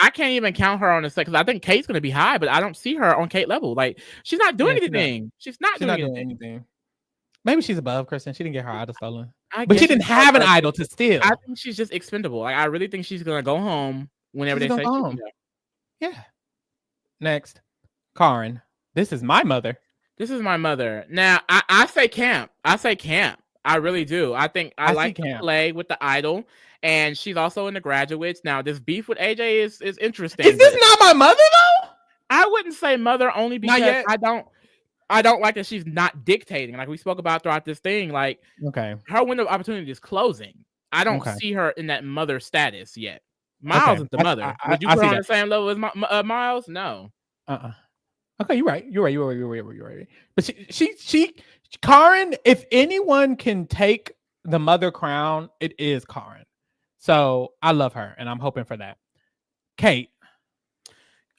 can't even count her on the second. I think Kate's gonna be high, but I don't see her on Kate level. Like she's not doing anything. She's not doing anything. Maybe she's above Kristen. She didn't get her idol stolen, but she didn't have an idol to steal. I think she's just expendable. Like I really think she's gonna go home whenever they say home. Yeah. Next, Karen. This is my mother. Now I say camp. I really do. I think I like to play with the idol, and she's also in the graduates. Now, this beef with AJ is interesting. Is this not my mother though? I wouldn't say mother only because I don't like that she's not dictating. Like we spoke about throughout this thing. Like her window of opportunity is closing. I don't see her in that mother status yet. Miles is the mother. Would you put her on the same level as Miles? No. Okay, you're right. But she Karen, if anyone can take the mother crown, it is Karen. So I love her, and I'm hoping for that. Kate.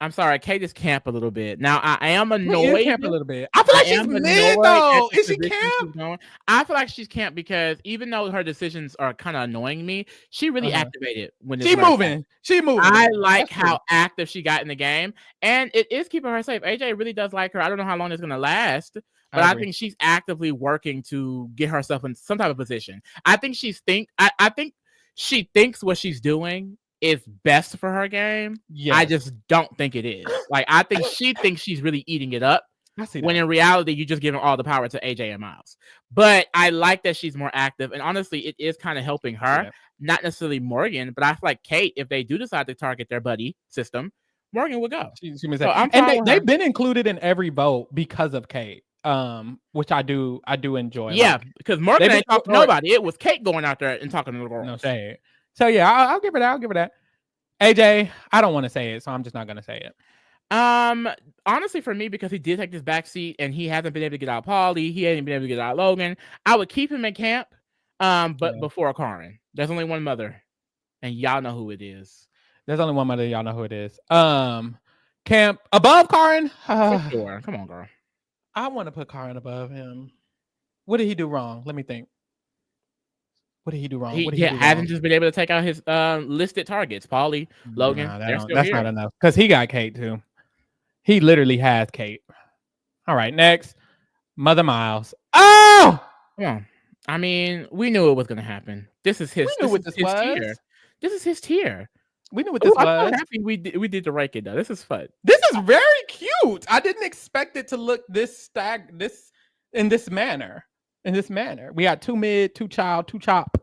I'm sorry, Kate is camp a little bit. Now I am annoyed. Camp a little bit. I feel like she's mid though. Is she camp? I feel like she's camp because even though her decisions are kind of annoying me, she really activated when she's moving. She moving. I like how active she got in the game, and it is keeping her safe. AJ really does like her. I don't know how long it's gonna last, but I think she's actively working to get herself in some type of position. I think I think she thinks what she's doing is best for her game. Yes. I just don't think it is. Like, I think she thinks she's really eating it up. When in reality, you just giving all the power to AJ and Miles. But I like that she's more active. And honestly, it is kind of helping her, not necessarily Morgan. But I feel like Kate, if they do decide to target their buddy system, Morgan will go. And they've been included in every vote because of Kate, which I do enjoy. Yeah, like, because Morgan ain't talking to nobody. It was Kate going out there and talking to the girls. No shade. So yeah, I'll give her that. AJ, I don't want to say it, so I'm just not gonna say it. Honestly, for me, because he did take this back seat and he hasn't been able to get out Paulie, he hasn't been able to get out Logan, I would keep him in camp. But before Karin, there's only one mother, and y'all know who it is. There's only one mother, y'all know who it is. Camp above Karin. Sure. Come on, girl. I want to put Karin above him. What did he do wrong? Let me think. What did he do wrong? He hasn't just been able to take out his listed targets. Paulie, Logan. That's not enough. Because he got Kate too. He literally has Kate. All right, next. Mother Miles. Oh! Yeah. I mean, we knew it was going to happen. This is his tier. This is his tier. We knew what this was. I'm happy we did the right kid though. This is fun. This is very cute. I didn't expect it to look in this manner. We got 2 mid, 2 child, 2 chop.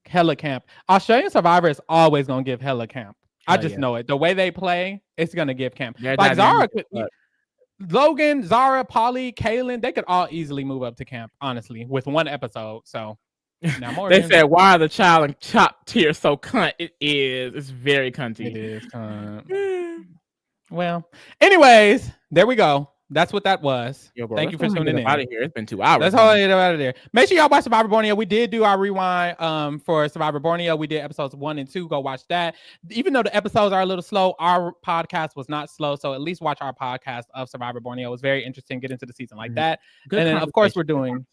Hella camp. Australian Survivor is always gonna give hella camp. I just know it. The way they play, it's gonna give camp. Like Zara, Logan, Zara, Polly, Kaylin, they could all easily move up to camp, honestly, with one episode. So now Morgan, they said, why are the child and chop tier so cunt? It is. It's very cunty. It is cunt. Well, anyways, there we go. That's what that was. Thank you for tuning in. Out of here. It's been 2 hours. That's all I get out of there. Make sure y'all watch Survivor Borneo. We did do our rewind for Survivor Borneo. We did episodes 1 and 2. Go watch that. Even though the episodes are a little slow, our podcast was not slow. So at least watch our podcast of Survivor Borneo. It was very interesting. Get into the season like that. And then of course we're doing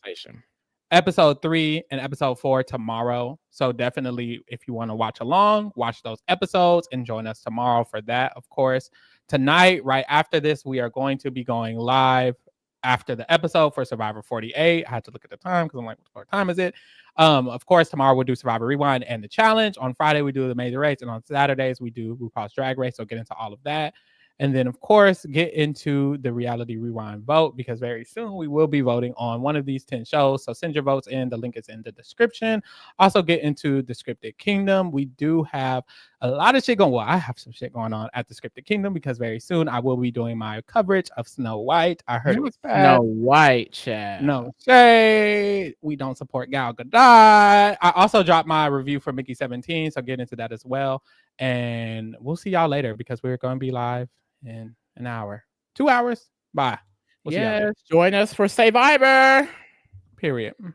episode 3 and episode 4 tomorrow. So definitely, if you want to watch along, watch those episodes and join us tomorrow for that. Of course, tonight, right after this, we are going to be going live after the episode for Survivor 48. I had to look at the time because I'm like, what time is it? Of course, tomorrow we'll do Survivor Rewind and the challenge. On Friday, we do the Amazing Race. And on Saturdays, we do RuPaul's Drag Race. So get into all of that. And then, of course, get into the Reality Rewind vote, because very soon we will be voting on one of these 10 shows. So send your votes in. The link is in the description. Also, get into the Scripted Kingdom. We do have a lot of shit going on. Well, I have some shit going on at the Scripted Kingdom, because very soon I will be doing my coverage of Snow White. I heard it was bad. Snow White, chat. No shade. We don't support Gal Gadot. I also dropped my review for Mickey 17, so get into that as well. And we'll see y'all later, because we're going to be live in an hour, 2 hours. Bye. Yes, join us for Survivor. Period.